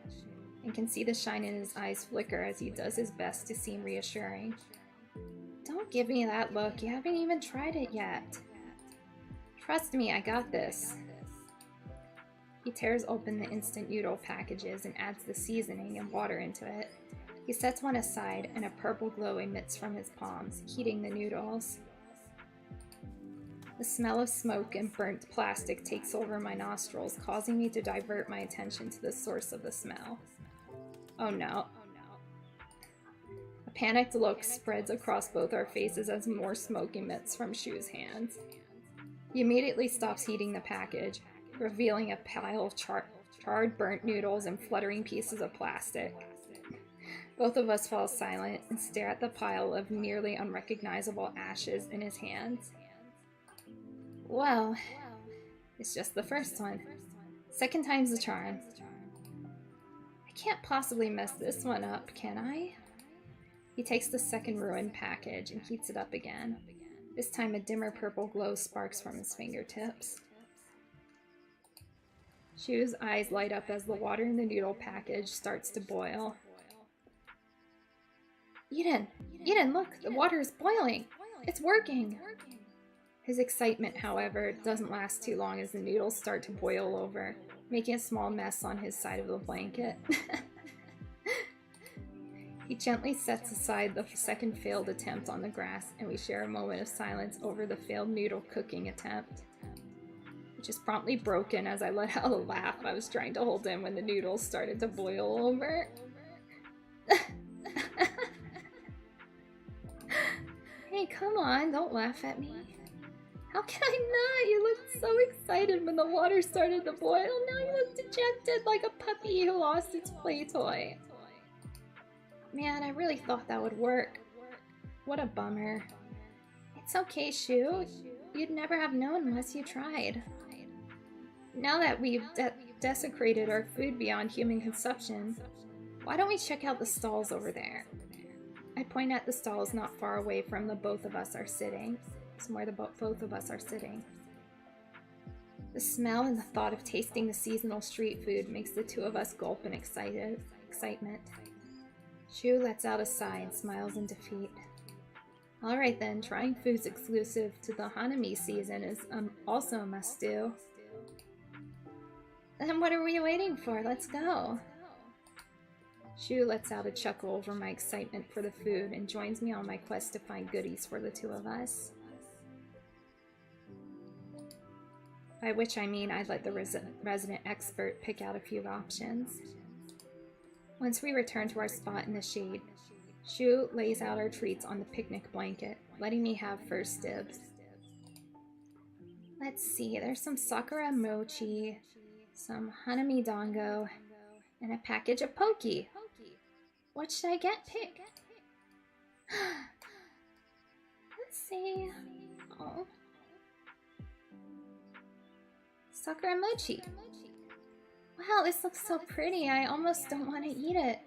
and can see the shine in his eyes flicker as he does his best to seem reassuring. Don't give me that look, you haven't even tried it yet. Trust me, I got this. He tears open the instant noodle packages and adds the seasoning and water into it. He sets one aside and a purple glow emits from his palms, heating the noodles. The smell of smoke and burnt plastic takes over my nostrils, causing me to divert my attention to the source of the smell. Oh no. A panicked look spreads across both our faces as more smoke emits from Shu's hands. He immediately stops heating the package, revealing a pile of charred burnt noodles and fluttering pieces of plastic. Both of us fall silent and stare at the pile of nearly unrecognizable ashes in his hands. Well, it's just the first one. Second time's the charm. I can't possibly mess this one up, can I? He takes the second ruined package and heats it up again. This time a dimmer purple glow sparks from his fingertips. Shu's eyes light up as the water in the noodle package starts to boil. Eden, look, the water is boiling. It's working. His excitement, however, doesn't last too long as the noodles start to boil over, making a small mess on his side of the blanket. He gently sets aside the second failed attempt on the grass, and we share a moment of silence over the failed noodle cooking attempt, which is promptly broken as I let out a laugh I was trying to hold in when the noodles started to boil over. Hey, come on, don't laugh at me. How can I not? You looked so excited when the water started to boil. Now you look dejected like a puppy who lost its play toy. Man, I really thought that would work. What a bummer. It's okay, Shu. You'd never have known unless you tried. Now that we've desecrated our food beyond human consumption, why don't we check out the stalls over there? I point at the stalls not far away from the both of us are sitting. Somewhere the both of us are sitting. The smell and the thought of tasting the seasonal street food makes the two of us gulp in excitement. Shu lets out a sigh and smiles in defeat. Alright then, trying foods exclusive to the Hanami season is also a must-do. Then what are we waiting for? Let's go! Shu lets out a chuckle over my excitement for the food and joins me on my quest to find goodies for the two of us. By which I mean I'd let the resident expert pick out a few options. Once we return to our spot in the shade, Shu lays out our treats on the picnic blanket, letting me have first dibs. Let's see, there's some sakura mochi, some hanami dango, and a package of poke. What should I get? Pick. Let's see. Oh. Sakura mochi. Wow, this looks so pretty. I almost don't want to eat it.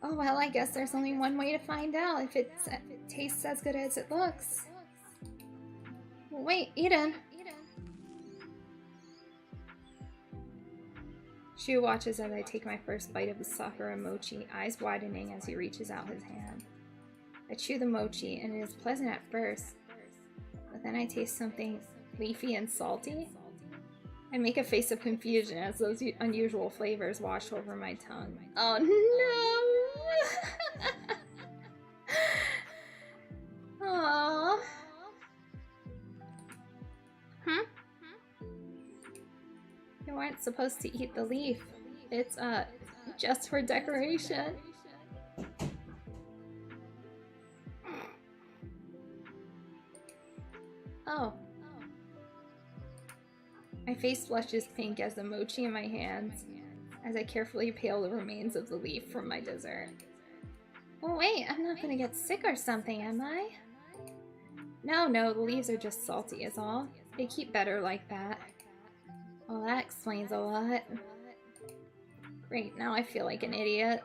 Oh well, I guess there's only one way to find out if it tastes as good as it looks. Wait, Eden. Shu watches as I take my first bite of the sakura mochi, eyes widening as he reaches out his hand. I chew the mochi, and it is pleasant at first, but then I taste something leafy and salty. I make a face of confusion as those unusual flavors wash over my tongue. Oh no! Aww. You weren't supposed to eat the leaf. It's, just for decoration. Oh. My face flushes pink as the mochi in my hands, as I carefully peel the remains of the leaf from my dessert. Oh wait, I'm not gonna get sick or something, am I? No, the leaves are just salty is all. They keep better like that. Well, that explains a lot. Great, now I feel like an idiot.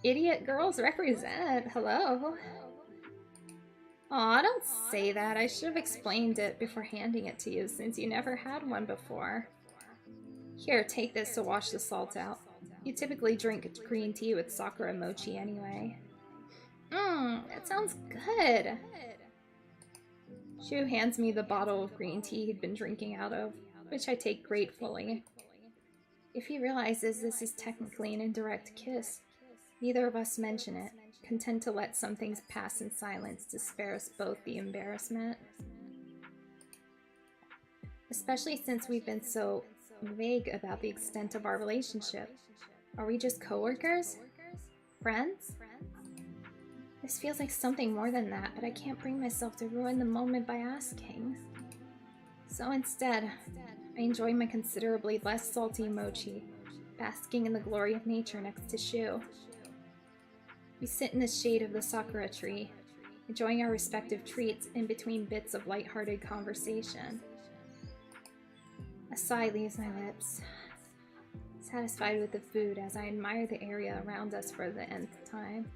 Idiot girls represent, hello. Aw, don't say that. I should have explained it before handing it to you since you never had one before. Here, take this to wash the salt out. You typically drink green tea with sakura mochi anyway. That sounds good. Shu hands me the bottle of green tea he'd been drinking out of, which I take gratefully. If he realizes this is technically an indirect kiss, neither of us mention it, content to let some things pass in silence to spare us both the embarrassment. Especially since we've been so vague about the extent of our relationship. Are we just coworkers? Friends? This feels like something more than that, but I can't bring myself to ruin the moment by asking. So instead, I enjoy my considerably less salty mochi, basking in the glory of nature next to Shu. We sit in the shade of the sakura tree, enjoying our respective treats in between bits of lighthearted conversation. A sigh leaves my lips, satisfied with the food as I admire the area around us for the nth time.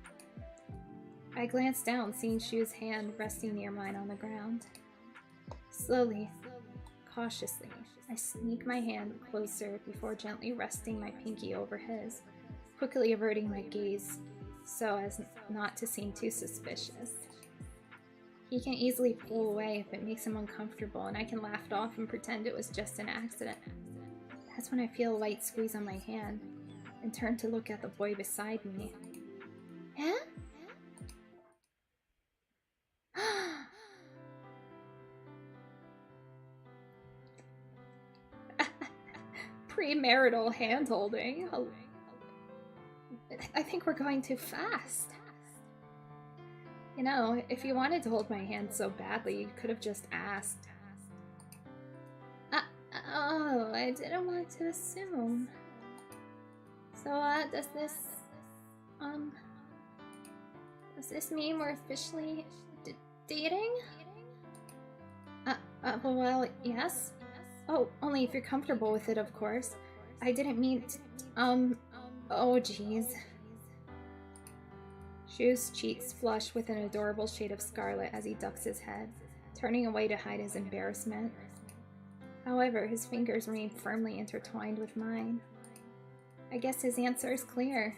I glance down, seeing Shu's hand resting near mine on the ground. Slowly, cautiously, I sneak my hand closer before gently resting my pinky over his, quickly averting my gaze so as not to seem too suspicious. He can easily pull away if it makes him uncomfortable, and I can laugh it off and pretend it was just an accident. That's when I feel a light squeeze on my hand and turn to look at the boy beside me. Huh? Premarital hand-holding. I think we're going too fast. You know, if you wanted to hold my hand so badly, you could have just asked. Oh, I didn't want to assume. So, does this mean we're officially dating? Well, yes. Oh, only if you're comfortable with it, of course. I didn't mean to, oh jeez. Shu's cheeks flush with an adorable shade of scarlet as he ducks his head, turning away to hide his embarrassment. However, his fingers remain firmly intertwined with mine. I guess his answer is clear.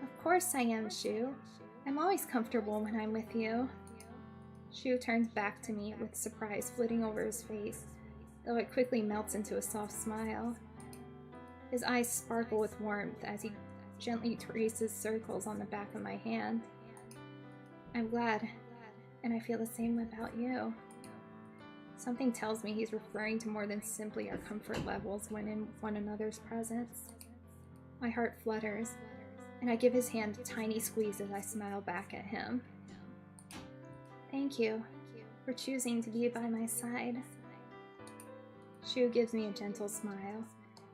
Of course I am, Shu. I'm always comfortable when I'm with you. Shu turns back to me with surprise flitting over his face, though it quickly melts into a soft smile. His eyes sparkle with warmth as he gently traces circles on the back of my hand. I'm glad, and I feel the same about you. Something tells me he's referring to more than simply our comfort levels when in one another's presence. My heart flutters, and I give his hand a tiny squeeze as I smile back at him. Thank you for choosing to be by my side. Shu gives me a gentle smile,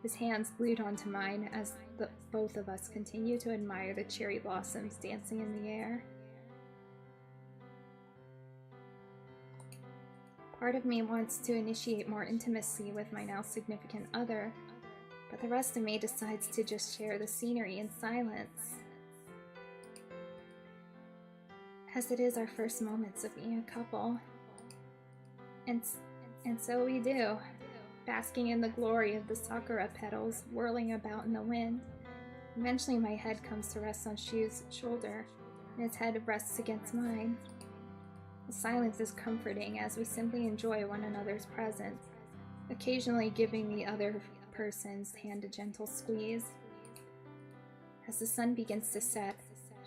his hands glued onto mine as both of us continue to admire the cherry blossoms dancing in the air. Part of me wants to initiate more intimacy with my now significant other, but the rest of me decides to just share the scenery in silence. As it is our first moments of being a couple. And so we do, basking in the glory of the sakura petals whirling about in the wind. Eventually my head comes to rest on Shu's shoulder, and his head rests against mine. The silence is comforting as we simply enjoy one another's presence, occasionally giving the other person's hand a gentle squeeze. As the sun begins to set,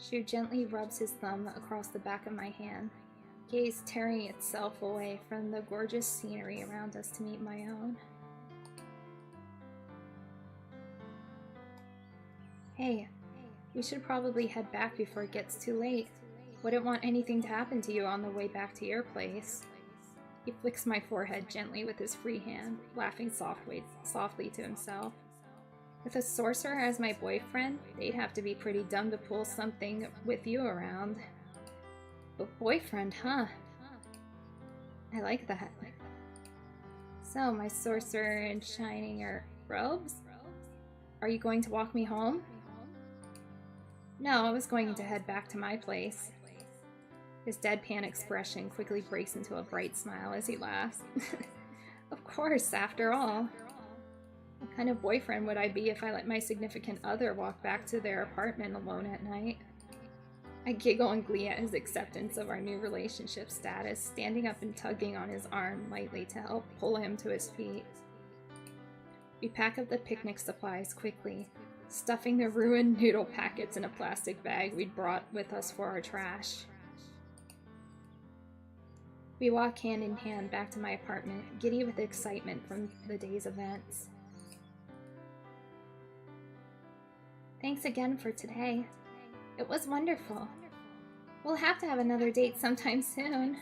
Shu gently rubs his thumb across the back of my hand, gaze tearing itself away from the gorgeous scenery around us to meet my own. Hey, we should probably head back before it gets too late. Wouldn't want anything to happen to you on the way back to your place. He flicks my forehead gently with his free hand, laughing softly to himself. With a sorcerer as my boyfriend, they'd have to be pretty dumb to pull something with you around. But boyfriend, huh? I like that. So, my sorcerer in shining robes? Are you going to walk me home? No, I was going to head back to my place. His deadpan expression quickly breaks into a bright smile as he laughs. Of course, after all. What kind of boyfriend would I be if I let my significant other walk back to their apartment alone at night? I giggle in glee at his acceptance of our new relationship status, standing up and tugging on his arm lightly to help pull him to his feet. We pack up the picnic supplies quickly, stuffing the ruined noodle packets in a plastic bag we'd brought with us for our trash. We walk hand in hand back to my apartment, giddy with excitement from the day's events. Thanks again for today. It was wonderful. We'll have to have another date sometime soon.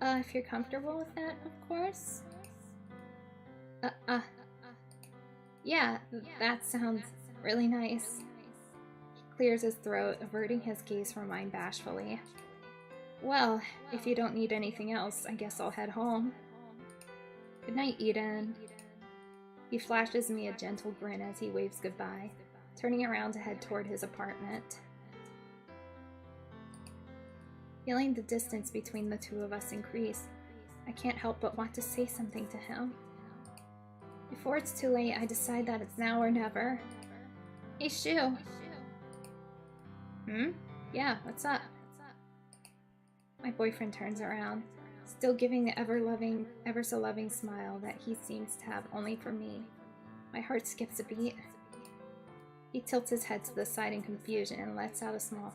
If you're comfortable with that, of course. Yeah, that sounds really nice. He clears his throat, averting his gaze from mine bashfully. Well, if you don't need anything else, I guess I'll head home. Good night, Eden. He flashes me a gentle grin as he waves goodbye, turning around to head toward his apartment. Feeling the distance between the two of us increase, I can't help but want to say something to him. Before it's too late, I decide that it's now or never. Hey, Shu. Yeah, what's up? My boyfriend turns around, still giving the ever so loving smile that he seems to have only for me. My heart skips a beat. He tilts his head to the side in confusion and lets out a small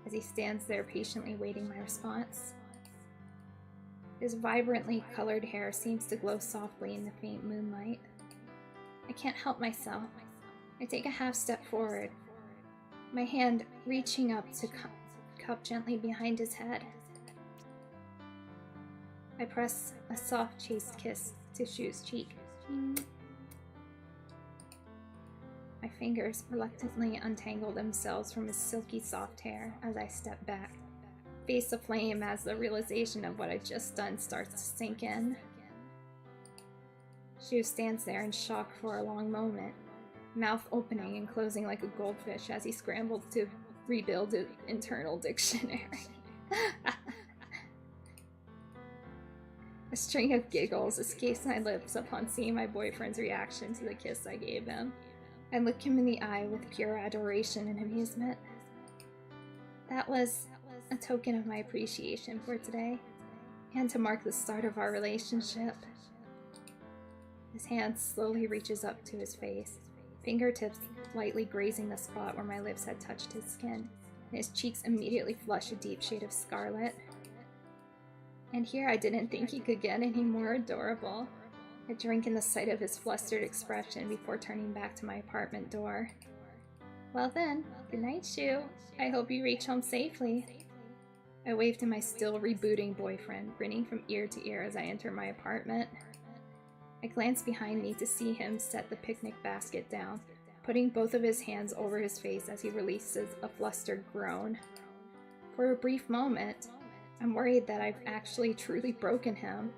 as he stands there patiently waiting my response. His vibrantly colored hair seems to glow softly in the faint moonlight. I can't help myself. I take a half step forward, my hand reaching up to cup gently behind his head. I press a soft, chaste kiss to Shu's cheek. My fingers reluctantly untangle themselves from his silky soft hair as I step back, face aflame as the realization of what I just done starts to sink in. Shu stands there in shock for a long moment, mouth opening and closing like a goldfish as he scrambles to rebuild his internal dictionary. A string of giggles escapes my lips upon seeing my boyfriend's reaction to the kiss I gave him. I look him in the eye with pure adoration and amusement. That was a token of my appreciation for today, and to mark the start of our relationship. His hand slowly reaches up to his face, fingertips lightly grazing the spot where my lips had touched his skin, and his cheeks immediately flush a deep shade of scarlet. And here I didn't think he could get any more adorable. I drink in the sight of his flustered expression before turning back to my apartment door. Well then, good night, Shu. I hope you reach home safely. I wave to my still rebooting boyfriend, grinning from ear to ear as I enter my apartment. I glance behind me to see him set the picnic basket down, putting both of his hands over his face as he releases a flustered groan. For a brief moment, I'm worried that I've actually truly broken him.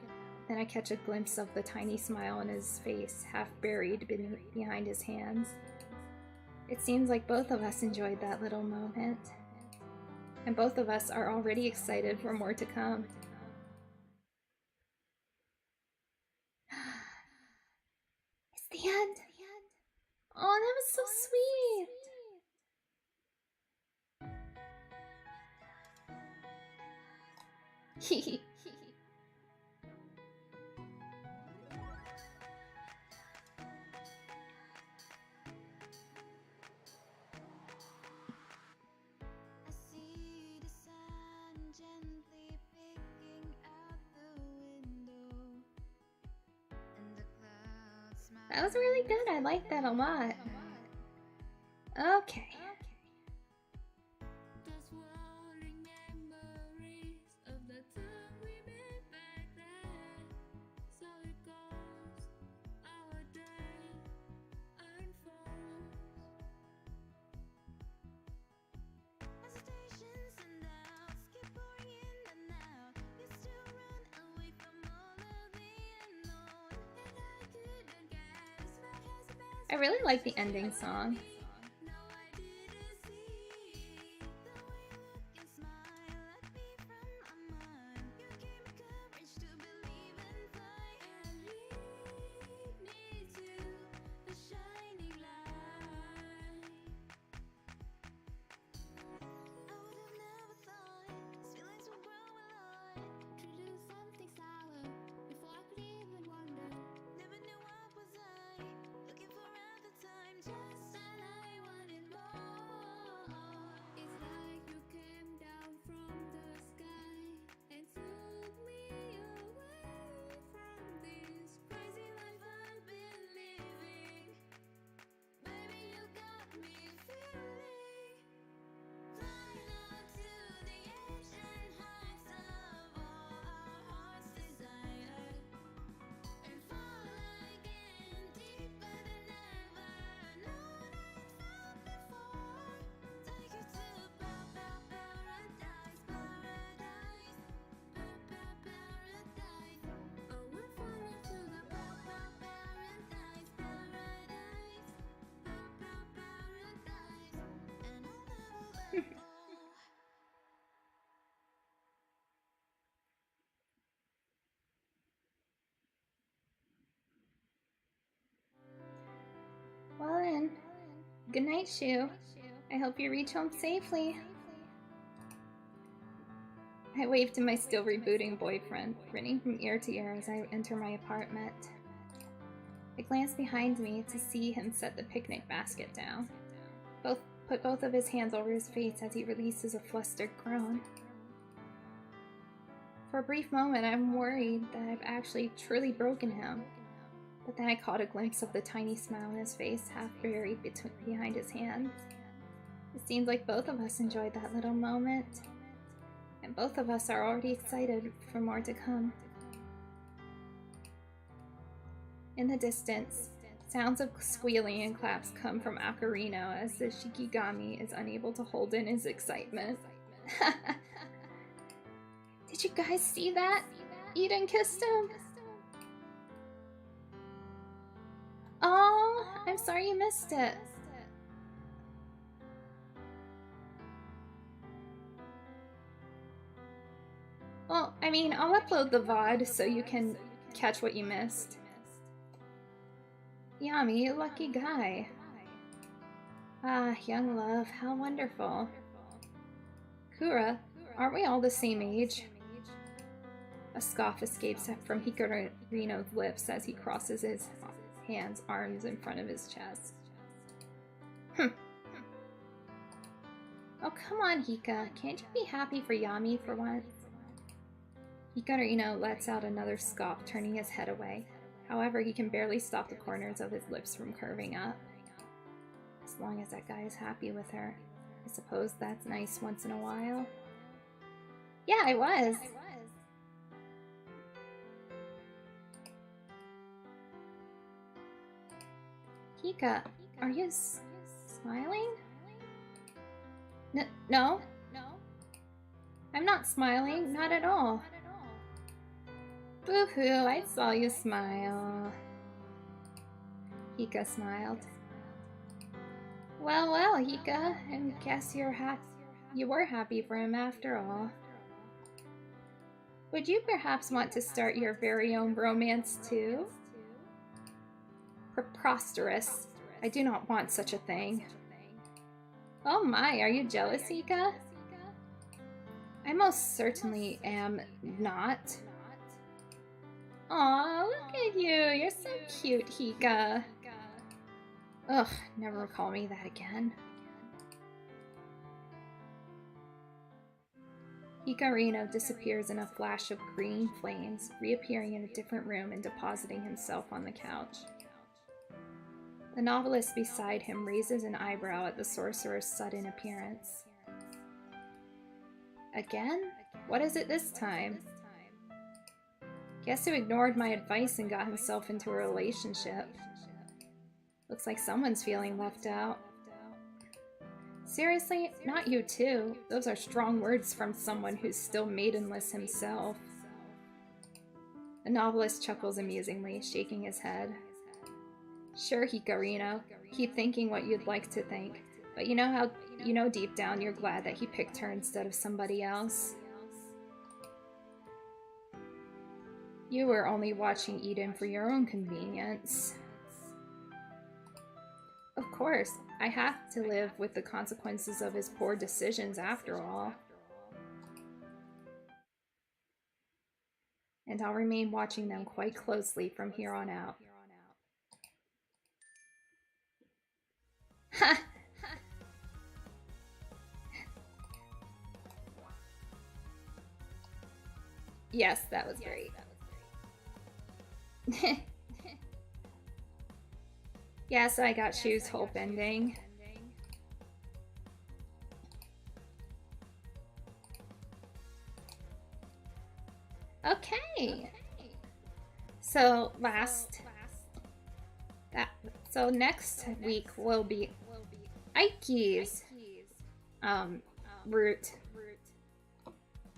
Then I catch a glimpse of the tiny smile on his face, half buried behind his hands. It seems like both of us enjoyed that little moment. And both of us are already excited for more to come. It's the end! Oh, that was so sweet! That was really good. I liked that a lot. Okay. I really like the ending song. Well then, good night, Shu. I hope you reach home safely. I wave to my still rebooting boyfriend, grinning from ear to ear as I enter my apartment. I glance behind me to see him set the picnic basket down. Put both of his hands over his face as he releases a flustered groan. For a brief moment, I'm worried that I've actually truly broken him. But then I caught a glimpse of the tiny smile on his face, half buried behind his hands. It seems like both of us enjoyed that little moment. And both of us are already excited for more to come. In the distance, sounds of squealing and claps come from Akarino as the Shikigami is unable to hold in his excitement. Did you guys see that? Eden kissed him? Oh, I'm sorry you missed it. Well, I mean, I'll upload the VOD so you can catch what you missed. Yami, you lucky guy. Ah, young love, how wonderful. Kura, aren't we all the same age? A scoff escapes from Hikarino's lips as he crosses his arms in front of his chest. Oh, come on, Hika. Can't you be happy for Yami for once? Hikarino lets out another scoff, turning his head away. However, he can barely stop the corners of his lips from curving up. As long as that guy is happy with her. I suppose that's nice once in a while. Yeah, I was. Hika, are you smiling? No. I'm not smiling, not at all. Boo-hoo, I saw you smile. Hika smiled. Well, Hika, I guess you were happy for him after all. Would you perhaps want to start your very own romance too? Preposterous. I do not want such a thing. Oh my, are you jealous, Hika? I most certainly am not. Aw, look at you. You're so cute, Hika. Ugh, never call me that again. Hikarino disappears in a flash of green flames, reappearing in a different room and depositing himself on the couch. The novelist beside him raises an eyebrow at the sorcerer's sudden appearance. Again? What is it this time? Guess who ignored my advice and got himself into a relationship? Looks like someone's feeling left out. Seriously? Not you too. Those are strong words from someone who's still maidenless himself. The novelist chuckles amusingly, shaking his head. Sure, Hikarino. Keep thinking what you'd like to think. But you know deep down you're glad that he picked her instead of somebody else. You were only watching Eden for your own convenience. Of course, I have to live with the consequences of his poor decisions after all. And I'll remain watching them quite closely from here on out. Ha! Yes, that was great. Yes, I got Shu's hope ending. Okay. So next week will be Aiki's route.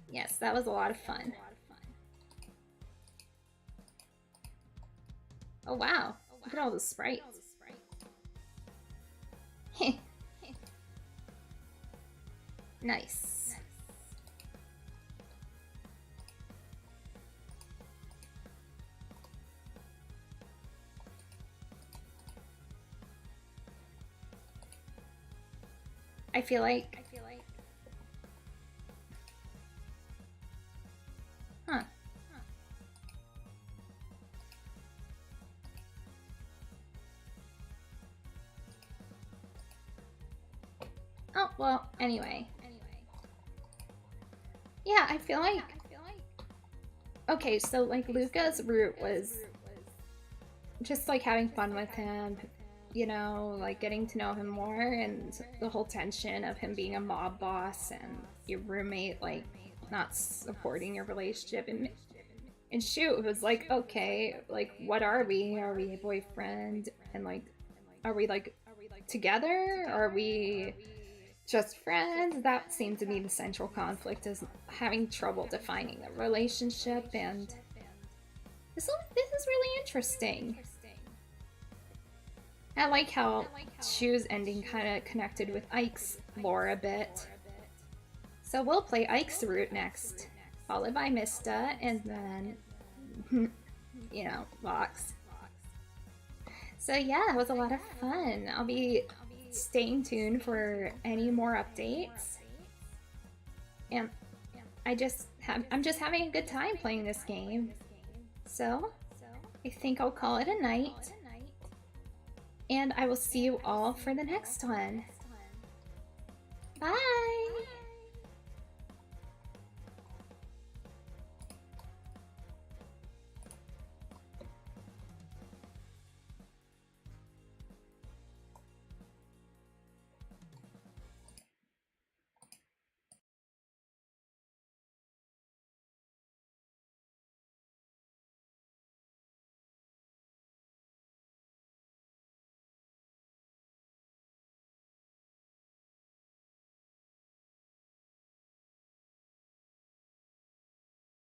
Yes, that was a lot of fun. Oh wow, look at all the sprites. Nice. I feel like Well, anyway. Yeah, I feel like... Okay, so, like, Luca's route was just, like, having fun with him, you know, like, getting to know him more, and the whole tension of him being a mob boss and your roommate, like, not supporting your relationship. And shoot, it was like, okay, like, what are we? Are we a boyfriend? And, like, are we, like, together? Are we just friends? That seemed to be the central conflict, is having trouble defining a relationship. And this is really interesting. I like how Shu's ending kind of connected with Ike's lore a bit. So we'll play Ike's route next, followed by Mista, and then, you know, Vox. So yeah, it was a lot of fun. I'll be staying tuned for any more updates. And I'm just having a good time playing this game. So I think I'll call it a night. And I will see you all for the next one. Bye!